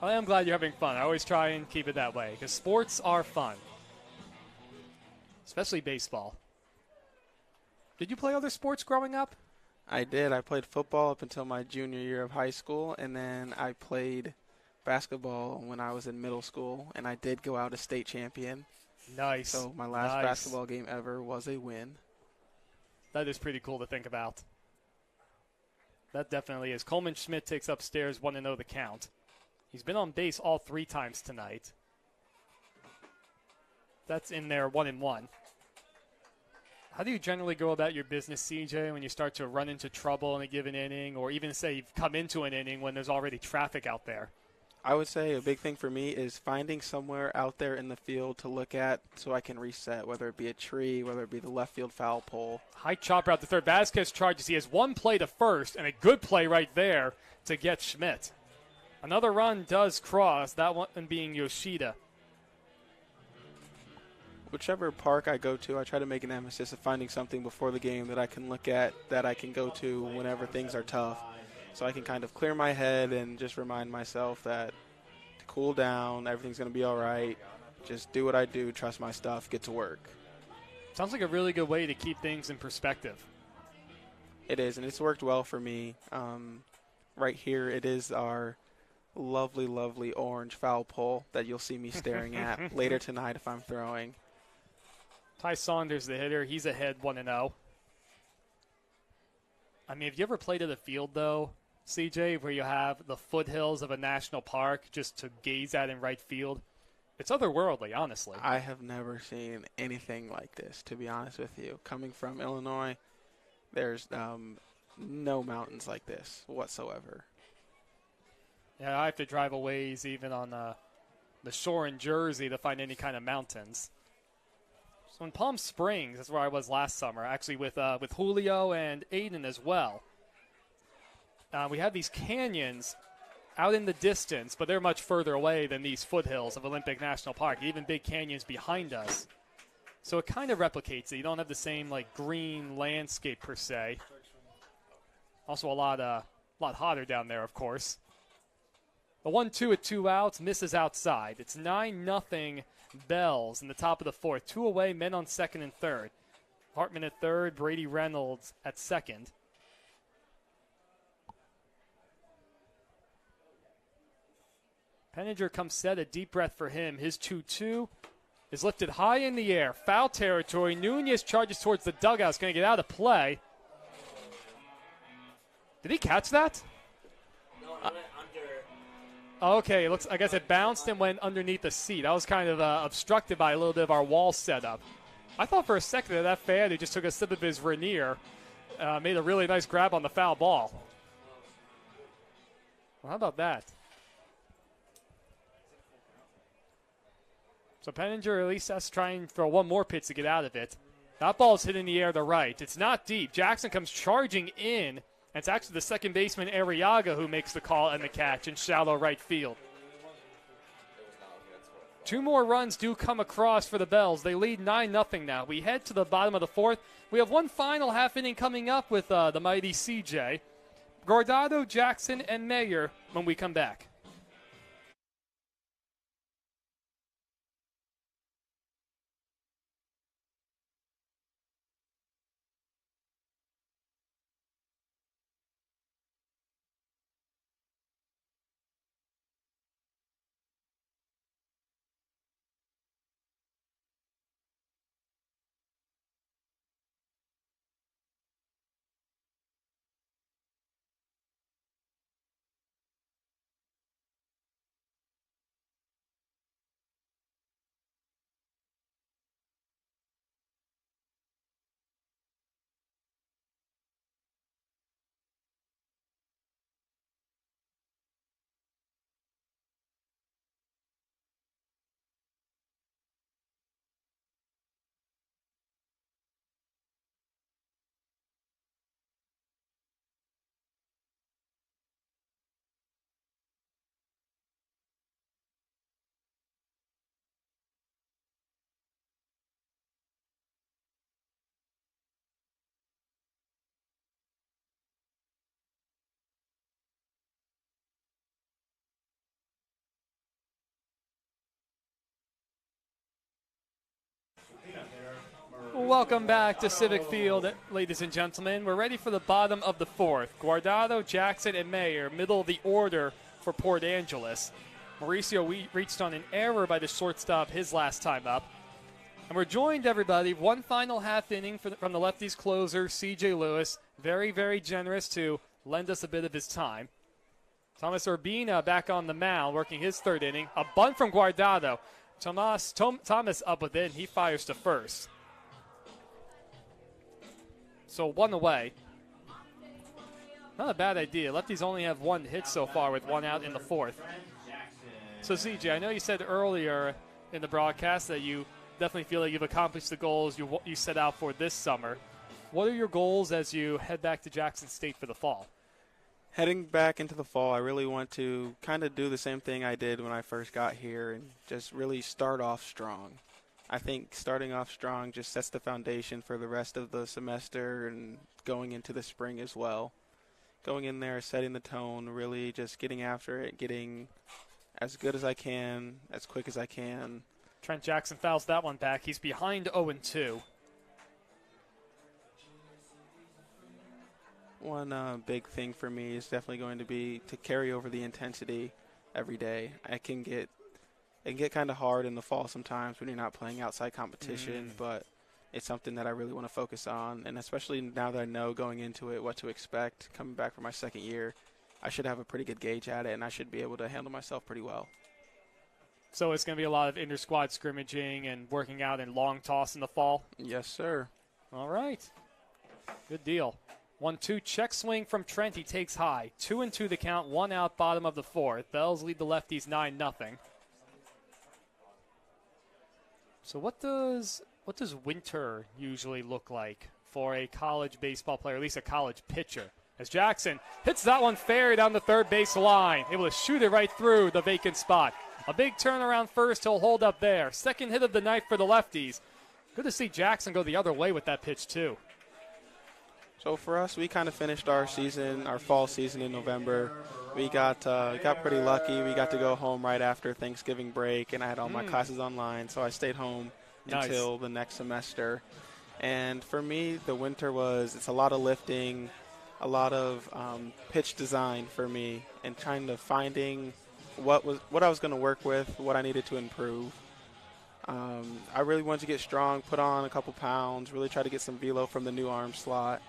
I am glad you're having fun. I always try and keep it that way because sports are fun, especially baseball. Did you play other sports growing up? I did. I played football up until my junior year of high school, and then I played basketball when I was in middle school, and I did go out as state champion. Nice. So my last basketball game ever was a win. That is pretty cool to think about. That definitely is. Coleman Schmidt takes upstairs 1-0 the count. He's been on base all 3 times tonight. That's in there 1-1. How do you generally go about your business, CJ, when you start to run into trouble in a given inning, or even say you've come into an inning when there's already traffic out there? I would say a big thing for me is finding somewhere out there in the field to look at so I can reset, whether it be a tree, whether it be the left field foul pole. High chopper out to third. Vasquez charges. He has one play to first, and a good play right there to get Schmidt. Another run does cross, that one being Yoshida. Whichever park I go to, I try to make an emphasis of finding something before the game that I can look at, that I can go to whenever things are tough. So I can kind of clear my head and just remind myself that to cool down, everything's going to be all right. Just do what I do, trust my stuff, get to work. Sounds like a really good way to keep things in perspective. It is, and it's worked well for me. Right here, it is our lovely, lovely orange foul pole that you'll see me staring at later tonight if I'm throwing. Ty Saunders, the hitter, he's ahead 1-0. I mean, have you ever played at a field, though, CJ, where you have the foothills of a national park just to gaze at in right field? It's otherworldly, honestly. I have never seen anything like this, to be honest with you. Coming from Illinois, there's no mountains like this whatsoever. Yeah, I have to drive a ways even on the shore in Jersey to find any kind of mountains. So in Palm Springs, that's where I was last summer, actually with Julio and Aiden as well. We have these canyons out in the distance, but they're much further away than these foothills of Olympic National Park, even big canyons behind us. So it kind of replicates it. You don't have the same like green landscape per se. Also a lot hotter down there, of course. The 1-2 at 2 outs, misses outside. It's 9-0 Bells in the top of the fourth. 2 away, men on second and third. Hartman at third, Brady Reynolds at second. Penninger comes set, a deep breath for him. His 2-2 is lifted high in the air. Foul territory. Nunez charges towards the dugout. It's going to get out of play. Did he catch that? No, I went under. Okay, I guess it bounced and went underneath the seat. I was kind of obstructed by a little bit of our wall setup. I thought for a second that fan who just took a sip of his Rainier made a really nice grab on the foul ball. Well, how about that? So Penninger at least has to try and throw one more pitch to get out of it. That ball's hit in the air to right. It's not deep. Jackson comes charging in. And it's actually the second baseman, Arriaga, who makes the call and the catch in shallow right field. 2 more runs do come across for the Bells. They lead 9-0 now. We head to the bottom of the fourth. We have one final half inning coming up with the mighty CJ. Guardado, Jackson, and Mayer when we come back. Welcome back to Civic Field, ladies and gentlemen. We're ready for the bottom of the fourth. Guardado, Jackson, and Mayer, middle of the order for Port Angeles. Mauricio reached on an error by the shortstop his last time up. And we're joined, everybody, one final half inning from the Lefties closer, C.J. Lewis. Very, very generous to lend us a bit of his time. Thomas Urbina back on the mound, working his third inning. A bunt from Guardado. Thomas up with it, and he fires to first. So 1 away. Not a bad idea. Lefties only have 1 hit so far with 1 out in the 4th. So CJ, I know you said earlier in the broadcast that you definitely feel like you've accomplished the goals you set out for this summer. What are your goals as you head back to Jackson State for the fall? Heading back into the fall, I really want to kind of do the same thing I did when I first got here and just really start off strong. I think starting off strong just sets the foundation for the rest of the semester and going into the spring as well. Going in there, setting the tone, really just getting after it, getting as good as I can, as quick as I can. Trent Jackson fouls that one back. He's behind 0-2. One big thing for me is definitely going to be to carry over the intensity every day. It can get kind of hard in the fall sometimes when you're not playing outside competition, but it's something that I really want to focus on. And especially now that I know going into it what to expect, coming back for my second year, I should have a pretty good gauge at it, and I should be able to handle myself pretty well. So it's going to be a lot of inter-squad scrimmaging and working out in long toss in the fall? Yes, sir. All right. Good deal. 1-2 check swing from Trent. He takes high. 2-2 the count. 1 out, bottom of the 4th. Bells lead the Lefties 9-0. So what does winter usually look like for a college baseball player, at least a college pitcher? As Jackson hits that one fair down the third base line, able to shoot it right through the vacant spot. A big turnaround first. He'll hold up there. Second hit of the night for the Lefties. Good to see Jackson go the other way with that pitch too. So for us, we kind of finished our fall season in November. We got pretty lucky. We got to go home right after Thanksgiving break, and I had all my classes online, so I stayed home until the next semester. And for me, the winter it's a lot of lifting, a lot of pitch design for me, and trying to finding what I was going to work with, what I needed to improve. I really wanted to get strong, put on a couple pounds, really try to get some velo from the new arm slot.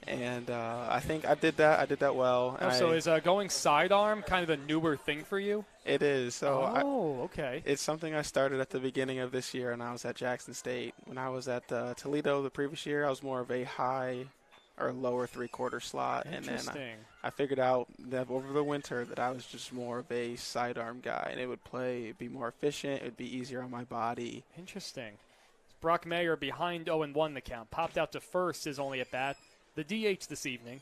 And I think I did that. I did that well. So is going sidearm kind of a newer thing for you? It is. So okay. It's something I started at the beginning of this year when I was at Jackson State. When I was at Toledo the previous year, I was more of a high or lower three-quarter slot. And then I figured out that over the winter that I was just more of a sidearm guy, and it'd be more efficient. It would be easier on my body. Interesting. Brock Mayer behind 0-1 the count. Popped out to first is only at bat. The DH this evening.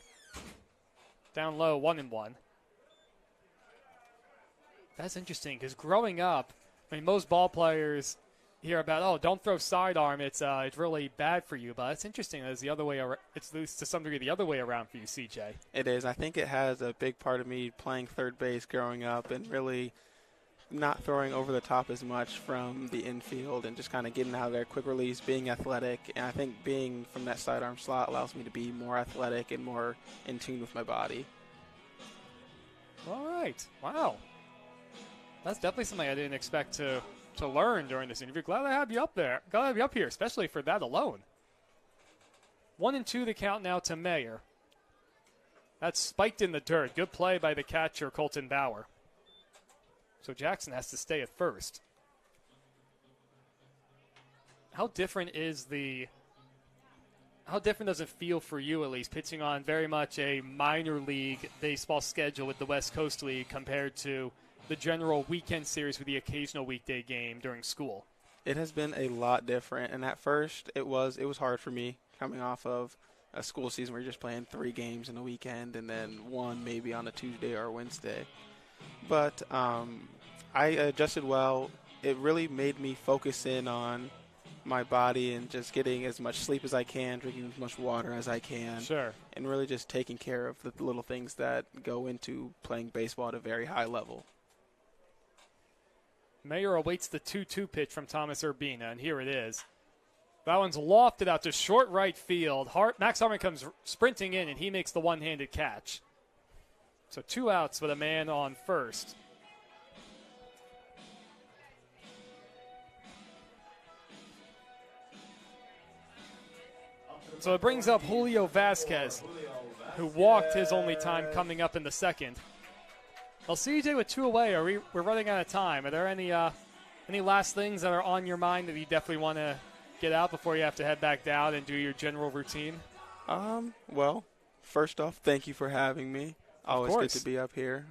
Down low, 1-1. That's interesting because growing up, I mean, most ball players hear about, don't throw sidearm. It's really bad for you. But it's interesting that it's the other way around. It's at least to some degree the other way around for you, CJ. It is. I think it has a big part of me playing third base growing up and really not throwing over the top as much from the infield and just kind of getting out of there, quick release, being athletic. And I think being from that sidearm slot allows me to be more athletic and more in tune with my body. All right. Wow. That's definitely something I didn't expect to learn during this interview. Glad I have you up there. Glad I have you up here, especially for that alone. 1-2 the count now to Mayer. That's spiked in the dirt. Good play by the catcher, Colton Bauer. So Jackson has to stay at first. How different does it feel for you, at least, pitching on very much a minor league baseball schedule with the West Coast League compared to the general weekend series with the occasional weekday game during school? It has been a lot different, and at first it was hard for me coming off of a school season where you're just playing 3 games in a weekend and then 1 maybe on a Tuesday or a Wednesday. But I adjusted well. It really made me focus in on my body and just getting as much sleep as I can, drinking as much water as I can. Sure. And really just taking care of the little things that go into playing baseball at a very high level. Mayer awaits the 2-2 pitch from Thomas Urbina, and here it is. That one's lofted out to short right field. Max Harmon comes sprinting in, and he makes the one-handed catch. So 2 outs with a man on first. So it brings up Julio Vasquez. who walked his only time coming up in the second. Well, CJ with 2 away. We're running out of time. Are there any last things that are on your mind that you definitely want to get out before you have to head back down and do your general routine? Well, first off, thank you for having me. Always good to be up here.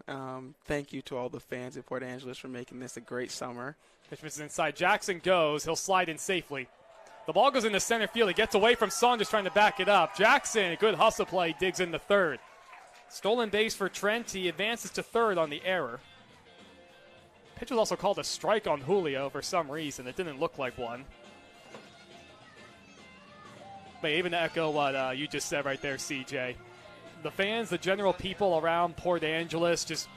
Thank you to all the fans in Port Angeles for making this a great summer. Pitch misses inside. Jackson goes. He'll slide in safely. The ball goes into center field. He gets away from Saunders trying to back it up. Jackson, a good hustle play, digs into third. Stolen base for Trent. He advances to third on the error. Pitch was also called a strike on Julio for some reason. It didn't look like one. But even to echo what you just said right there, CJ, the fans, the general people around Port Angeles, just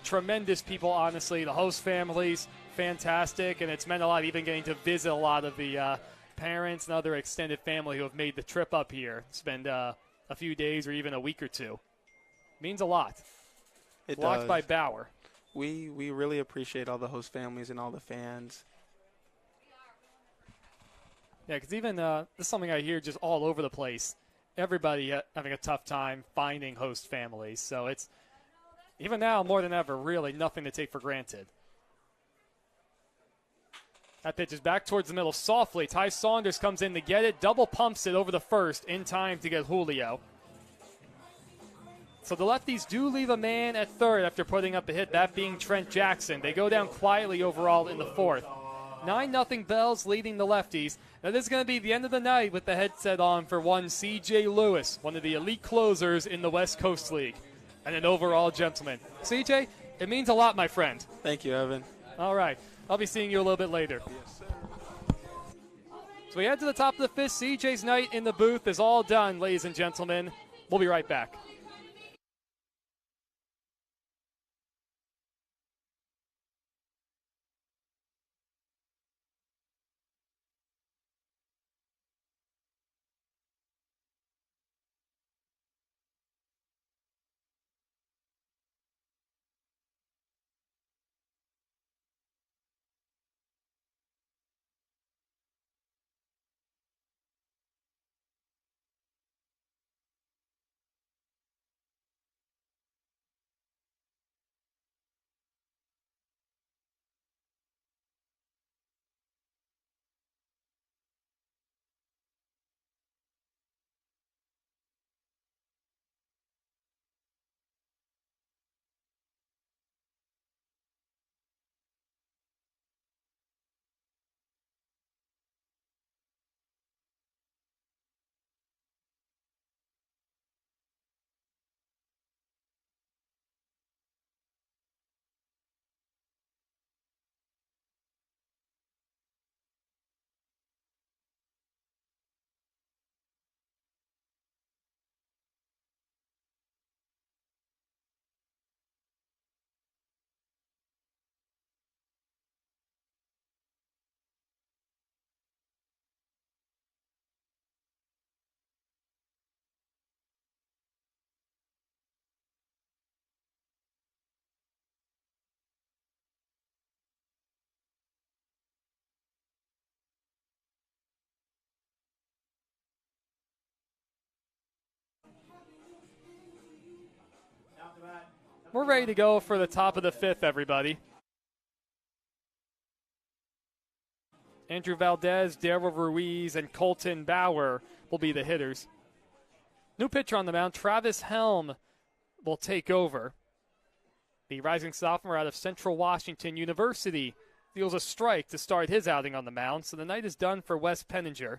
tremendous people, honestly. The host families, fantastic, and it's meant a lot even getting to visit a lot of the parents and other extended family who have made the trip up here, spend a few days or even a week or two. Means a lot. It Blocked does. by Bauer. We really appreciate all the host families and all the fans. Yeah, because even this is something I hear just all over the place. Everybody having a tough time finding host families. So it's, even now more than ever, really nothing to take for granted. That pitch is back towards the middle softly. Ty Saunders comes in to get it. Double pumps it over the first in time to get Julio. So the lefties do leave a man at third after putting up a hit, that being Trent Jackson. They go down quietly overall in the fourth. 9-0 Bells leading the lefties. Now this is going to be the end of the night with the headset on for one C.J. Lewis, one of the elite closers in the West Coast League, and an overall gentleman. C.J., it means a lot, my friend. Thank you, Evan. All right. I'll be seeing you a little bit later. So we head to the top of the fifth. C.J.'s night in the booth is all done, ladies and gentlemen. We'll be right back. We're ready to go for the top of the fifth, everybody. Andrew Valdez, Daryl Ruiz, and Colton Bauer will be the hitters. New pitcher on the mound, Travis Helm, will take over. The rising sophomore out of Central Washington University deals a strike to start his outing on the mound, so the night is done for Wes Penninger.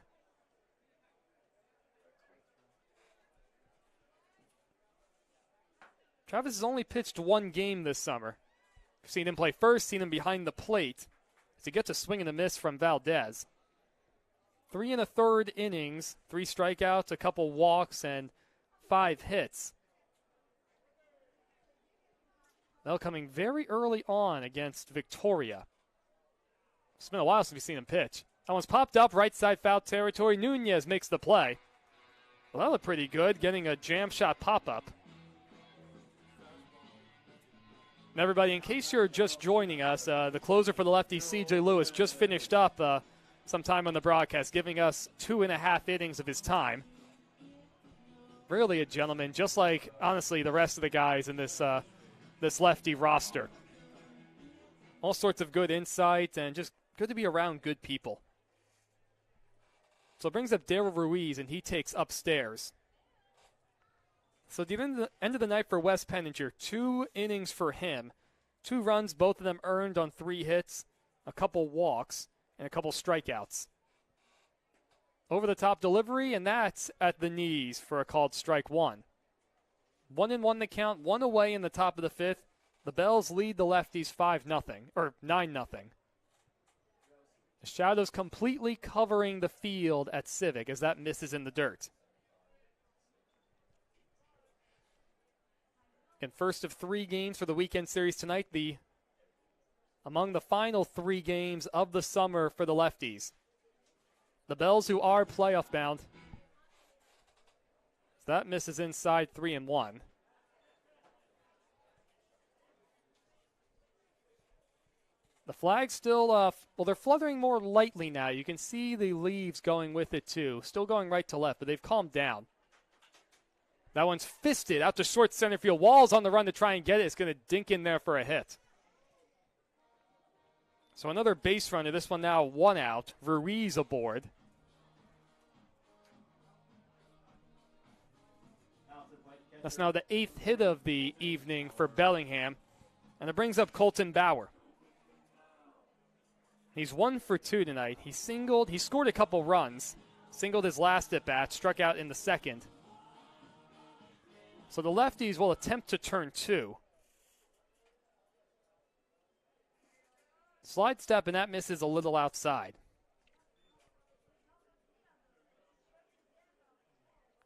Travis has only pitched one game this summer. We've seen him play first, seen him behind the plate as he gets a swing and a miss from Valdez. 3 1/3 innings, 3 strikeouts, a couple walks, and 5 hits. Now coming very early on against Victoria. It's been a while since we've seen him pitch. That one's popped up, right side foul territory. Nunez makes the play. Well, that looked pretty good, getting a jam shot pop-up. And everybody, in case you're just joining us, the closer for the lefty, C.J. Lewis, just finished up some time on the broadcast, giving us 2.5 innings of his time. Really a gentleman, just like, honestly, the rest of the guys in this this lefty roster. All sorts of good insight and just good to be around good people. So it brings up Daryl Ruiz, and he takes upstairs. So the end of the night for Wes Penninger, 2 innings for him. 2 runs, both of them earned on 3 hits, a couple walks, and a couple strikeouts. Over the top delivery, and that's at the knees for a called strike 1. 1-1 the count, 1 away in the top of the 5th. The Bells lead the Lefties 5-0, or 9-0. The shadows completely covering the field at Civic as that misses in the dirt. And first of 3 games for the weekend series tonight, among the final 3 games of the summer for the Lefties. The Bells, who are playoff bound. That misses inside 3-1. The flag still, well, they're fluttering more lightly now. You can see the leaves going with it, too. Still going right to left, but they've calmed down. That one's fisted out to short center field. Wall's on the run to try and get it. It's going to dink in there for a hit. So another base runner. This one now 1 out. Ruiz aboard. That's now the 8th hit of the evening for Bellingham. And it brings up Colton Bauer. He's 1 for 2 tonight. He scored a couple runs. Singled his last at bat, struck out in the second. So the Lefties will attempt to turn 2. Slide step, and that misses a little outside.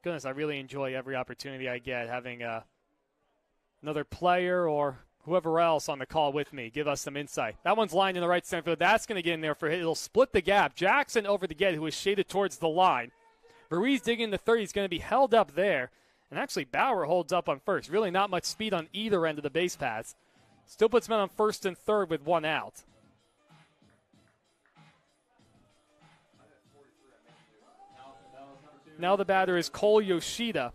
Goodness, I really enjoy every opportunity I get having another player or whoever else on the call with me give us some insight. That one's lined in the right center field. That's going to get in there for a hit. It'll split the gap. Jackson over to get, who is shaded towards the line. Ruiz digging the third. He's going to be held up there. And actually, Bauer holds up on first. Really not much speed on either end of the base paths. Still puts men on first and third with 1 out. Now the batter is Cole Yoshida.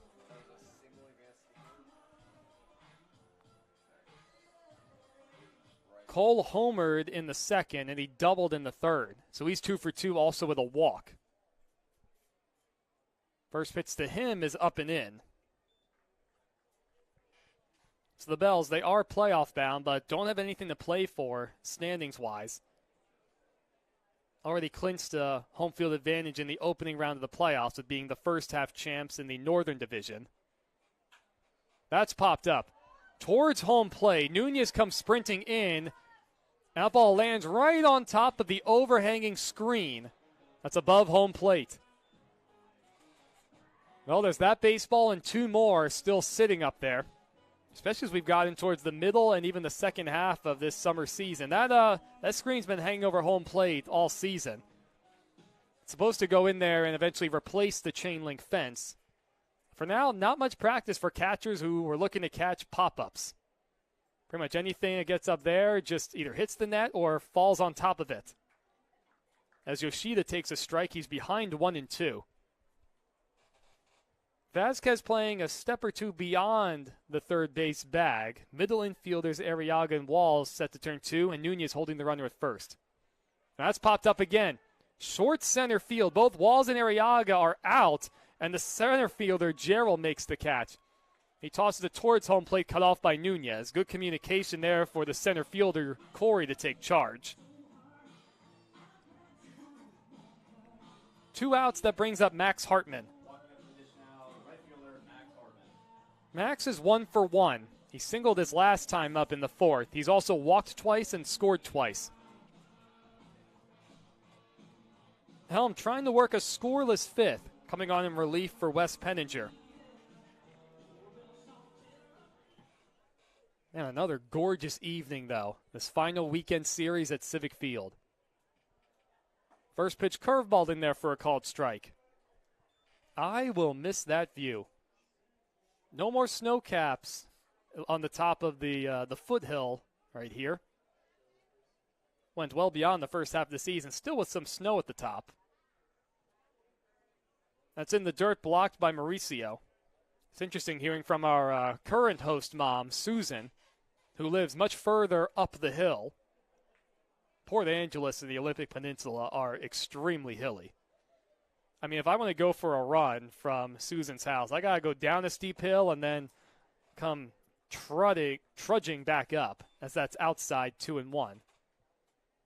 Cole homered in the second, and he doubled in the third. So he's 2 for 2, also with a walk. First pitch to him is up and in. So the Bells, they are playoff bound, but don't have anything to play for standings-wise. Already clinched a home field advantage in the opening round of the playoffs with being the first half champs in the Northern Division. That's popped up. Towards home plate, Nunez comes sprinting in. That ball lands right on top of the overhanging screen. That's above home plate. Well, there's that baseball and 2 more still sitting up there, especially as we've gotten towards the middle and even the second half of this summer season. That screen's been hanging over home plate all season. It's supposed to go in there and eventually replace the chain link fence. For now, not much practice for catchers who were looking to catch pop-ups. Pretty much anything that gets up there just either hits the net or falls on top of it. As Yoshida takes a strike, he's behind 1-2. Vasquez playing a step or 2 beyond the third base bag. Middle infielders Arriaga and Walls set to turn 2, and Nunez holding the runner at first. That's popped up again. Short center field. Both Walls and Arriaga are out, and the center fielder Gerald makes the catch. He tosses it towards home plate, cut off by Nunez. Good communication there for the center fielder, Corey, to take charge. 2 outs, that brings up Max Hartman. Max is 1 for 1. He singled his last time up in the 4th. He's also walked twice and scored twice. Helm trying to work a scoreless 5th, coming on in relief for Wes Penninger. And another gorgeous evening, though. This final weekend series at Civic Field. First pitch curveball in there for a called strike. I will miss that view. No more snow caps on the top of the foothill right here. Went well beyond the first half of the season, still with some snow at the top. That's in the dirt, blocked by Mauricio. It's interesting hearing from our current host mom, Susan, who lives much further up the hill. Port Angeles and the Olympic Peninsula are extremely hilly. I mean, if I want to go for a run from Susan's house, I got to go down a steep hill and then come trudging back up, as that's outside 2 and 1.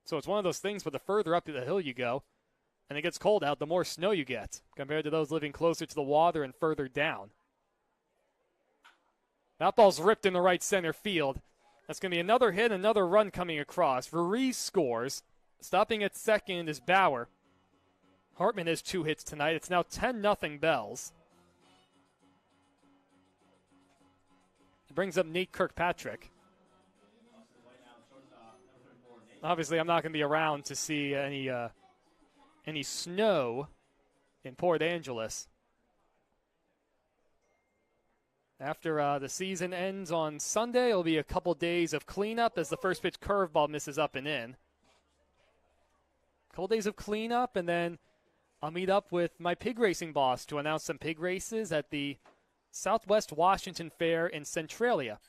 So it's one of those things where the further up the hill you go, and it gets cold out, the more snow you get compared to those living closer to the water and further down. That ball's ripped in the right center field. That's going to be another hit, another run coming across. Ruiz scores. Stopping at second is Bauer. Hartman has 2 hits tonight. It's now 10-0 Bells. It brings up Nate Kirkpatrick. Obviously, I'm not going to be around to see any snow in Port Angeles. After the season ends on Sunday, it'll be a couple days of cleanup as the first pitch curveball misses up and in. A couple days of cleanup, and then I'll meet up with my pig racing boss to announce some pig races at the Southwest Washington Fair in Centralia.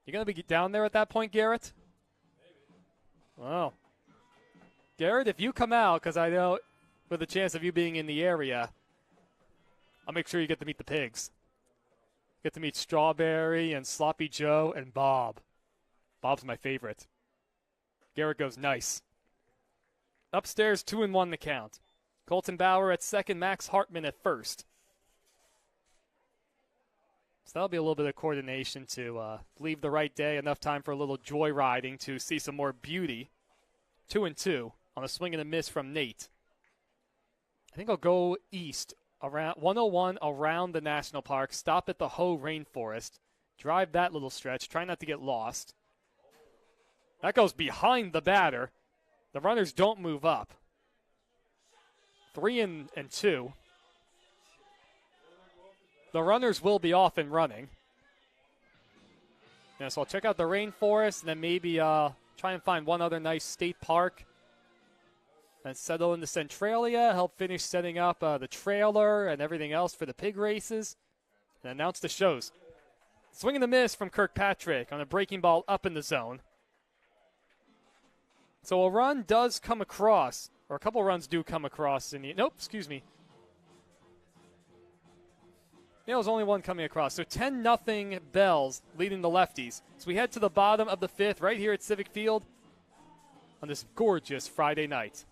You going to be down there at that point, Garrett? Wow. Garrett, if you come out, because I know with the chance of you being in the area, I'll make sure you get to meet the pigs. Get to meet Strawberry and Sloppy Joe and Bob. Bob's my favorite. Garrett goes nice. Upstairs, 2 and 1 the count. Colton Bauer at second, Max Hartman at first. So that'll be a little bit of coordination to leave the right day, enough time for a little joyriding to see some more beauty. 2 and 2 on a swing and a miss from Nate. I think I'll go east around 101 around the national park, stop at the Hoh Rainforest, drive that little stretch, try not to get lost. That goes behind the batter. The runners don't move up. 3 and 2. The runners will be off and running. Yeah, so I'll check out the rainforest and then maybe try and find one other nice state park. And settle into Centralia, help finish setting up the trailer and everything else for the pig races, and announce the shows. Swing and a miss from Kirkpatrick on a breaking ball up in the zone. So a run does come across, or a couple runs do come across. Nope, excuse me. There was only one coming across. So 10-0 Bells leading the Lefties. So we head to the bottom of the 5th right here at Civic Field on this gorgeous Friday night.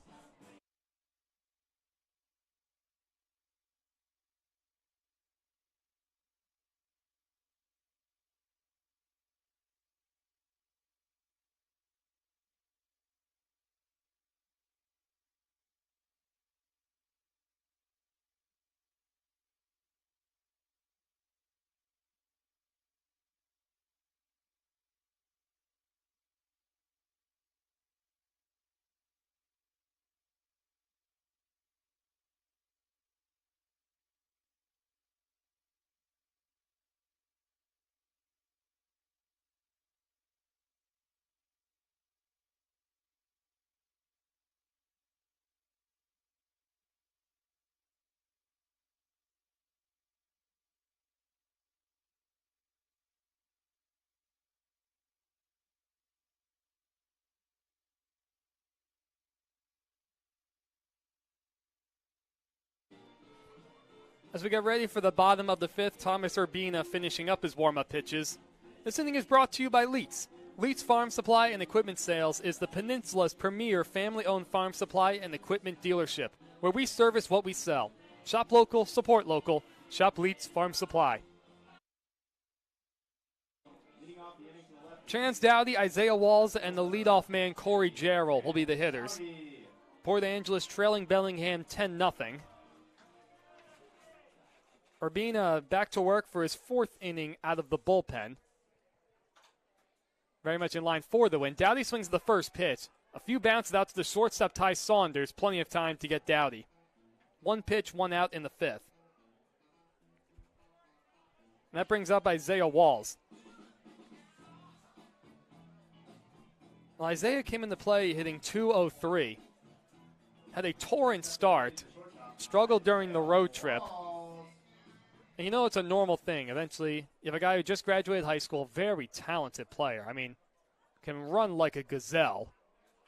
As we get ready for the bottom of the 5th, Thomas Urbina finishing up his warm-up pitches. This inning is brought to you by Leets. Leets Farm Supply and Equipment Sales is the Peninsula's premier family-owned farm supply and equipment dealership, where we service what we sell. Shop local, support local. Shop Leets Farm Supply. Chance Dowdy, Isaiah Walls, and the leadoff man Corey Jarrell will be the hitters. Port Angeles trailing Bellingham 10-0. Urbina back to work for his 4th inning out of the bullpen. Very much in line for the win. Dowdy swings the first pitch. A few bounces out to the shortstop Ty Saunders. Plenty of time to get Dowdy. 1 pitch, 1 out in the 5th. And that brings up Isaiah Walls. Well, Isaiah came into play hitting .203. Had a torrent start. Struggled during the road trip. And you know it's a normal thing. Eventually, you have a guy who just graduated high school, very talented player. I mean, can run like a gazelle.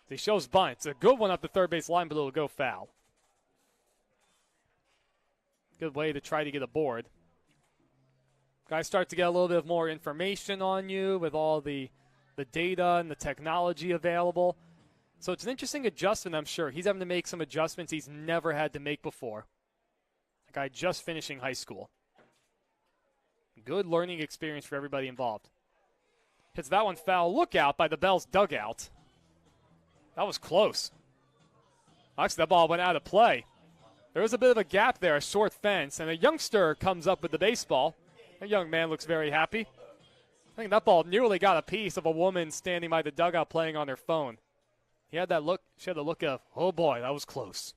He shows bunt. It's a good one up the third base line, but it'll go foul. Good way to try to get a board. Guys start to get a little bit more information on you with all the data and the technology available. So it's an interesting adjustment, I'm sure. He's having to make some adjustments he's never had to make before. A guy just finishing high school. Good learning experience for everybody involved. Hits that one foul. Look out by the Bells dugout. That was close. Actually, that ball went out of play. There was a bit of a gap there, a short fence, and a youngster comes up with the baseball. A young man looks very happy. I think that ball nearly got a piece of a woman standing by the dugout playing on her phone. He had that look. She had the look of, oh boy, that was close.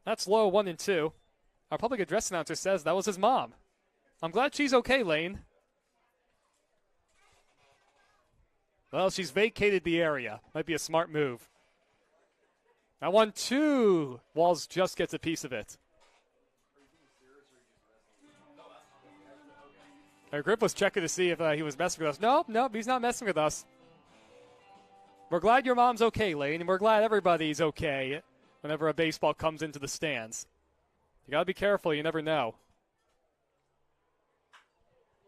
That's low, 1-2. Our public address announcer says that was his mom. I'm glad she's okay, Lane. Well, she's vacated the area. Might be a smart move. That 1-2. Walls just gets a piece of it. Griff was checking to see if he was messing with us. Nope, he's not messing with us. We're glad your mom's okay, Lane, and we're glad everybody's okay whenever a baseball comes into the stands. You got to be careful. You never know.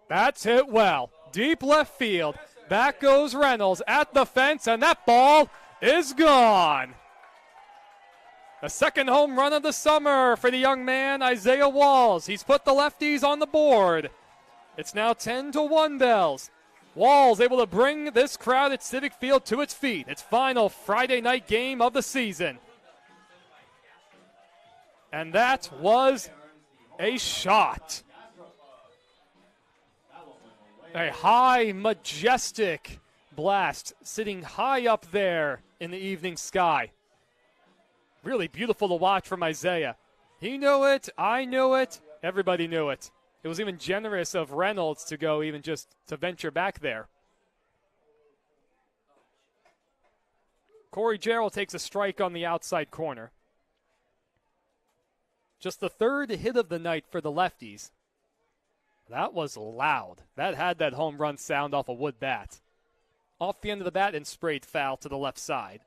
That's hit well. Deep left field. Back goes Reynolds at the fence, and that ball is gone. The second home run of the summer for the young man, Isaiah Walls. He's put the Lefties on the board. It's now 10-1 Bells. Walls able to bring this crowd at Civic Field to its feet. Its final Friday night game of the season. And that was a shot. A high, majestic blast sitting high up there in the evening sky. Really beautiful to watch from Isaiah. He knew it, I knew it, everybody knew it. It was even generous of Reynolds to go even just to venture back there. Corey Jarrell takes a strike on the outside corner. Just the third hit of the night for the Lefties. That was loud. That had that home run sound off a wood bat. Off the end of the bat and sprayed foul to the left side.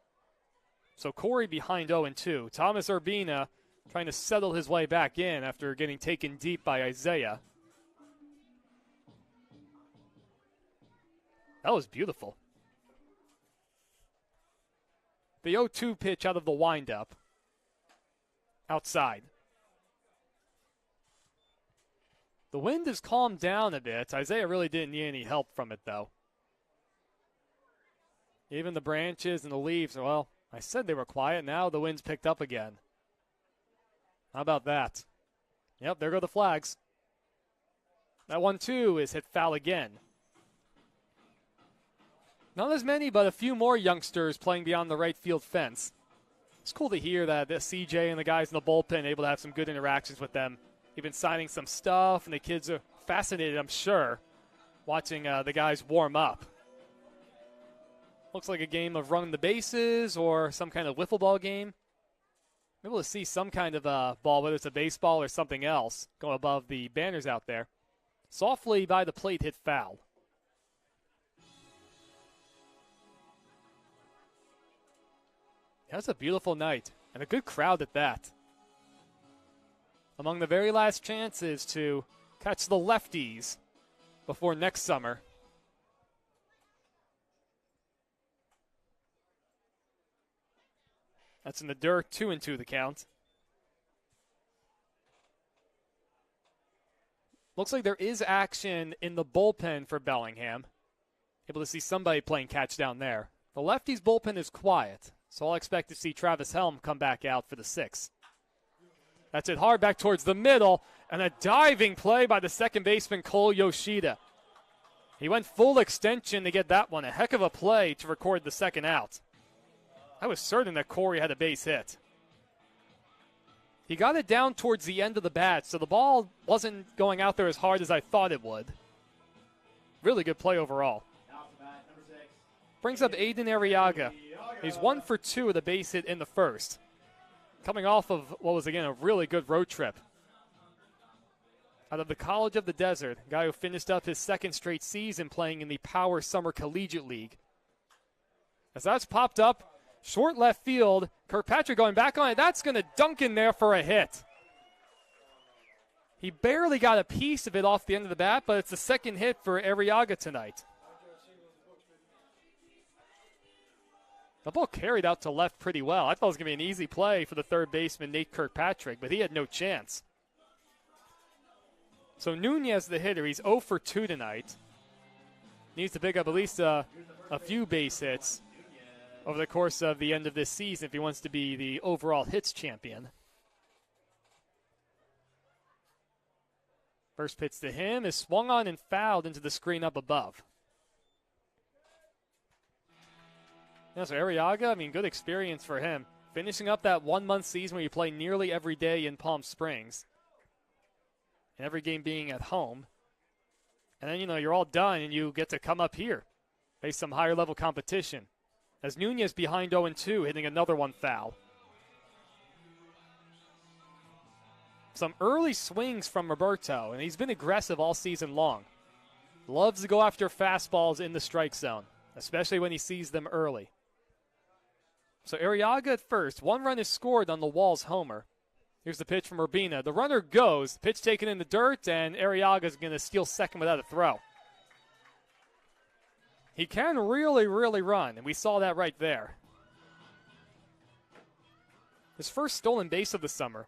So Corey behind 0-2. Thomas Urbina trying to settle his way back in after getting taken deep by Isaiah. That was beautiful. The 0-2 pitch out of the windup. Outside. The wind has calmed down a bit. Isaiah really didn't need any help from it, though. Even the branches and the leaves, well, I said they were quiet. Now the wind's picked up again. How about that? Yep, there go the flags. That 1-2 is hit foul again. Not as many, but a few more youngsters playing beyond the right field fence. It's cool to hear that the CJ and the guys in the bullpen able to have some good interactions with them. He's been signing some stuff, and the kids are fascinated, I'm sure, watching the guys warm up. Looks like a game of running the bases or some kind of wiffle ball game. I'm able to see some kind of ball, whether it's a baseball or something else, go above the banners out there. Softly by the plate, hit foul. That's a beautiful night, and a good crowd at that. Among the very last chances to catch the Lefties before next summer. That's in the dirt, 2-2 the count. Looks like there is action in the bullpen for Bellingham. Able to see somebody playing catch down there. The Lefties bullpen is quiet, so I'll expect to see Travis Helm come back out for the 6th. That's it hard back towards the middle, and a diving play by the second baseman Cole Yoshida. He went full extension to get that one. A heck of a play to record the second out. I was certain that Corey had a base hit. He got it down towards the end of the bat, so the ball wasn't going out there as hard as I thought it would. Really good play overall. Brings up Aiden Arriaga. He's 1 for 2 with a base hit in the first. Coming off of what was, again, a really good road trip. out of the College of the Desert, a guy who finished up his second straight season playing in the Power Summer Collegiate League. As that's popped up, short left field, Kirkpatrick going back on it. That's going to dunk in there for a hit. He barely got a piece of it off the end of the bat, but it's the second hit for Arriaga tonight. The ball carried out to left pretty well. I thought it was going to be an easy play for the third baseman, Nate Kirkpatrick, but he had no chance. So Nunez, the hitter, he's 0 for 2 tonight. Needs to pick up at least a few base hits over the course of the end of this season if he wants to be the overall hits champion. First pitch to him is swung on and fouled into the screen up above. Yeah, so Arriaga, good experience for him. Finishing up that 1 month season where you play nearly every day in Palm Springs. And every game being at home. And then, you're all done and you get to come up here. Face some higher level competition. As Nunez behind 0-2, hitting another one foul. Some early swings from Roberto, and he's been aggressive all season long. Loves to go after fastballs in the strike zone, especially when he sees them early. So Arriaga at first. 1 run is scored on the Walls homer. Here's the pitch from Urbina. The runner goes. Pitch taken in the dirt, and Arriaga's going to steal second without a throw. He can really, really run, and we saw that right there. His first stolen base of the summer.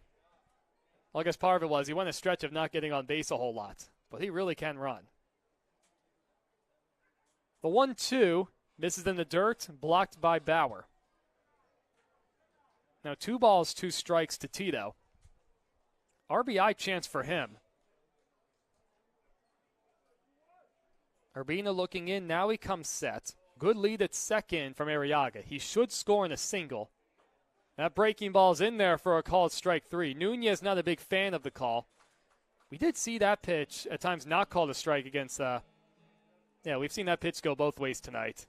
Well, I guess part of it was he went a stretch of not getting on base a whole lot, but he really can run. The 1-2 misses in the dirt, blocked by Bauer. Now 2 balls, 2 strikes to Tito. RBI chance for him. Urbina looking in. Now he comes set. Good lead at second from Arriaga. He should score in a single. That breaking ball's in there for a called strike 3. Nunez not a big fan of the call. We did see that pitch at times not called a strike against. We've seen that pitch go both ways tonight.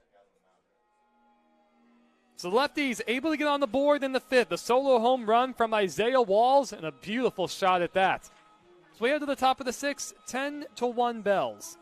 So the lefties able to get on the board in the 5th. A solo home run from Isaiah Walls, and a beautiful shot at that. So we head to the top of the 6th, 10-1 Bells.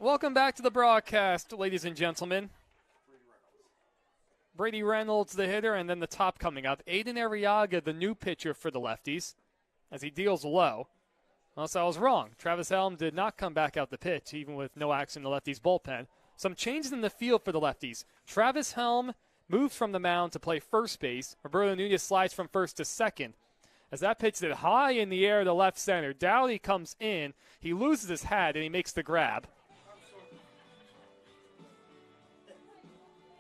Welcome back to the broadcast, ladies and gentlemen. Brady Reynolds, the hitter, and then the top coming up. Aiden Arriaga, the new pitcher for the Lefties, as he deals low. Also, I was wrong. Travis Helm did not come back out the pitch, even with no action in the Lefties' bullpen. Some changes in the field for the Lefties. Travis Helm moves from the mound to play first base. Roberto Nunez slides from first to second. As that pitch is high in the air to left center, Dowdy comes in. He loses his hat, and he makes the grab.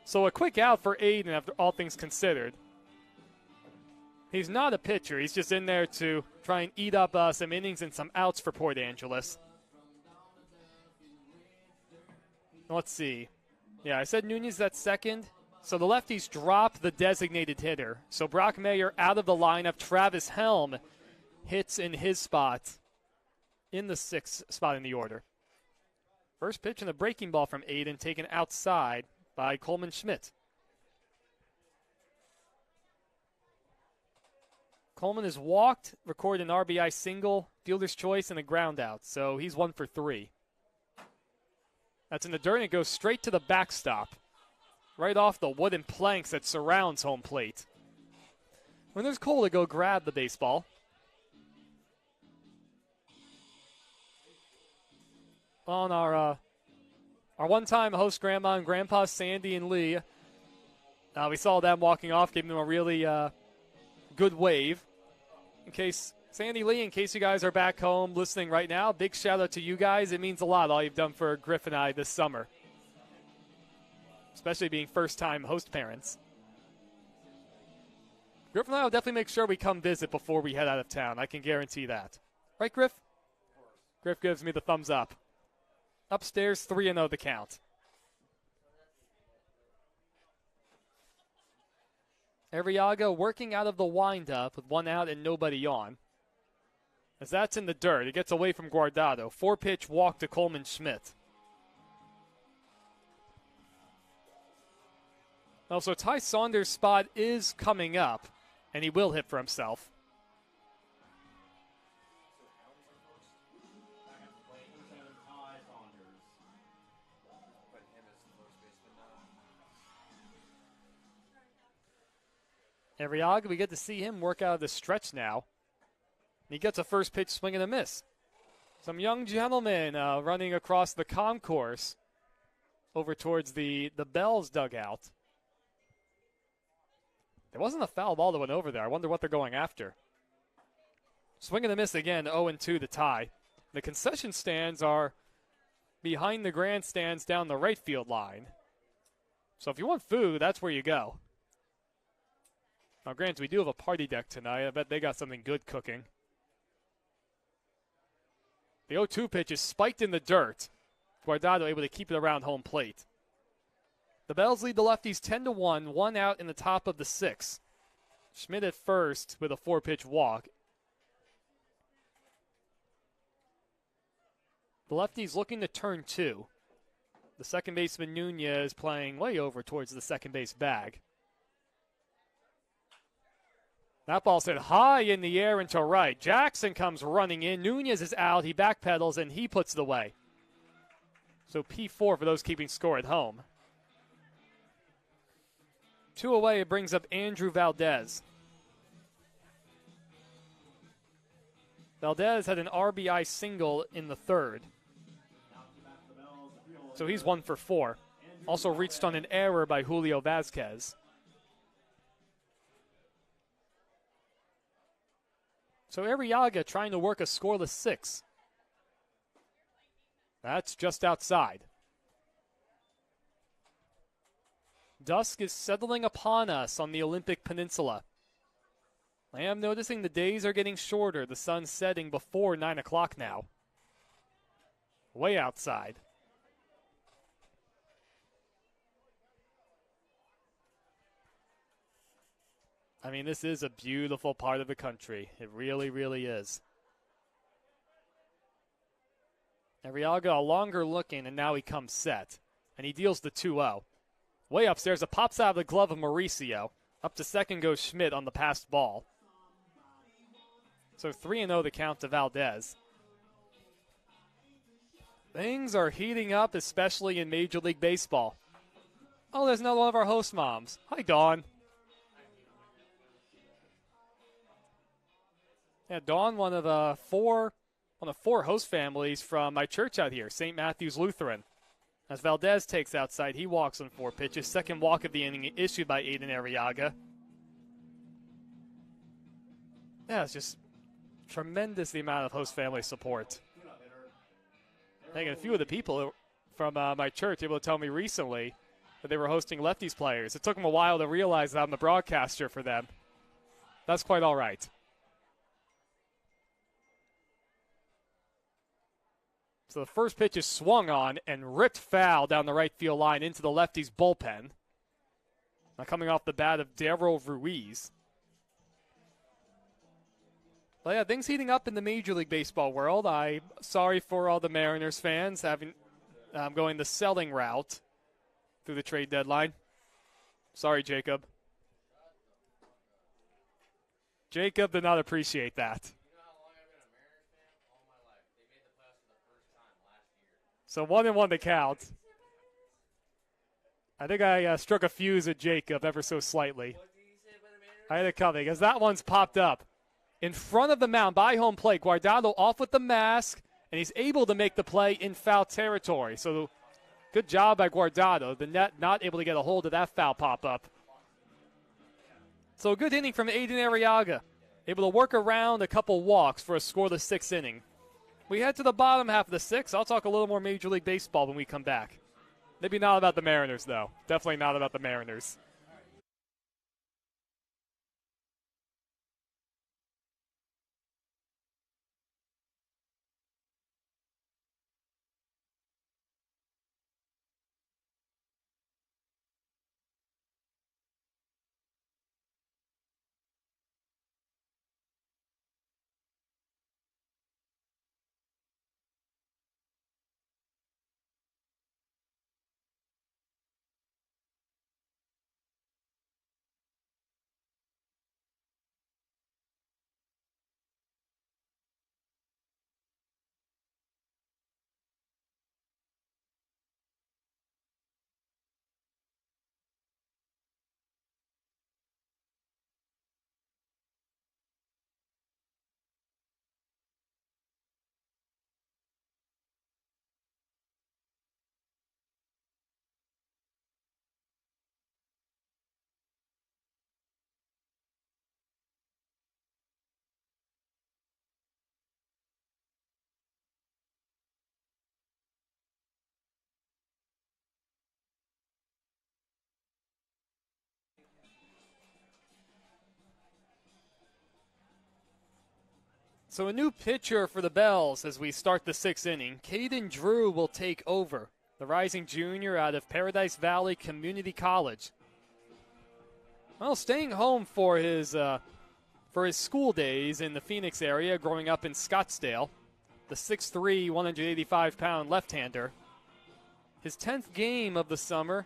So a quick out for Aiden after all things considered. He's not a pitcher. He's just in there to try and eat up some innings and some outs for Port Angeles. Let's see. Yeah, I said Nunez at second. So the Lefties drop the designated hitter. So Brock Mayer out of the lineup. Travis Helm hits in his spot in the 6th spot in the order. First pitch and a breaking ball from Aiden taken outside by Coleman Schmidt. Coleman has walked, recorded an RBI single, fielder's choice, and a ground out. So he's 1 for 3. That's in the dirt, and it goes straight to the backstop, right off the wooden planks that surrounds home plate. When there's Cole to go grab the baseball. On our one-time host grandma and grandpa, Sandy and Lee, we saw them walking off, giving them a really good wave. In case Sandy Lee, in case you guys are back home listening right now, big shout out to you guys. It means a lot, all you've done for Griff and I this summer, especially being first-time host parents. Griff and I will definitely make sure we come visit before we head out of town. I can guarantee that. Right, Griff? Griff gives me the thumbs up. Upstairs, 3-0 the count. Arriaga working out of the windup with 1 out and nobody on. As that's in the dirt, it gets away from Guardado. 4-pitch walk to Coleman Schmidt. Also, Ty Saunders' spot is coming up, and he will hit for himself. Arriaga, we get to see him work out of the stretch now. He gets a first pitch swing and a miss. Some young gentlemen running across the concourse over towards the Bells dugout. There wasn't a foul ball that went over there. I wonder what they're going after. Swing and a miss again, 0-2 to tie. The concession stands are behind the grandstands down the right field line. So if you want food, that's where you go. Now, granted, we do have a party deck tonight. I bet they got something good cooking. The 0-2 pitch is spiked in the dirt. Guardado able to keep it around home plate. The Bells lead the Lefties 10-1, 1 out in the top of the 6th. Schmidt at first with a 4-pitch walk. The Lefties looking to turn 2. The second baseman Nunez playing way over towards the second base bag. That ball's hit high in the air into right. Jackson comes running in. Nunez is out. He backpedals, and he puts it away. So P4 for those keeping score at home. 2 away, it brings up Andrew Valdez. Valdez had an RBI single in the 3rd. So he's 1 for 4. Also reached on an error by Julio Vasquez. So Arriaga trying to work a scoreless 6. That's just outside. Dusk is settling upon us on the Olympic Peninsula. I am noticing the days are getting shorter. The sun's setting before 9 o'clock now. Way outside. I mean, this is a beautiful part of the country. It really, really is. Arriaga a longer looking, and now he comes set. And he deals the 2-0. Way upstairs, it pops out of the glove of Mauricio. Up to second goes Schmidt on the passed ball. So 3-0 the count to Valdez. Things are heating up, especially in Major League Baseball. Oh, there's another one of our host moms. Hi, Dawn. Yeah, Dawn, one of four host families from my church out here, St. Matthew's Lutheran. As Valdez takes outside, he walks on 4 pitches. Second walk of the inning issued by Aiden Arriaga. Yeah, it's just tremendous the amount of host family support. I think a few of the people from my church able to tell me recently that they were hosting Lefties players. It took them a while to realize that I'm the broadcaster for them. That's quite all right. So the first pitch is swung on and ripped foul down the right field line into the Lefties bullpen. Now coming off the bat of Darryl Ruiz. Well, yeah, things heating up in the Major League Baseball world. I'm sorry for all the Mariners fans having going the selling route through the trade deadline. Sorry, Jacob. Jacob did not appreciate that. So 1-1 to count. I think I struck a fuse with Jacob ever so slightly. I had it coming as that one's popped up. In front of the mound by home plate, Guardado off with the mask, and he's able to make the play in foul territory. So good job by Guardado. The net not able to get a hold of that foul pop-up. So a good inning from Aiden Arriaga. Able to work around a couple walks for a scoreless 6th inning. We head to the bottom half of the 6th. I'll talk a little more Major League Baseball when we come back. Maybe not about the Mariners, though. Definitely not about the Mariners. So a new pitcher for the Bells as we start the 6th inning. Caden Drew will take over, the rising junior out of Paradise Valley Community College. Well, staying home for his school days in the Phoenix area, growing up in Scottsdale, the 6'3", 185-pound left-hander. His 10th game of the summer.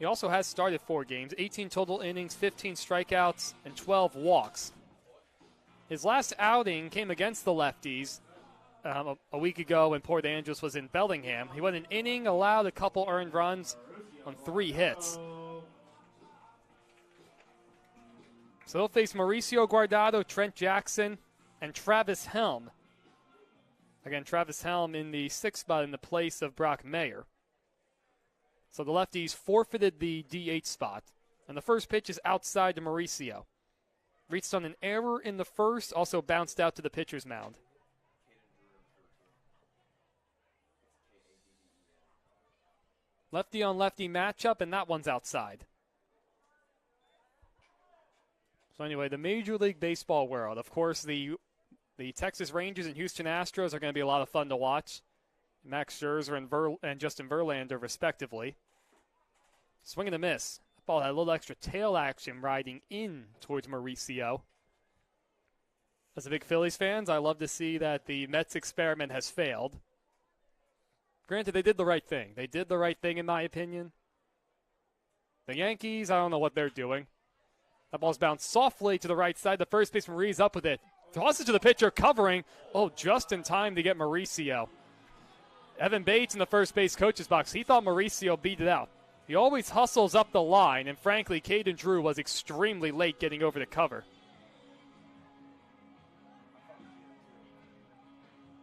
He also has started 4 games, 18 total innings, 15 strikeouts, and 12 walks. His last outing came against the Lefties a week ago when Port Angeles was in Bellingham. He went an inning, allowed a couple earned runs on 3 hits. So he'll face Mauricio Guardado, Trent Jackson, and Travis Helm. Again, Travis Helm in the 6th spot in the place of Brock Mayer. So the Lefties forfeited the DH spot. And the first pitch is outside to Mauricio. Reached on an error in the first, also bounced out to the pitcher's mound. Lefty on lefty matchup, and that one's outside. So anyway, the Major League Baseball world. Of course, the Texas Rangers and Houston Astros are going to be a lot of fun to watch. Max Scherzer and Justin Verlander, respectively. Swing and a miss. Ball had a little extra tail action riding in towards Mauricio. As a big Phillies fans, I love to see that the Mets experiment has failed. Granted, they did the right thing. They did the right thing, in my opinion. The Yankees, I don't know what they're doing. That ball's bounced softly to the right side. The first baseman Reeves up with it. Tosses it to the pitcher, covering. Oh, just in time to get Mauricio. Evan Bates in the first base coach's box. He thought Mauricio beat it out. He always hustles up the line, and frankly, Caden Drew was extremely late getting over the cover.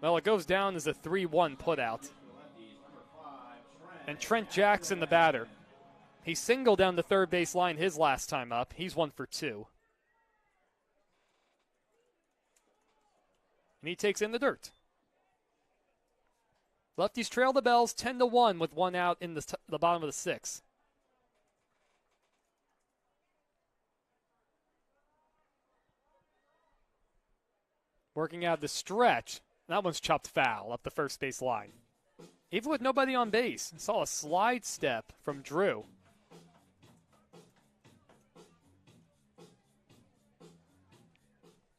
Well, it goes down as a 3-1 putout. And Trent Jackson, the batter. He singled down the third base line his last time up. He's 1 for 2. And he takes in the dirt. Lefties trail the Bells 10-1 with 1 out in the bottom of the 6th. Working out the stretch. That one's chopped foul up the first base line. Even with nobody on base, saw a slide step from Drew.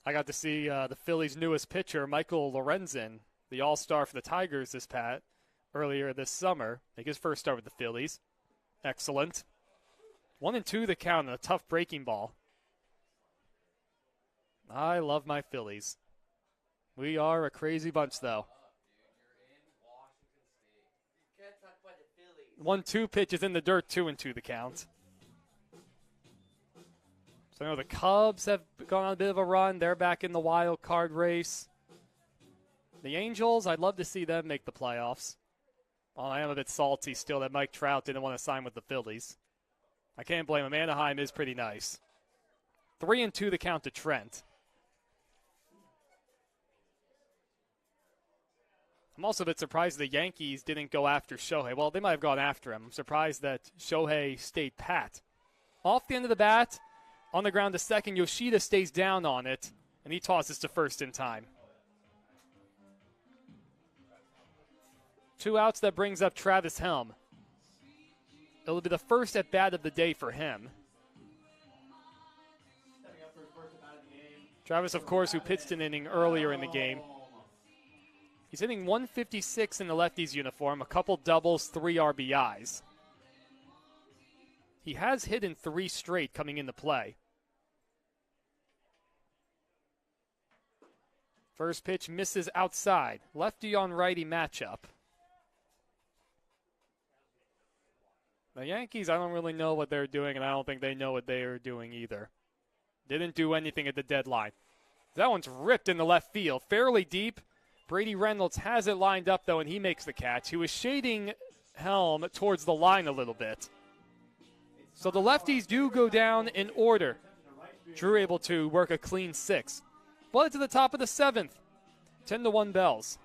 I got to see the Phillies' newest pitcher, Michael Lorenzen, the all-star for the Tigers earlier this summer. Make his first start with the Phillies. Excellent. 1-2 the count on a tough breaking ball. I love my Phillies. We are a crazy bunch, though. 1-2 pitches in the dirt, 2-2 the count. So I know the Cubs have gone on a bit of a run. They're back in the wild card race. The Angels, I'd love to see them make the playoffs. Well, I am a bit salty still that Mike Trout didn't want to sign with the Phillies. I can't blame him. Anaheim is pretty nice. 3-2 the count to Trent. I'm also a bit surprised the Yankees didn't go after Shohei. Well, they might have gone after him. I'm surprised that Shohei stayed pat. Off the end of the bat, on the ground to second, Yoshida stays down on it, and he tosses to first in time. 2 outs, that brings up Travis Helm. It'll be the first at-bat of the day for him. Travis, of course, who pitched an inning earlier in the game. He's hitting 156 in the Lefties uniform, a couple doubles, 3 RBIs. He has hit in 3 straight coming into play. First pitch misses outside. Lefty on righty matchup. The Yankees, I don't really know what they're doing, and I don't think they know what they are doing either. Didn't do anything at the deadline. That one's ripped in the left field, fairly deep. Brady Reynolds has it lined up, though, and he makes the catch. He was shading Helm towards the line a little bit. So the Lefties do go down in order. Drew able to work a clean 6. But to the top of the 7th. 10-1 Bells.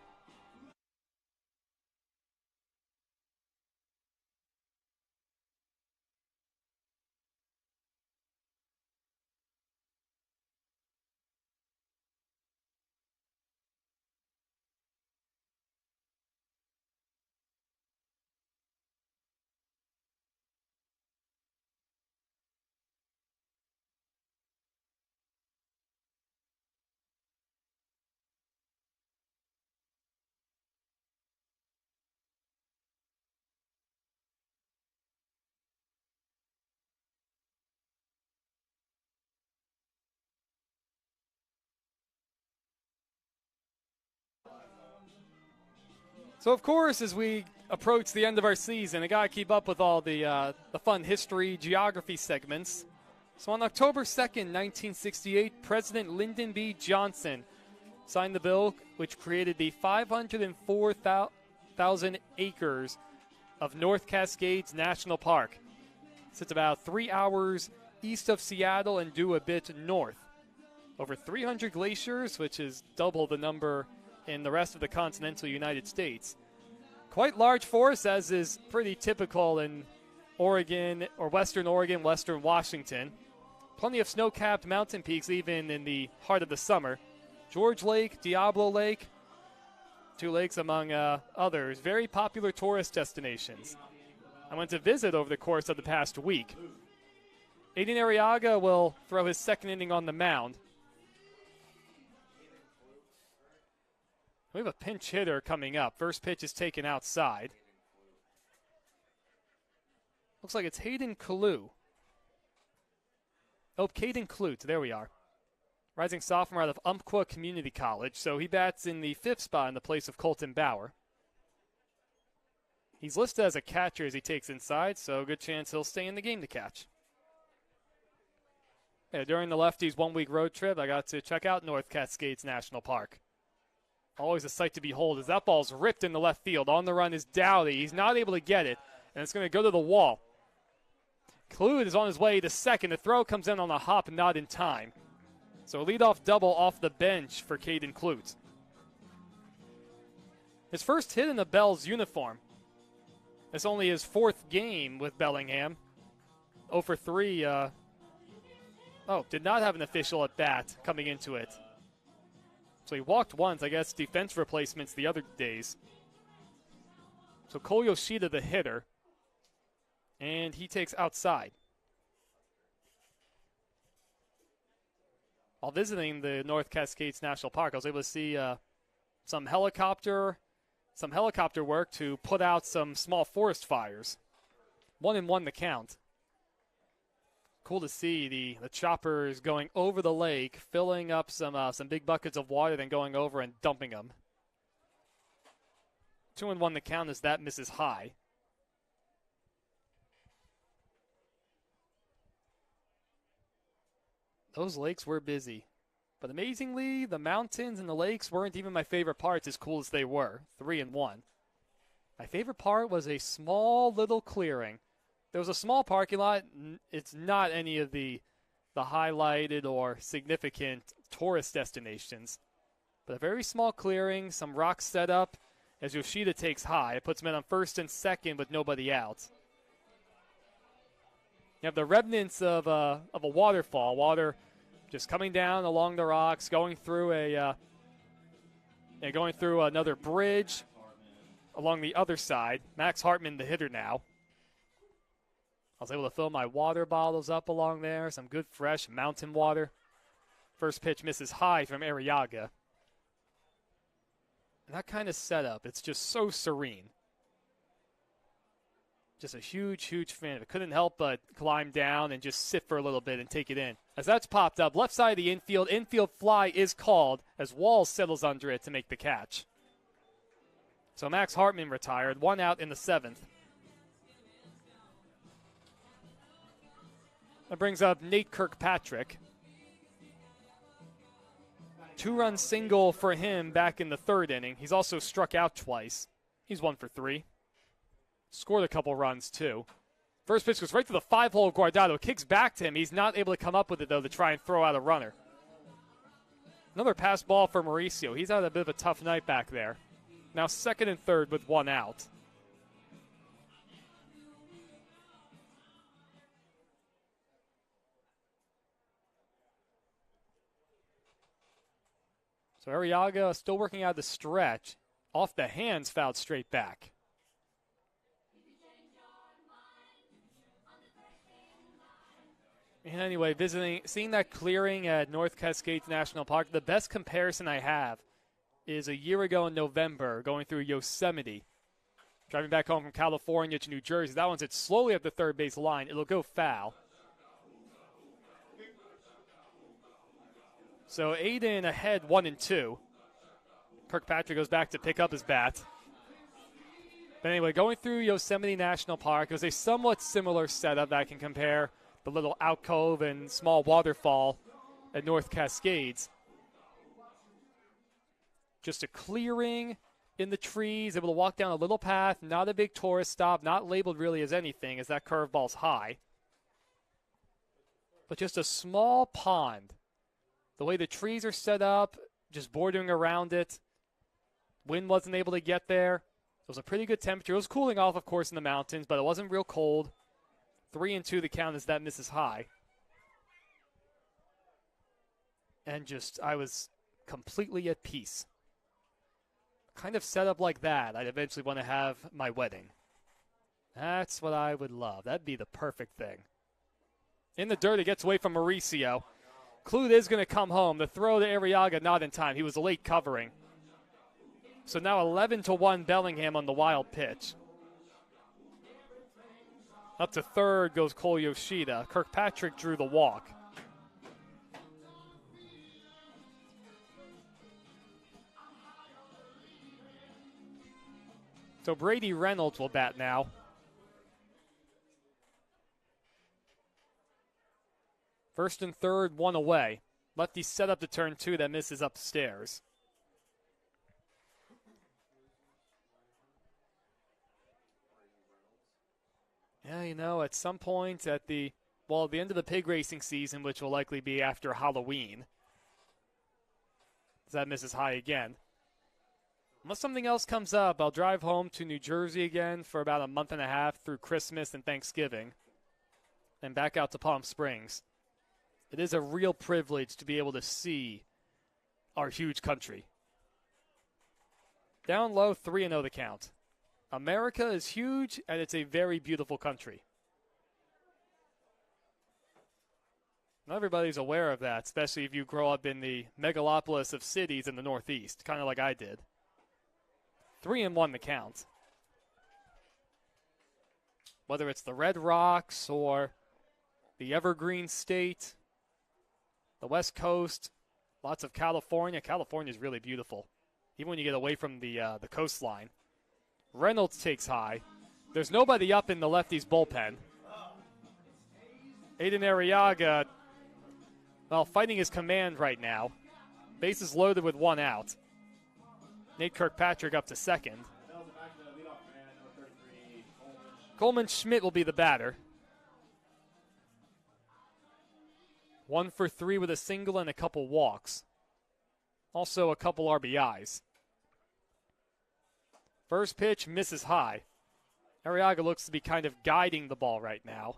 So, of course, as we approach the end of our season, I got to keep up with all the fun history, geography segments. So on October 2nd, 1968, President Lyndon B. Johnson signed the bill which created the 504,000 acres of North Cascades National Park. It's about 3 hours east of Seattle and due a bit north. Over 300 glaciers, which is double the number in the rest of the continental United States. Quite large forest, as is pretty typical in Oregon or Western Oregon, Western Washington. Plenty of snow-capped mountain peaks even in the heart of the summer. George Lake, Diablo Lake, 2 lakes among others. Very popular tourist destinations. I went to visit over the course of the past week. Aiden Arriaga will throw his second inning on the mound. We have a pinch hitter coming up. First pitch is taken outside. Looks like it's Hayden Kalu. Oh, Caden Clute. There we are. Rising sophomore out of Umpqua Community College. So he bats in the 5th spot in the place of Colton Bauer. He's listed as a catcher as he takes inside, so good chance he'll stay in the game to catch. Yeah, during the Lefties 1-week road trip, I got to check out North Cascades National Park. Always a sight to behold as that ball's ripped in the left field. On the run is Dowdy. He's not able to get it, and it's going to go to the wall. Clute is on his way to second. The throw comes in on a hop, not in time. So a leadoff double off the bench for Caden Clute. His first hit in the Bells uniform. It's only his fourth game with Bellingham. 0 for 3. Did not have an official at bat coming into it. So he walked once, I guess, defense replacements the other days. So Cole Yoshida, the hitter. And he takes outside. While visiting the North Cascades National Park, I was able to see some helicopter work to put out some small forest fires. 1-1 the count. Cool to see the choppers going over the lake, filling up some big buckets of water, then going over and dumping them. 2-1 the count as that misses high. Those lakes were busy. But amazingly, the mountains and the lakes weren't even my favorite parts, as cool as they were. 3-1. My favorite part was a small little clearing. There was a small parking lot. It's not any of the highlighted or significant tourist destinations. But a very small clearing, some rocks set up as Yoshida takes high. It puts men on first and second with nobody out. You have the remnants of a waterfall. Water just coming down along the rocks, going through another bridge along the other side. Max Hartman, the hitter now. I was able to fill my water bottles up along there, some good fresh mountain water. First pitch misses high from Arriaga. And that kind of setup, it's just so serene. Just a huge, huge fan of it. Couldn't help but climb down and just sit for a little bit and take it in. As that's popped up, left side of the infield fly is called as Walls settles under it to make the catch. So Max Hartman retired, 1 out in the 7th. That brings up Nate Kirkpatrick. 2-run single for him back in the 3rd inning. He's also struck out twice. He's 1 for 3. Scored a couple runs, too. First pitch goes right to the 5-hole. Guardado kicks back to him. He's not able to come up with it, though, to try and throw out a runner. Another pass ball for Mauricio. He's had a bit of a tough night back there. Now 2nd and 3rd with 1 out. So Arriaga still working out the stretch. Off the hands, fouled straight back. And anyway, seeing that clearing at North Cascades National Park, the best comparison I have is a year ago in November going through Yosemite. Driving back home from California to New Jersey. That one's hit slowly up the third base line. It'll go foul. So Aiden ahead 1-2. Kirkpatrick goes back to pick up his bat. But anyway, going through Yosemite National Park, it was a somewhat similar setup that I can compare the little alcove and small waterfall at North Cascades. Just a clearing in the trees, able to walk down a little path, not a big tourist stop, not labeled really as anything as that curveball's high. But just a small pond. The way the trees are set up, just bordering around it. Wind wasn't able to get there. It was a pretty good temperature. It was cooling off, of course, in the mountains, but it wasn't real cold. 3-2 the count as that misses high. And just, I was completely at peace. Kind of set up like that, I'd eventually want to have my wedding. That's what I would love. That'd be the perfect thing. In the dirt, it gets away from Mauricio. Clute is going to come home. The throw to Arriaga, not in time. He was late covering. So now 11-1 Bellingham on the wild pitch. Up to third goes Cole Yoshida. Kirkpatrick drew the walk. So Brady Reynolds will bat now. First and third, one away. Lefty set up to turn 2 that misses upstairs. Yeah, you know, at some point at the end of the pig racing season, which will likely be after Halloween, that misses high again. Unless something else comes up, I'll drive home to New Jersey again for about a month and a half through Christmas and Thanksgiving, and back out to Palm Springs. It is a real privilege to be able to see our huge country. Down low, 3-0 the count. America is huge, and it's a very beautiful country. Not everybody's aware of that, especially if you grow up in the megalopolis of cities in the Northeast, kind of like I did. 3-1 the count. Whether it's the Red Rocks or the Evergreen State, the West Coast, lots of California. California is really beautiful, even when you get away from the coastline. Reynolds takes high. There's nobody up in the Lefties bullpen. Aiden Arriaga, well, fighting his command right now. Bases loaded with 1 out. Nate Kirkpatrick up to second. Coleman Schmidt will be the batter. 1 for 3 with a single and a couple walks. Also a couple RBIs. First pitch misses high. Arriaga looks to be kind of guiding the ball right now.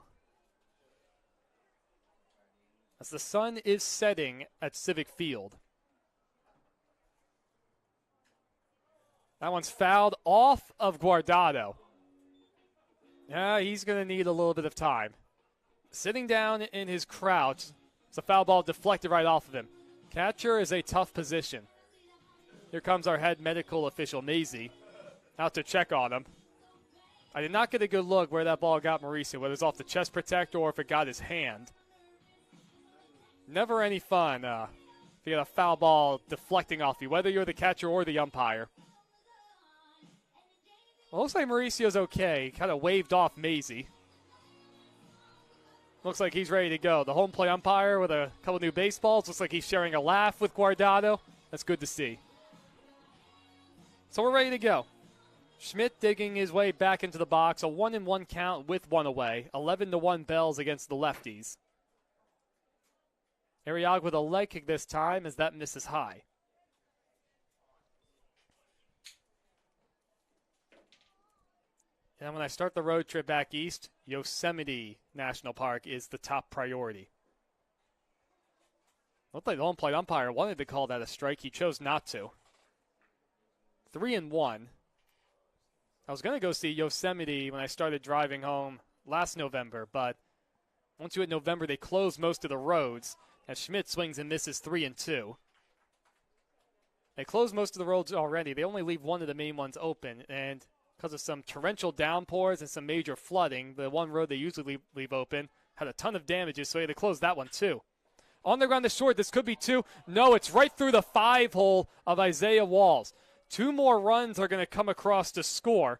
As the sun is setting at Civic Field. That one's fouled off of Guardado. Yeah, he's going to need a little bit of time. Sitting down in his crouch. It's a foul ball deflected right off of him. Catcher is a tough position. Here comes our head medical official, Maisie, out to check on him. I did not get a good look where that ball got Mauricio, whether it's off the chest protector or if it got his hand. Never any fun if you get a foul ball deflecting off you, whether you're the catcher or the umpire. Well, looks like Mauricio's okay. Kind of waved off Maisie. Looks like he's ready to go. The home plate umpire with a couple new baseballs. Looks like he's sharing a laugh with Guardado. That's good to see. So we're ready to go. Schmidt digging his way back into the box. A 1-1 count with 1 away. 11-1 Bells against the Lefties. Arriaga with a leg kick this time as that misses high. And when I start the road trip back east, Yosemite National Park is the top priority. Looked like the home plate umpire wanted to call that a strike. He chose not to. 3-1. I was going to go see Yosemite when I started driving home last November, but once you hit November, they close most of the roads, as Schmidt swings and misses 3-2. They close most of the roads already. They only leave one of the main ones open, and because of some torrential downpours and some major flooding, the one road they usually leave open had a ton of damages, so they had to close that one too. On the ground to short, this could be 2. No, it's right through the 5-hole of Isaiah Walls. 2 more runs are going to come across to score,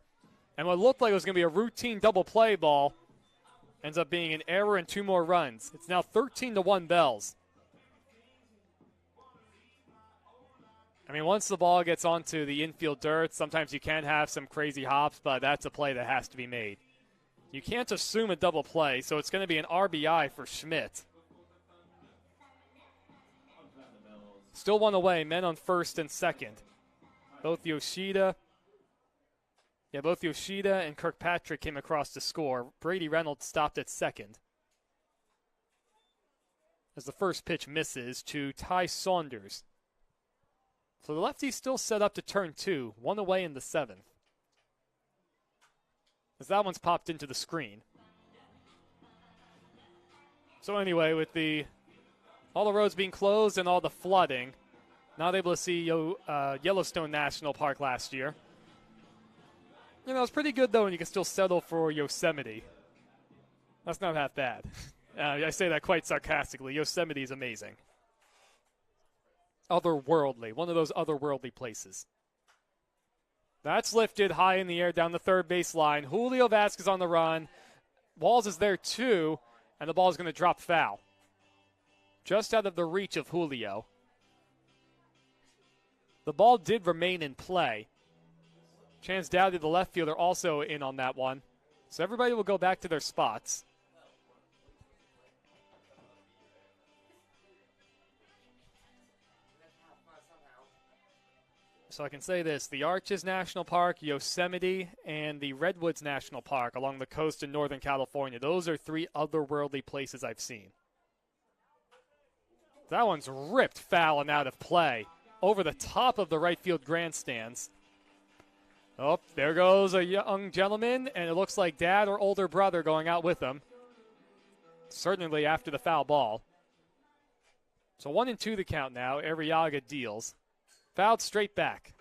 and what looked like it was going to be a routine double play ball ends up being an error and 2 more runs. It's now 13-1 Bells. I mean, once the ball gets onto the infield dirt, sometimes you can have some crazy hops, but that's a play that has to be made. You can't assume a double play, so it's going to be an RBI for Schmidt. Still 1 away, men on first and second. Both Yoshida and Kirkpatrick came across to score. Brady Reynolds stopped at second. As the first pitch misses to Ty Saunders. So the lefty's still set up to turn 2, 1 away in the 7th. As that one's popped into the screen. So anyway, with all the roads being closed and all the flooding, not able to see Yellowstone National Park last year. You know, it's pretty good, though, and you can still settle for Yosemite. That's not half bad. I say that quite sarcastically. Yosemite is amazing. Otherworldly, one of those otherworldly places. That's lifted high in the air down the third base line. Julio Vasquez on the run. Walls is there too, and the ball is going to drop foul. Just out of the reach of Julio. The ball did remain in play. Chance Dowdy, the left fielder, also in on that one. So everybody will go back to their spots. So I can say this, the Arches National Park, Yosemite, and the Redwoods National Park along the coast in Northern California. Those are 3 otherworldly places I've seen. That one's ripped foul and out of play over the top of the right field grandstands. Oh, there goes a young gentleman, and it looks like dad or older brother going out with him. Certainly after the foul ball. So 1-2 the count now. Arriaga deals. Fouled straight back.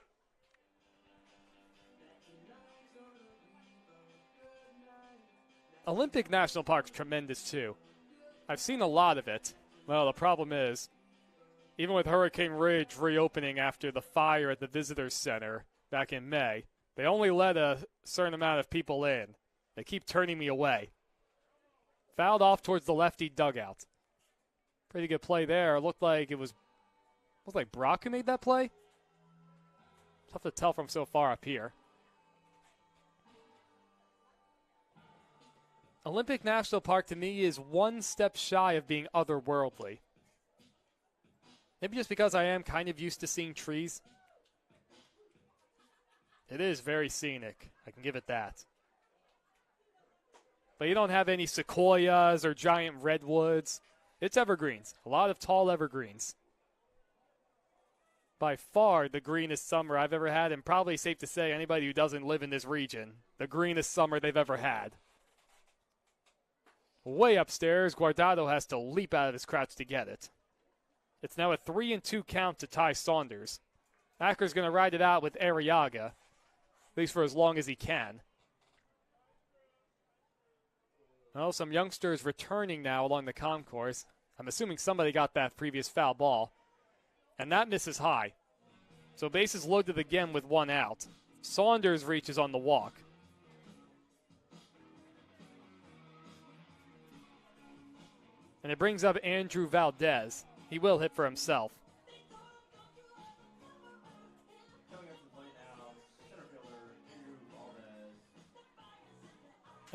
Olympic National Park's tremendous too. I've seen a lot of it. Well, the problem is, even with Hurricane Ridge reopening after the fire at the Visitors Center back in May, they only let a certain amount of people in. They keep turning me away. Fouled off towards the lefty dugout. Pretty good play there. Looked like Brock who made that play. Tough to tell from so far up here. Olympic National Park to me is one step shy of being otherworldly. Maybe just because I am kind of used to seeing trees. It is very scenic. I can give it that. But you don't have any sequoias or giant redwoods. It's evergreens. A lot of tall evergreens. By far the greenest summer I've ever had, and probably safe to say anybody who doesn't live in this region, the greenest summer they've ever had. Way upstairs, Guardado has to leap out of his crouch to get it. It's now a 3-2 count to Ty Saunders. Acker's going to ride it out with Arriaga, at least for as long as he can. Well, some youngsters returning now along the concourse. I'm assuming somebody got that previous foul ball. And that misses high. So bases loaded again with 1 out. Saunders reaches on the walk. And it brings up Andrew Valdez. He will hit for himself. Coming up to the plate now, center fielder Andrew Valdez.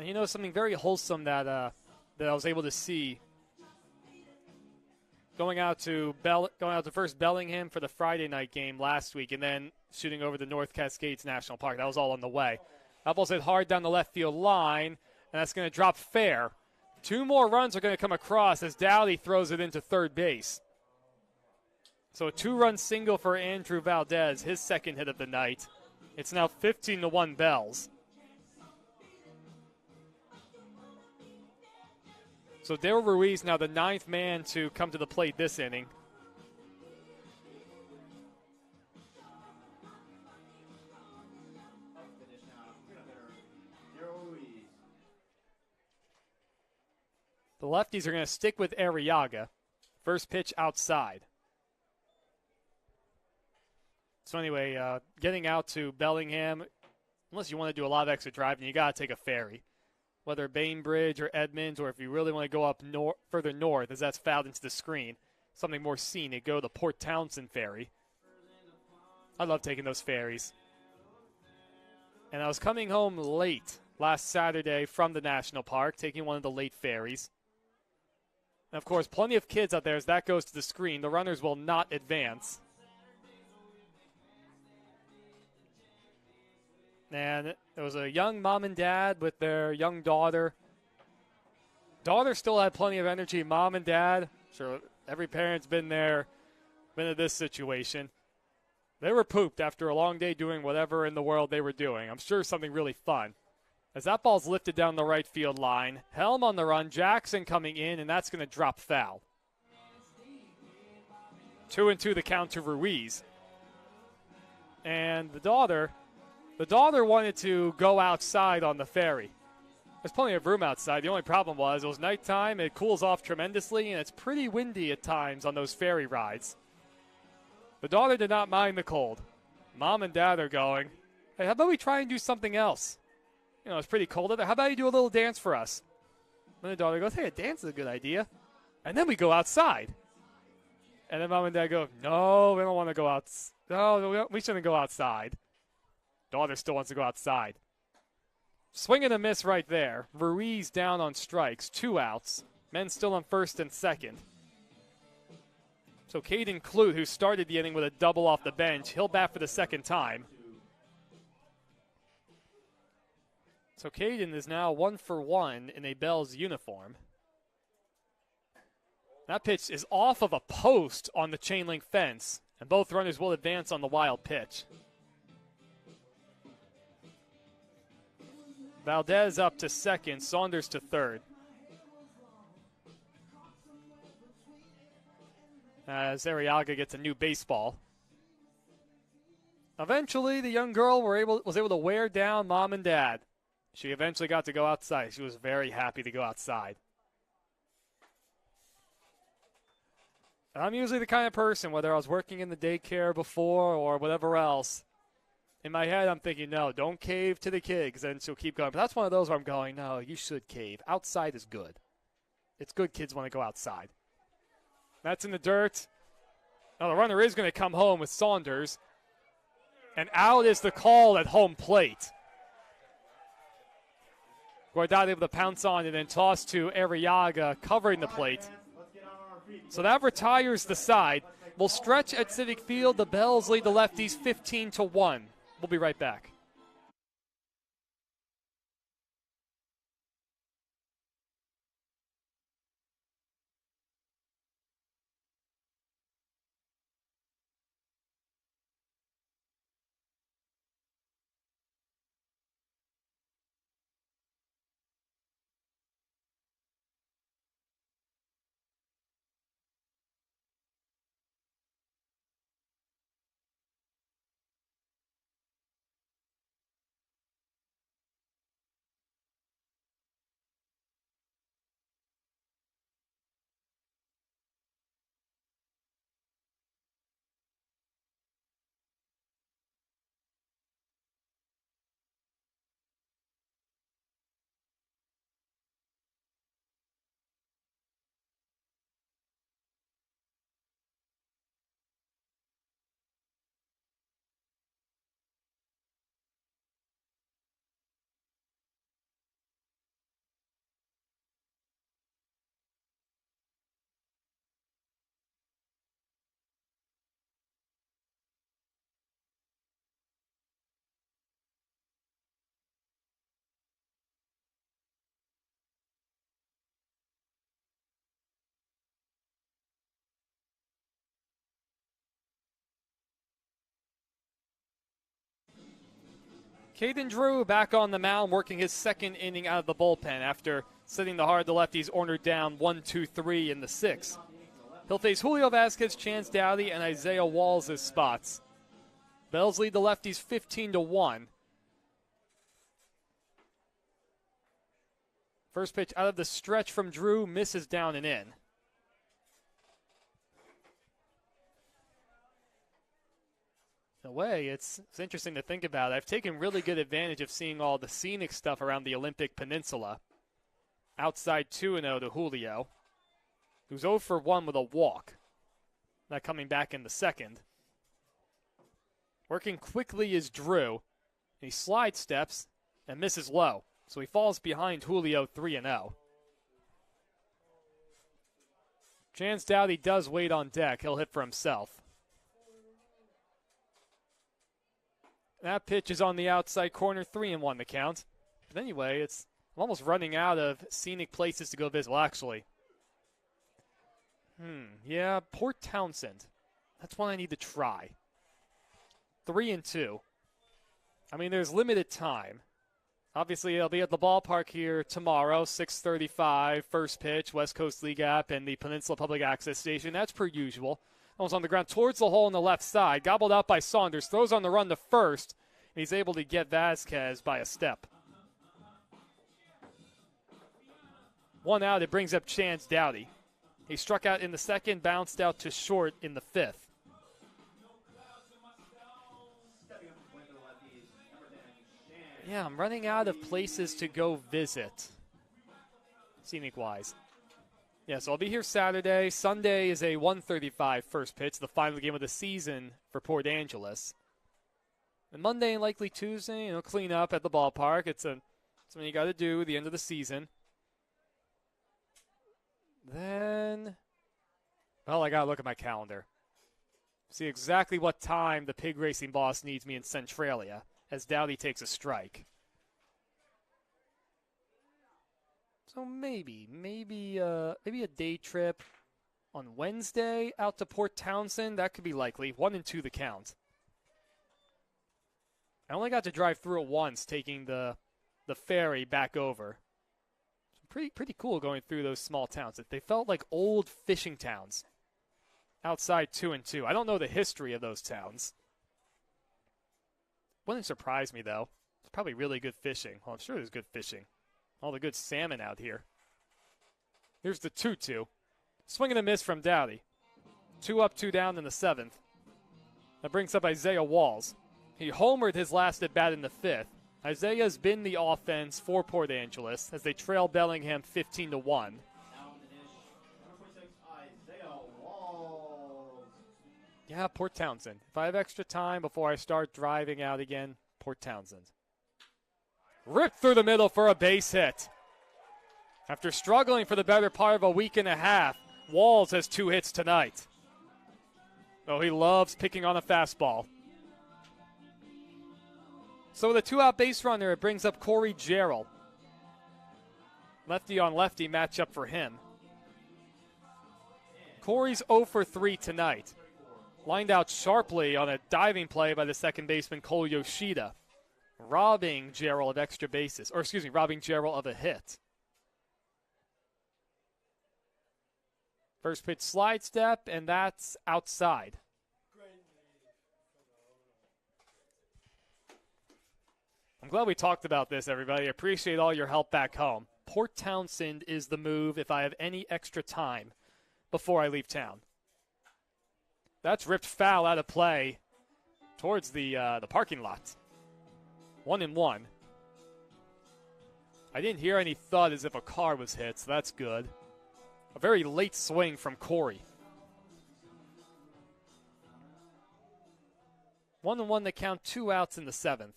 And you know something very wholesome that I was able to see. Going out to first Bellingham for the Friday night game last week, and then shooting over to North Cascades National Park. That was all on the way. That ball's hit hard down the left field line, and that's going to drop fair. 2 more runs are going to come across as Dowdy throws it into third base. So a 2-run single for Andrew Valdez, his second hit of the night. It's now 15-1 Bells. So Daryl Ruiz now the 9th man to come to the plate this inning. Finish now, center fielder Daryl Ruiz. The lefties are going to stick with Arriaga. First pitch outside. So anyway, getting out to Bellingham, unless you want to do a lot of extra driving, you got to take a ferry. Whether Bainbridge or Edmonds, or if you really want to go up further north, as that's fouled into the screen, something more scenic, go the Port Townsend ferry. I love taking those ferries. And I was coming home late last Saturday from the national park, taking one of the late ferries. And of course, plenty of kids out there as that goes to the screen. The runners will not advance. And there was a young mom and dad with their young daughter. Daughter still had plenty of energy. Mom and dad, sure, every parent's been there, been in this situation. They were pooped after a long day doing whatever in the world they were doing. I'm sure something really fun. As that ball's lifted down the right field line. Helm on the run, Jackson coming in, and that's going to drop foul. 2-2 the count to Ruiz. And the daughter wanted to go outside on the ferry. There's plenty of room outside. The only problem was it was nighttime, it cools off tremendously, and it's pretty windy at times on those ferry rides. The daughter did not mind the cold. Mom and dad are going. Hey, how about we try and do something else? You know, it's pretty cold out there. How about you do a little dance for us? And the daughter goes, hey, a dance is a good idea. And then we go outside. And then mom and dad go, no, we don't want to go out. No, we shouldn't go outside. Daughter still wants to go outside. Swing and a miss right there. Ruiz down on strikes. 2 outs. Men still on first and second. So Caden Clute, who started the inning with a double off the bench, he'll bat for the second time. So Caden is now 1 for 1 in a Bells uniform. That pitch is off of a post on the chain link fence, and both runners will advance on the wild pitch. Valdez up to second, Saunders to third. As Arriaga gets a new baseball. Eventually, the young girl was able to wear down mom and dad. She eventually got to go outside. She was very happy to go outside. And I'm usually the kind of person, whether I was working in the daycare before or whatever else, in my head I'm thinking, no, don't cave to the kid, because then she'll keep going. But that's one of those where I'm going, no, you should cave. Outside is good. It's good kids want to go outside. That's in the dirt. Now the runner is going to come home with Saunders. And out is the call at home plate. Guardado able to pounce on and then toss to Arriaga, covering the plate. So that retires the side. We'll stretch at Civic Field. The Bells lead the Lefties 15-1. We'll be right back. Caden Drew back on the mound, working his second inning out of the bullpen after sitting the hard. The Lefties ordered down 1-2-3 in the 6th. He'll face Julio Vasquez, Chance Dowdy, and Isaiah Walls as spots. Bells lead the Lefties 15-1. First pitch out of the stretch from Drew, misses down and in. In a way, it's interesting to think about. I've taken really good advantage of seeing all the scenic stuff around the Olympic Peninsula. Outside 2-0 to Julio, who's 0 for 1 with a walk. Not coming back in the second. Working quickly is Drew. He slide steps and misses low. So he falls behind Julio 3-0. Chance Dowdy does wait on deck. He'll hit for himself. That pitch is on the outside corner, 3-1 the count. But anyway, I'm almost running out of scenic places to go visit. Well, actually, yeah, Port Townsend. That's one I need to try. 3-2. I mean, there's limited time. Obviously, I'll be at the ballpark here tomorrow, 6:35, first pitch, West Coast League app, and the Peninsula Public Access Station. That's per usual. Almost on the ground towards the hole on the left side. Gobbled out by Saunders. Throws on the run to first. And he's able to get Vasquez by a step. 1 out. It brings up Chance Dowdy. He struck out in the second, bounced out to short in the 5th. Stepping up to play for the Lefties, number Yeah, I'm running out of places to go visit, scenic-wise. Yeah, so I'll be here Saturday. Sunday is a 1:35 first pitch, the final game of the season for Port Angeles. And Monday and likely Tuesday, clean up at the ballpark. It's something you got to do at the end of the season. Then, well, I got to look at my calendar. See exactly what time the pig racing boss needs me in Centralia, as Dowdy takes a strike. So maybe a day trip on Wednesday out to Port Townsend. That could be likely. 1-2 the count. I only got to drive through it once, taking the ferry back over. Pretty cool going through those small towns. They felt like old fishing towns outside 2-2. I don't know the history of those towns. Wouldn't surprise me, though. It's probably really good fishing. Well, I'm sure there's good fishing. All the good salmon out here. Here's the 2-2. Swing and a miss from Dowdy. 2 up, 2 down in the 7th. That brings up Isaiah Walls. He homered his last at bat in the 5th. Isaiah's been the offense for Port Angeles as they trail Bellingham 15-1. Now on the dish, number 46, Isaiah Walls. Yeah, Port Townsend. If I have extra time before I start driving out again, Port Townsend. Ripped through the middle for a base hit. After struggling for the better part of a week and a half, Walls has 2 hits tonight. Oh, he loves picking on a fastball. So with a 2-out base runner, it brings up Corey Gerald. Lefty on lefty matchup for him. Corey's 0 for 3 tonight. Lined out sharply on a diving play by the second baseman Cole Yoshida, robbing Gerald of extra bases, robbing Gerald of a hit. First pitch slide step, and that's outside. I'm glad we talked about this, everybody. I appreciate all your help back home. Port Townsend is the move if I have any extra time before I leave town. That's ripped foul out of play towards the parking lot. 1-1. I didn't hear any thud as if a car was hit, so that's good. A very late swing from Corey. 1-1 to count, 2 outs in the 7th.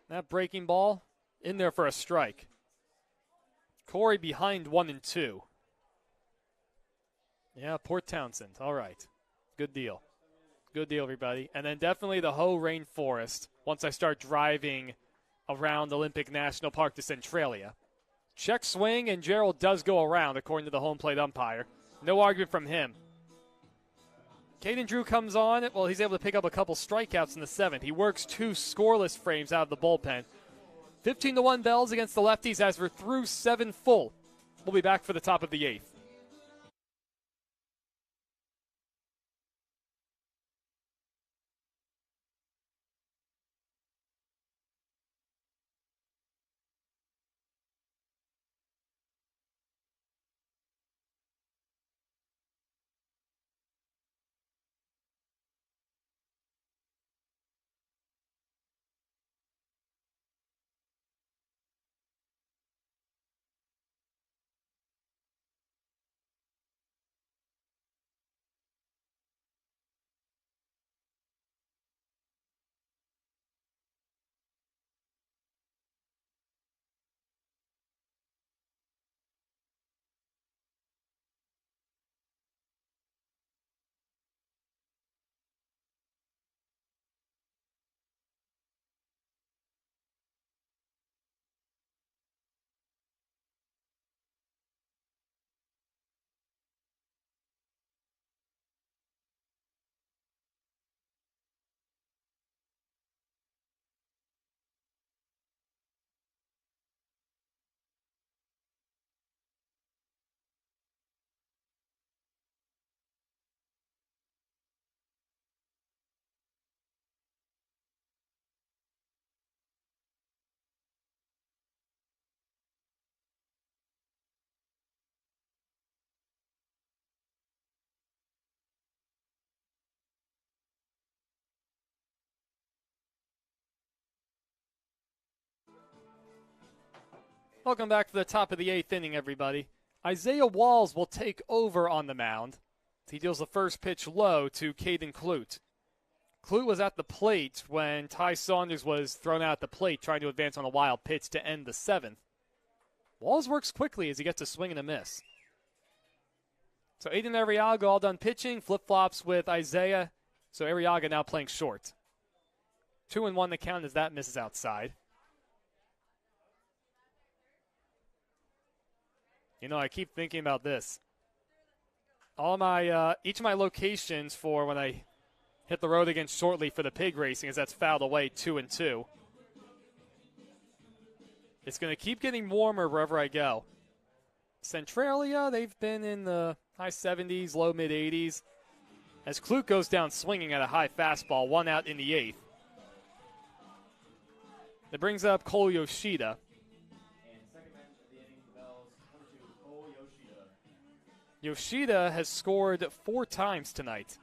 That breaking ball in there for a strike. Corey behind 1-2. Yeah, Port Townsend. All right. Good deal. Good deal, everybody. And then definitely the Hoh Rainforest once I start driving around Olympic National Park to Centralia. Check swing, and Gerald does go around, according to the home plate umpire. No argument from him. Caden Drew comes on. Well, he's able to pick up a couple strikeouts in the 7th. He works 2 scoreless frames out of the bullpen. 15-1 Bells against the Lefties as we're through 7 full. We'll be back for the top of the 8th. Welcome back to the top of the 8th inning, everybody. Isaiah Walls will take over on the mound. He deals the first pitch low to Caden Clute. Clute was at the plate when Ty Saunders was thrown out at the plate trying to advance on a wild pitch to end the 7th. Walls works quickly as he gets a swing and a miss. So Aiden Arriaga all done pitching, flip-flops with Isaiah. So Arriaga now playing short. 2-1 the count as that misses outside. You know, I keep thinking about this. All my each of my locations for when I hit the road again shortly for the pig racing, as that's fouled away 2-2. It's going to keep getting warmer wherever I go. Centralia, they've been in the high 70s, low mid 80s. As Clute goes down swinging at a high fastball, 1 out in the 8th. That brings up Cole Yoshida. Yoshida has scored 4 times tonight.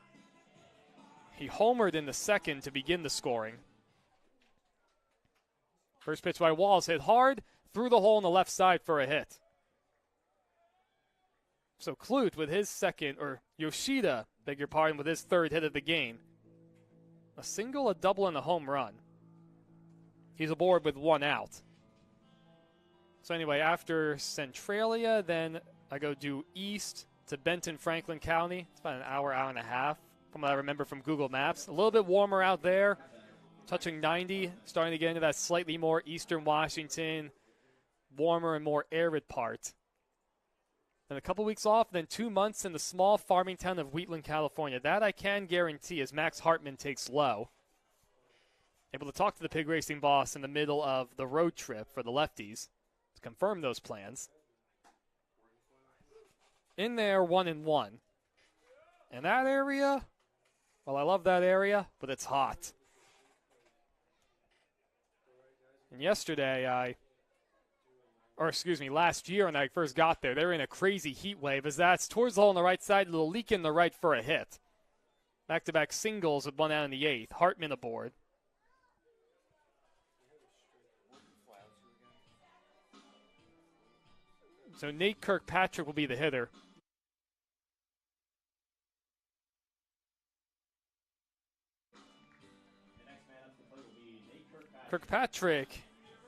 He homered in the 2nd to begin the scoring. First pitch by Walls hit hard, through the hole on the left side for a hit. So Clute with his Yoshida, beg your pardon, with his 3rd hit of the game. A single, a double, and a home run. He's aboard with 1 out. So anyway, after Centralia, then I go due east to Benton, Franklin County. It's about an hour, hour and a half from what I remember from Google Maps. A little bit warmer out there, touching 90, starting to get into that slightly more eastern Washington, warmer and more arid part. Then a couple weeks off, then 2 months in the small farming town of Wheatland, California. That I can guarantee as Max Hartman takes low. Able to talk to the pig racing boss in the middle of the road trip for the Lefties to confirm those plans. In there, 1-1. And that area, well, I love that area, but it's hot. And last year when I first got there, they were in a crazy heat wave as that's towards the hole on the right side, a little leak in the right for a hit. Back-to-back singles with 1 out in the 8th. Hartman aboard. So Nate Kirkpatrick will be the hitter. Kirkpatrick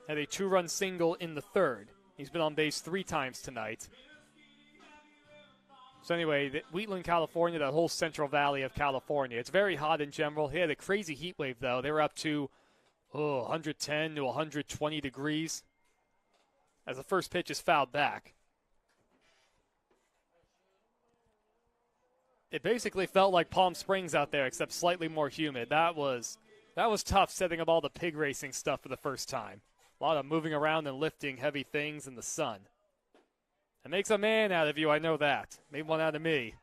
had a 2-run single in the 3rd. He's been on base 3 times tonight. So anyway, Wheatland, California, that whole Central Valley of California, it's very hot in general. He had a crazy heat wave, though. They were up to 110 to 120 degrees as the first pitch is fouled back. It basically felt like Palm Springs out there, except slightly more humid. That was tough, setting up all the pig racing stuff for the first time. A lot of moving around and lifting heavy things in the sun. It makes a man out of you, I know that. Made one out of me.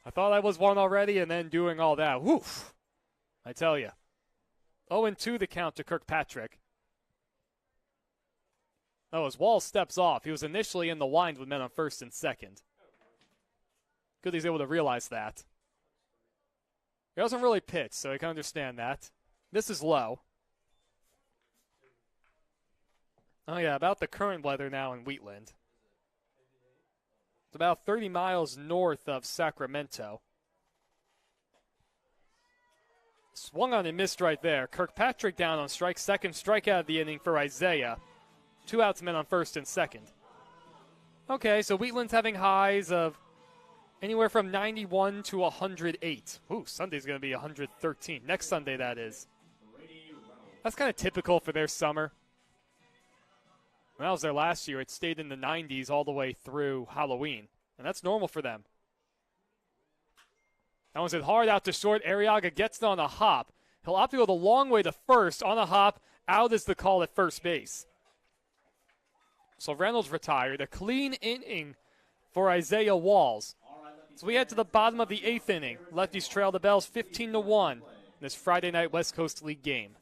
I thought I was one already, and then doing all that. Woof! I tell you. 0-2 the count to Kirkpatrick. Oh, as Walls steps off, he was initially in the wind with men on 1st and 2nd. Good he's able to realize that. He doesn't really pitch, so I can understand that. This is low. Oh, yeah, about the current weather now in Wheatland. It's about 30 miles north of Sacramento. Swung on and missed right there. Kirkpatrick down on strike. 2nd strikeout of the inning for Isaiah. 2 outs, men on 1st and 2nd. Okay, so Wheatland's having highs of anywhere from 91 to 108. Ooh, Sunday's going to be 113. Next Sunday, that is. That's kind of typical for their summer. When I was there last year, it stayed in the 90s all the way through Halloween. And that's normal for them. That one's hit hard out to short. Arriaga gets it on a hop. He'll opt to go the long way to first on a hop. Out is the call at first base. So Reynolds retired. A clean inning for Isaiah Walls. So we head to the bottom of the 8th inning. Lefties trail the Bells 15-1 in this Friday night West Coast League game.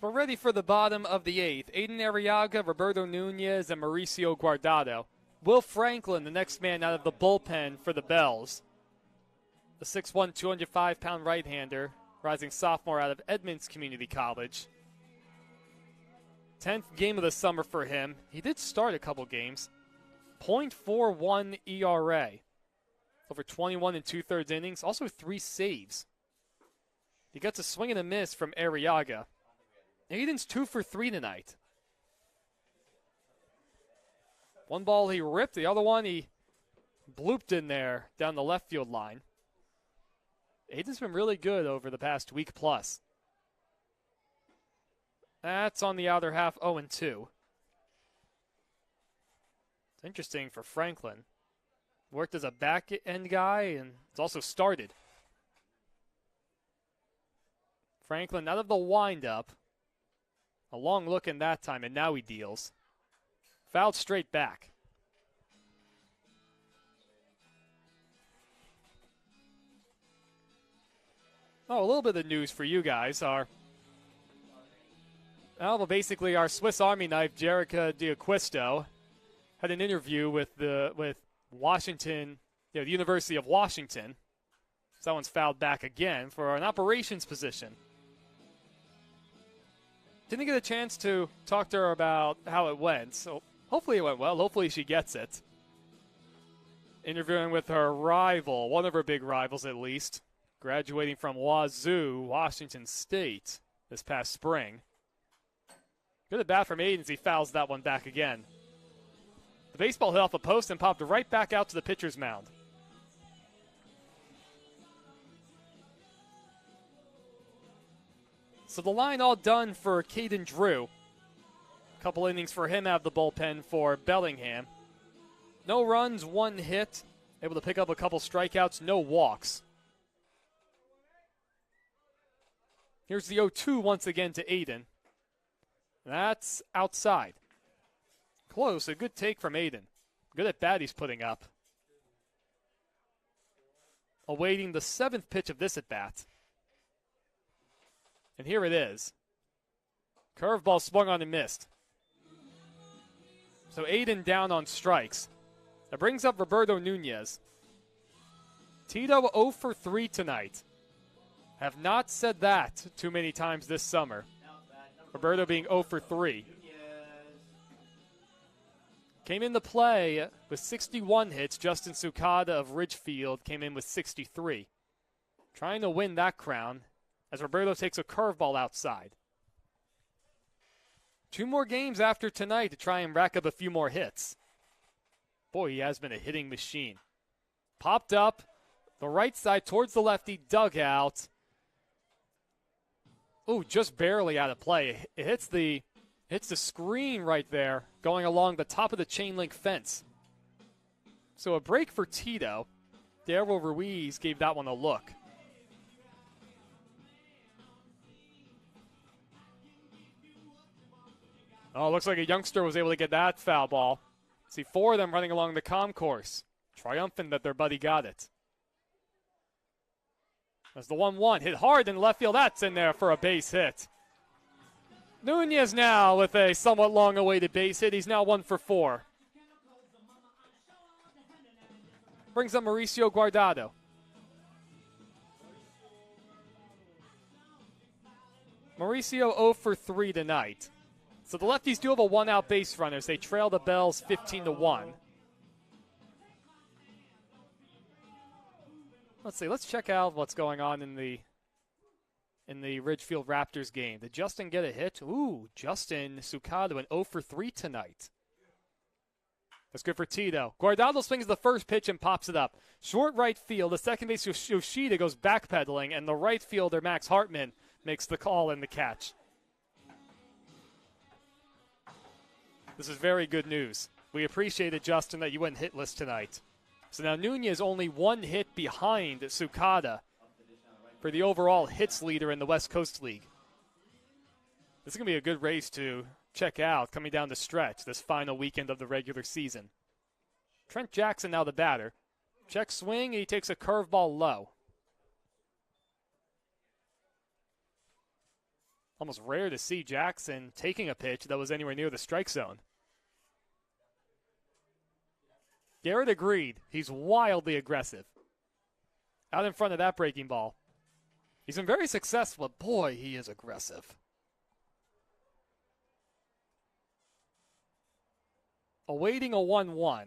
We're ready for the bottom of the 8th. Aiden Arriaga, Roberto Nunez, and Mauricio Guardado. Will Franklin, the next man out of the bullpen for the Bells. The 6'1", 205-pound right-hander, rising sophomore out of Edmonds Community College. 10th game of the summer for him. He did start a couple games. .41 ERA. Over 21 and 2/3 innings. Also 3 saves. He gets a swing and a miss from Arriaga. Aiden's 2 for 3 tonight. One ball he ripped, the other one he blooped in there down the left field line. Aiden's been really good over the past week plus. That's on the outer half, 0-2. It's interesting for Franklin. Worked as a back end guy and it's also started. Franklin out of the windup. A long look in that time, and now he deals. Fouled straight back. Oh, a little bit of news for you guys. Basically our Swiss Army knife, Jerica D'Acquisto, had an interview with Washington, the University of Washington. Someone's fouled back again for an operations position. Didn't get a chance to talk to her about how it went, so hopefully it went well. Hopefully she gets it. Interviewing with her rival, one of her big rivals at least, graduating from Wazoo, Washington State, this past spring. Good at bat from Aiden as he fouls that one back again. The baseball hit off the post and popped right back out to the pitcher's mound. So the line all done for Caden Drew. A couple innings for him out of the bullpen for Bellingham. No runs, 1 hit. Able to pick up a couple strikeouts, no walks. Here's the 0-2 once again to Aiden. That's outside. Close, a good take from Aiden. Good at bat he's putting up. Awaiting the 7th pitch of this at bat. And here it is. Curveball swung on and missed. So Aiden down on strikes. That brings up Roberto Nunez. Tito 0 for 3 tonight. Have not said that too many times this summer. Roberto being 0 for 3. Came into play with 61 hits. Justin Sukada of Ridgefield came in with 63. Trying to win that crown as Roberto takes a curveball outside. 2 more games after tonight to try and rack up a few more hits. Boy, he has been a hitting machine. Popped up the right side towards the lefty dugout. Ooh, just barely out of play. It hits the screen right there going along the top of the chain link fence. So a break for Tito. Daryl Ruiz gave that one a look. Oh, looks like a youngster was able to get that foul ball. See 4 of them running along the concourse. Triumphant that their buddy got it. That's the 1-1. Hit hard in left field. That's in there for a base hit. Nunez now with a somewhat long-awaited base hit. He's now 1 for 4. Brings up Mauricio Guardado. Mauricio 0 for 3 tonight. So the lefties do have a 1-out base runner as they trail the Bells 15-1. Let's see. Let's check out what's going on in the Ridgefield Raptors game. Did Justin get a hit? Ooh, Justin Sukada went 0 for 3 tonight. That's good for Tito. Guardado swings the first pitch and pops it up. Short right field. The second base Yoshida goes backpedaling, and the right fielder Max Hartman makes the call and the catch. This is very good news. We appreciate it, Justin, that you went hitless tonight. So now Nunez only 1 hit behind Sukada for the overall hits leader in the West Coast League. This is going to be a good race to check out coming down the stretch this final weekend of the regular season. Trent Jackson now the batter. Check swing, and he takes a curveball low. Almost rare to see Jackson taking a pitch that was anywhere near the strike zone. Garrett agreed. He's wildly aggressive. Out in front of that breaking ball. He's been very successful, but boy, he is aggressive. Awaiting a 1-1.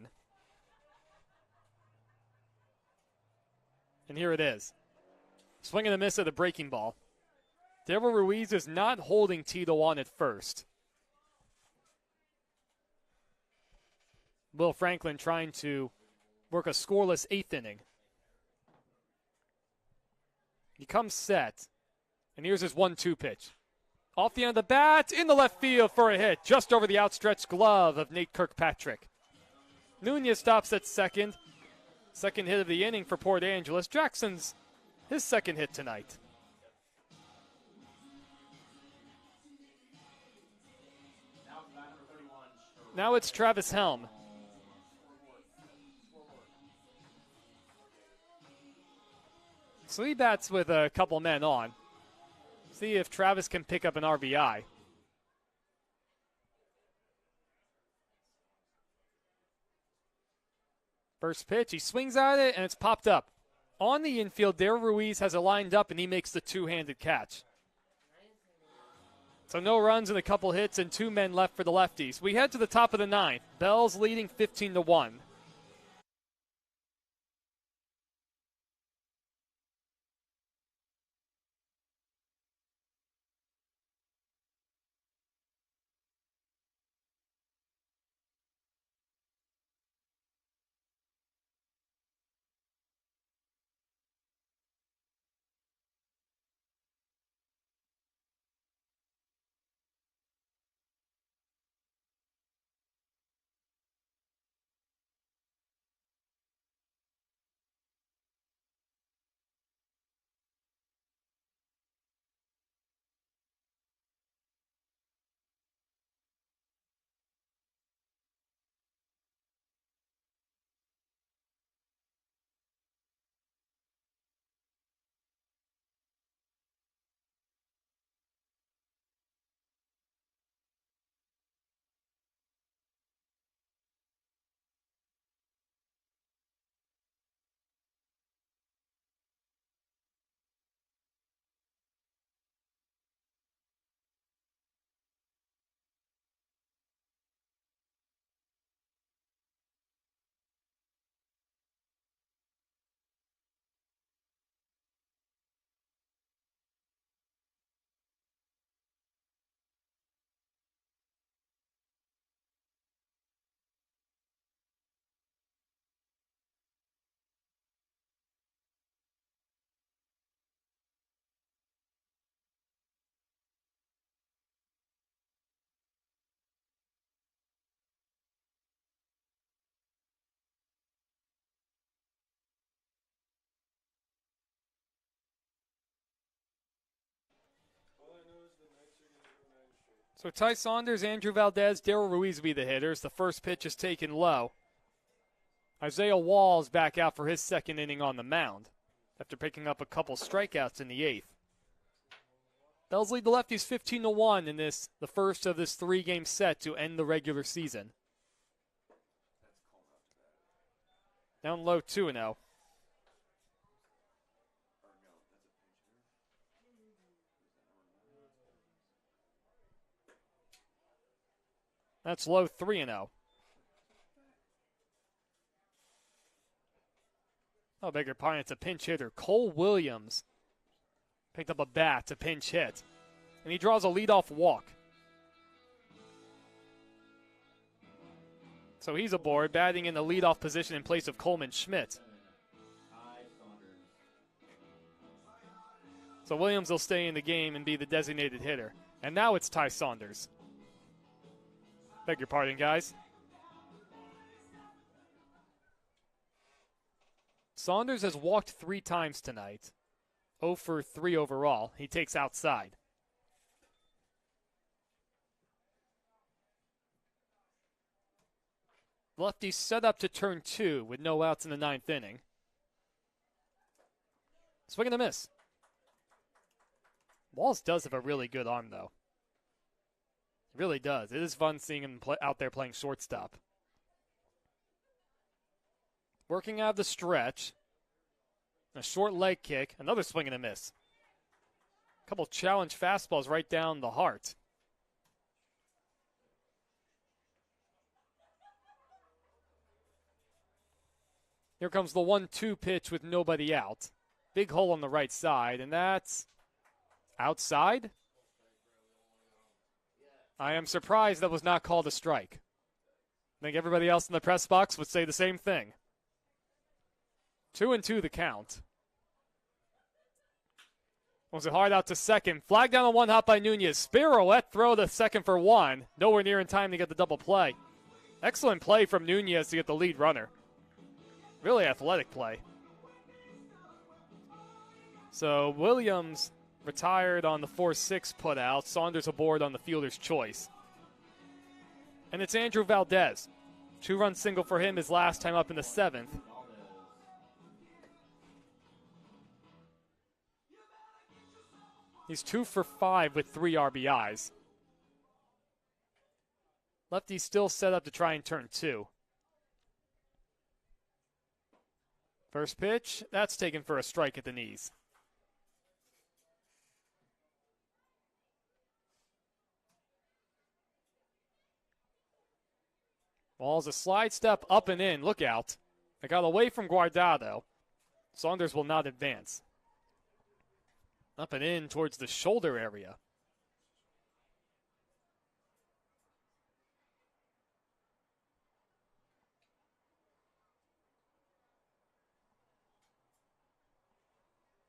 And here it is. Swing and a miss at the breaking ball. Daryl Ruiz is not holding Tito on at first. Will Franklin trying to work a scoreless 8th inning. He comes set. And here's his 1-2 pitch. Off the end of the bat, in the left field for a hit, just over the outstretched glove of Nate Kirkpatrick. Nunez stops at second. Second hit of the inning for Port Angeles. Jackson's his second hit tonight. Now it's Travis Helm. So he bats with a couple men on. See if Travis can pick up an RBI. First pitch, he swings at it, and it's popped up. On the infield, Daryl Ruiz has it lined up, and he makes the two-handed catch. So no runs and a couple hits and 2 men left for the Lefties. We head to the top of the 9th. Bells leading 15-1. So Ty Saunders, Andrew Valdez, Daryl Ruiz will be the hitters. The first pitch is taken low. Isaiah Walls back out for his second inning on the mound after picking up a couple strikeouts in the 8th. Bells lead the Lefties 15-1 in this, the first of this 3-game set to end the regular season. Down low 2-0. That's low 3-0. Oh, beg your pardon, it's a pinch hitter. Cole Williams picked up a bat to pinch hit. And he draws a leadoff walk. So he's aboard, batting in the leadoff position in place of Coleman Schmidt. So Williams will stay in the game and be the designated hitter. And now it's Ty Saunders. Beg your pardon, guys. Saunders has walked 3 times tonight. 0 for 3 overall. He takes outside. Lefties set up to turn 2 with no outs in the 9th inning. Swing and a miss. Walls does have a really good arm, though. It really does. It is fun seeing him out there playing shortstop. Working out of the stretch. A short leg kick. Another swing and a miss. A couple challenge fastballs right down the heart. Here comes the 1-2 pitch with nobody out. Big hole on the right side, and that's outside. I am surprised that was not called a strike. I think everybody else in the press box would say the same thing. 2-2 the count. Was it hard out to second? Flag down on one hop by Nunez. Spirouette throw to second for one. Nowhere near in time to get the double play. Excellent play from Nunez to get the lead runner. Really athletic play. So Williams retired on the 4-6 put out. Saunders aboard on the fielder's choice. And it's Andrew Valdez. 2-run single for him his last time up in the 7th. He's 2 for 5 with 3 RBIs. Lefty's still set up to try and turn 2. First pitch, that's taken for a strike at the knees. Ball's a slide step up and in. Look out. It got away from Guardado. Saunders will not advance. Up and in towards the shoulder area.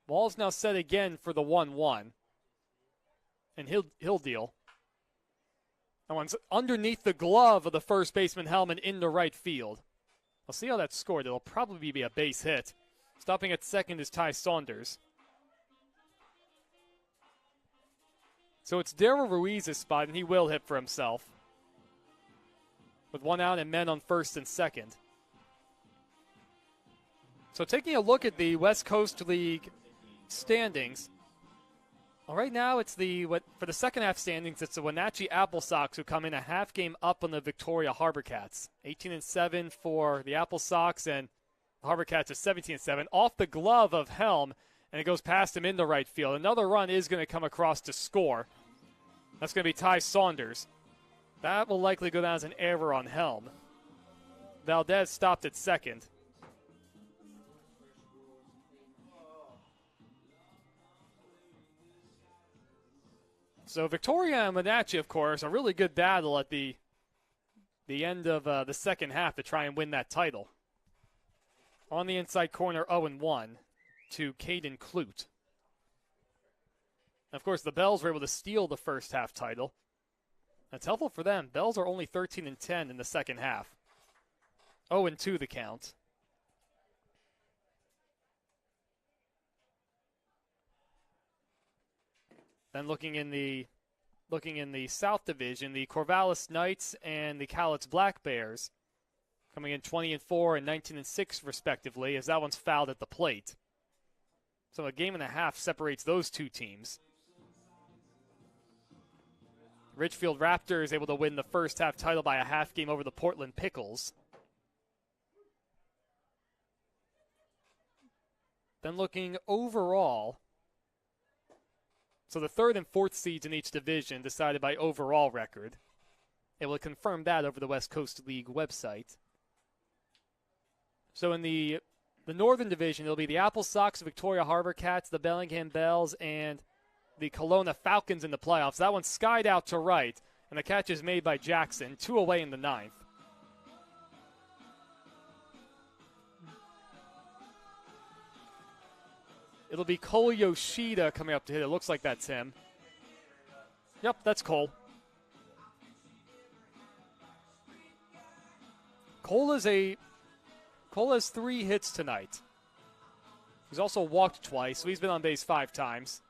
Ball's now set again for the 1-1. And he'll deal. That one's underneath the glove of the first baseman Hellman into right field. I'll see how that's scored. It'll probably be a base hit. Stopping at second is Ty Saunders. So it's Darrell Ruiz's spot, and he will hit for himself. With 1 out and men on first and second. So taking a look at the West Coast League standings. Well, right now it's for the second half standings, it's the Wenatchee Apple Sox who come in a half game up on the Victoria Harbor Cats. 18-7 for the Apple Sox, and the Harbor Cats is 17-7. Off the glove of Helm, and it goes past him into right field. Another run is going to come across to score. That's going to be Ty Saunders. That will likely go down as an error on Helm. Valdez stopped at second. So Victoria and Wenatchee, of course, a really good battle at the end of the second half to try and win that title. On the inside corner, 0-1 to Caden Clute. Of course, the Bells were able to steal the first half title. That's helpful for them. Bells are only 13-10 in the second half. 0-2 the count. Then looking in the South Division, the Corvallis Knights and the Cowlitz Black Bears coming in 20-4 and 19-6 respectively, as that one's fouled at the plate. So a game and a half separates those two teams. Richfield Raptors able to win the first half title by a half game over the Portland Pickles. Then looking overall, so the third and fourth seeds in each division decided by overall record. It will confirm that over the West Coast League website. So in the Northern Division, it'll be the Apple Sox, Victoria Harbor Cats, the Bellingham Bells, and the Kelowna Falcons in the playoffs. That one skied out to right, and the catch is made by Jackson. 2 away in the 9th. It'll be Cole Yoshida coming up to hit. It looks like that's him. Yep, that's Cole. Cole has 3 hits tonight. He's also walked twice, so he's been on base 5 times.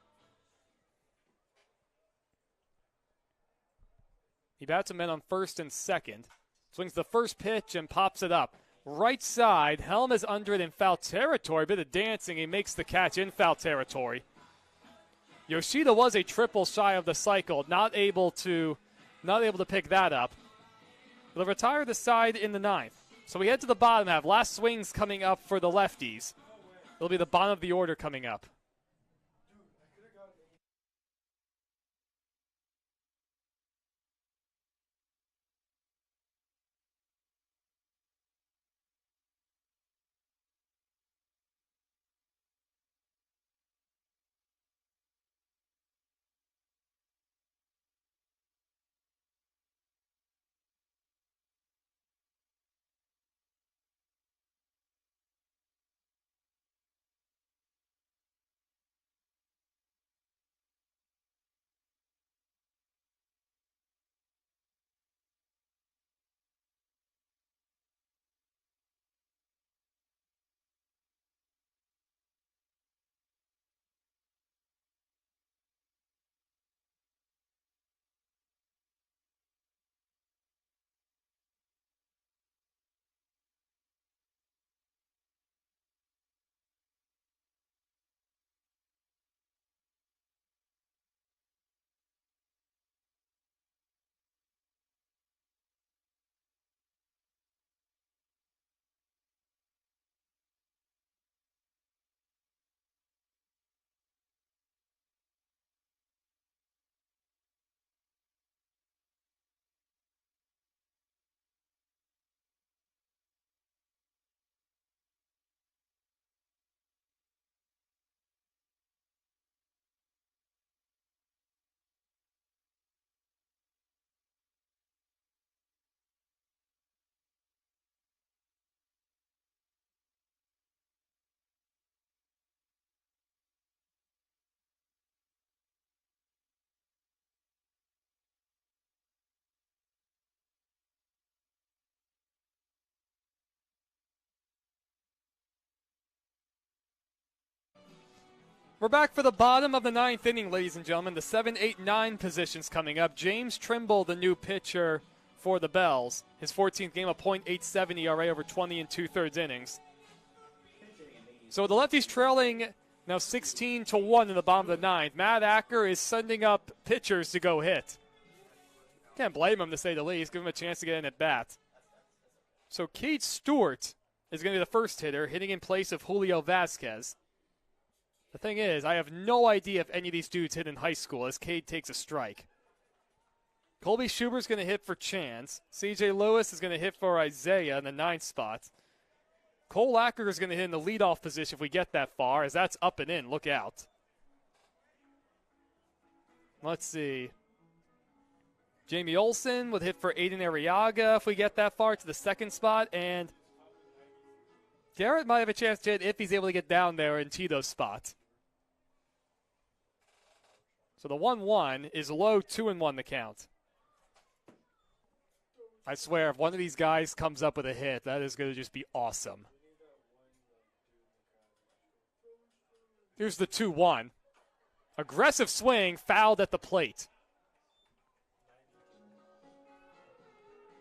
He bats a man on first and second. Swings the first pitch and pops it up. Right side, Helm is under it in foul territory. Bit of dancing, he makes the catch in foul territory. Yoshida was a triple shy of the cycle, not able to pick that up. They'll retire the side in the 9th. So we head to the bottom half. Last swings coming up for the lefties. It'll be the bottom of the order coming up. We're back for the bottom of the 9th inning, ladies and gentlemen. The 7, 8, 9 positions coming up. James Trimble, the new pitcher for the Bells. His 14th game, a .87 ERA over 20 and 2/3 innings. So the lefties trailing now 16-1 in the bottom of the 9th. Matt Acker is sending up pitchers to go hit. Can't blame him, to say the least. Give him a chance to get in at bat. So Cade Stewart is going to be the first hitter, hitting in place of Julio Vasquez. The thing is, I have no idea if any of these dudes hit in high school as Cade takes a strike. Colby Schuber's going to hit for Chance. C.J. Lewis is going to hit for Isaiah in the 9th spot. Cole Acker is going to hit in the leadoff position if we get that far, as that's up and in. Look out. Let's see. Jamie Olson would hit for Aiden Arriaga if we get that far to the 2nd spot, and Garrett might have a chance to hit if he's able to get down there in Tito's spot. So the 1-1 is low, 2-1 the count. I swear, if one of these guys comes up with a hit, that is going to just be awesome. Here's the 2-1. Aggressive swing, fouled at the plate.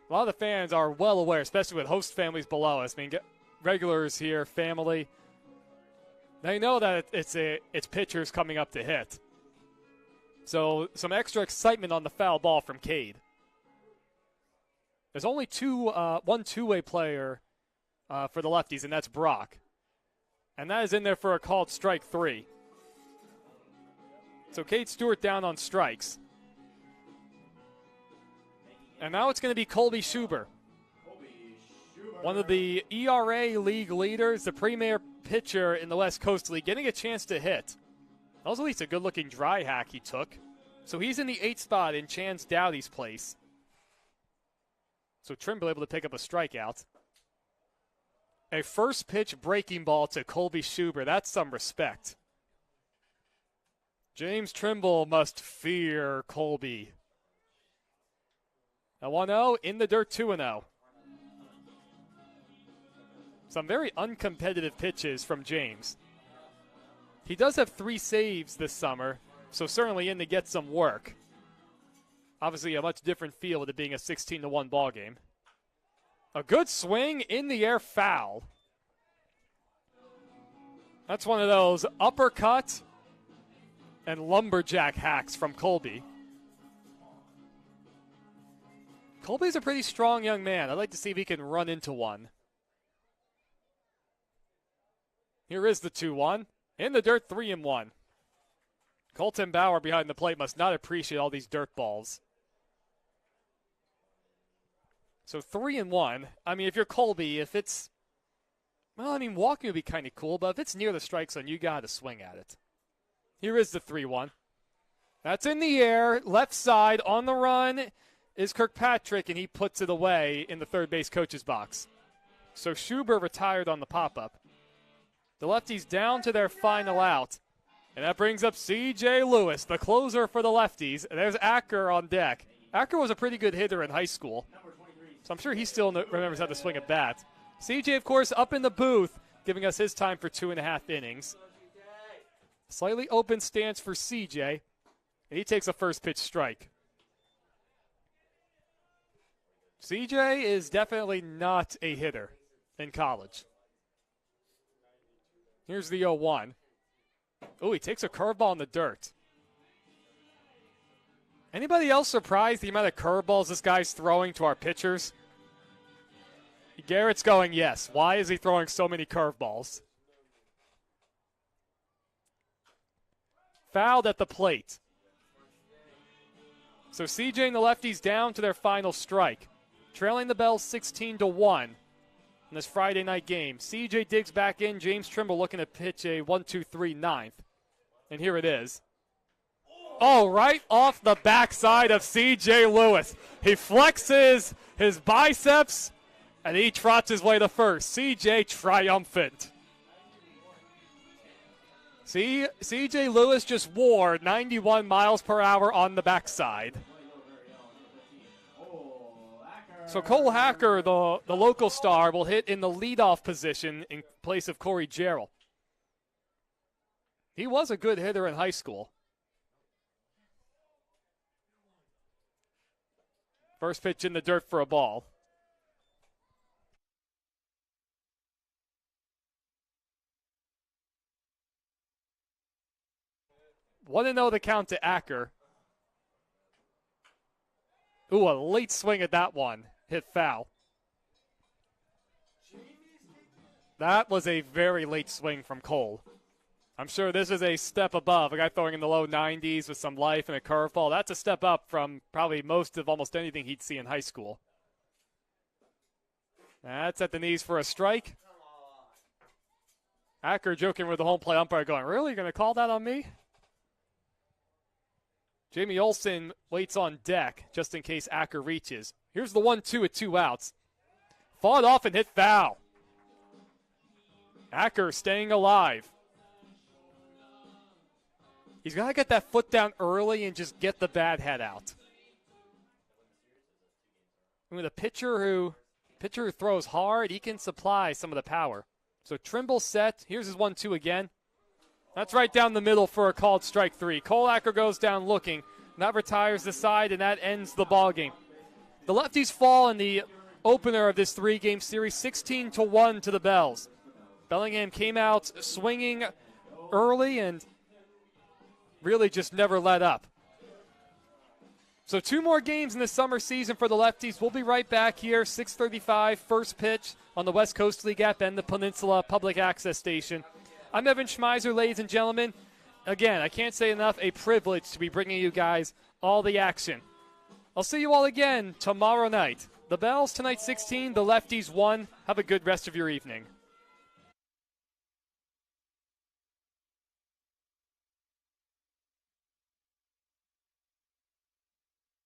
A lot of the fans are well aware, especially with host families below us. I mean, regulars here, family. They know that it's pitchers coming up to hit. So some extra excitement on the foul ball from Cade. There's only one two-way player for the lefties, and that's Brock. And that is in there for a called strike 3. So Cade Stewart down on strikes. And now it's going to be Colby Schuber. One of the ERA league leaders, the premier pitcher in the West Coast League, getting a chance to hit. That was at least a good-looking dry hack he took. So he's in the 8th spot in Chance Dowdy's place. So Trimble able to pick up a strikeout. A first pitch breaking ball to Colby Schuber. That's some respect. James Trimble must fear Colby. A 1-0 in the dirt, 2-0. Some very uncompetitive pitches from James. He does have 3 saves this summer, so certainly in to get some work. Obviously a much different feel with it being a 16-1 ball game. A good swing in the air, foul. That's one of those uppercut and lumberjack hacks from Colby. Colby's a pretty strong young man. I'd like to see if he can run into one. Here is the 2-1. In the dirt, 3-1. Colton Bauer behind the plate must not appreciate all these dirt balls. So 3-1. I mean, if you're Colby, if it's, well, I mean, walking would be kind of cool, but if it's near the strike zone, you got to swing at it. Here is the 3-1. That's in the air, left side, on the run is Kirkpatrick, and he puts it away in the third base coach's box. So Schubert retired on the pop-up. The lefties down to their final out, and that brings up C.J. Lewis, the closer for the lefties. And there's Acker on deck. Acker was a pretty good hitter in high school, so I'm sure he still remembers how to swing a bat. C.J., of course, up in the booth, giving us his time for 2.5 innings. Slightly open stance for C.J., and he takes a first pitch strike. C.J. is definitely not a hitter in college. Here's the 0-1. Oh, he takes a curveball in the dirt. Anybody else surprised the amount of curveballs this guy's throwing to our pitchers? Garrett's going, yes. Why is he throwing so many curveballs? Fouled at the plate. So CJ and the lefties down to their final strike. Trailing the Bells 16-1 in this Friday night game. CJ digs back in. James Trimble looking to pitch a 1-2-3 ninth. And here it is. Oh, right off the backside of C.J. Lewis. He flexes his biceps, and he trots his way to first. C.J. triumphant. C.J. Lewis just wore 91 miles per hour on the backside. So Cole Hacker, the local star, will hit in the leadoff position in place of Corey Jarrell. He was a good hitter in high school. First pitch in the dirt for a ball. Want to know the count to Acker. Ooh, a late swing at that one. Hit foul. That was a very late swing from Cole. I'm sure this is a step above. A guy throwing in the low 90s with some life and a curveball. That's a step up from probably most of almost anything he'd see in high school. That's at the knees for a strike. Acker joking with the home plate umpire going, really? You're going to call that on me? Jamie Olson waits on deck just in case Acker reaches. Here's the 1-2 with 2 outs. Fought off and hit foul. Acker staying alive. He's got to get that foot down early and just get the bad head out. I mean, a pitcher who throws hard, he can supply some of the power. So Trimble set. Here's his 1-2 again. That's right down the middle for a called strike 3. Cole Acker goes down looking. That retires the side, and that ends the ball game. The lefties fall in the opener of this 3-game series, 16-1 to the Bells. Bellingham came out swinging early and really just never let up. So 2 more games in the summer season for the lefties. We'll be right back here, 6:35, first pitch on the West Coast League app and the Peninsula Public Access Station. I'm Evan Schmeiser, ladies and gentlemen. Again, I can't say enough, a privilege to be bringing you guys all the action. I'll see you all again tomorrow night. The Bells tonight 16, the lefties 1. Have a good rest of your evening.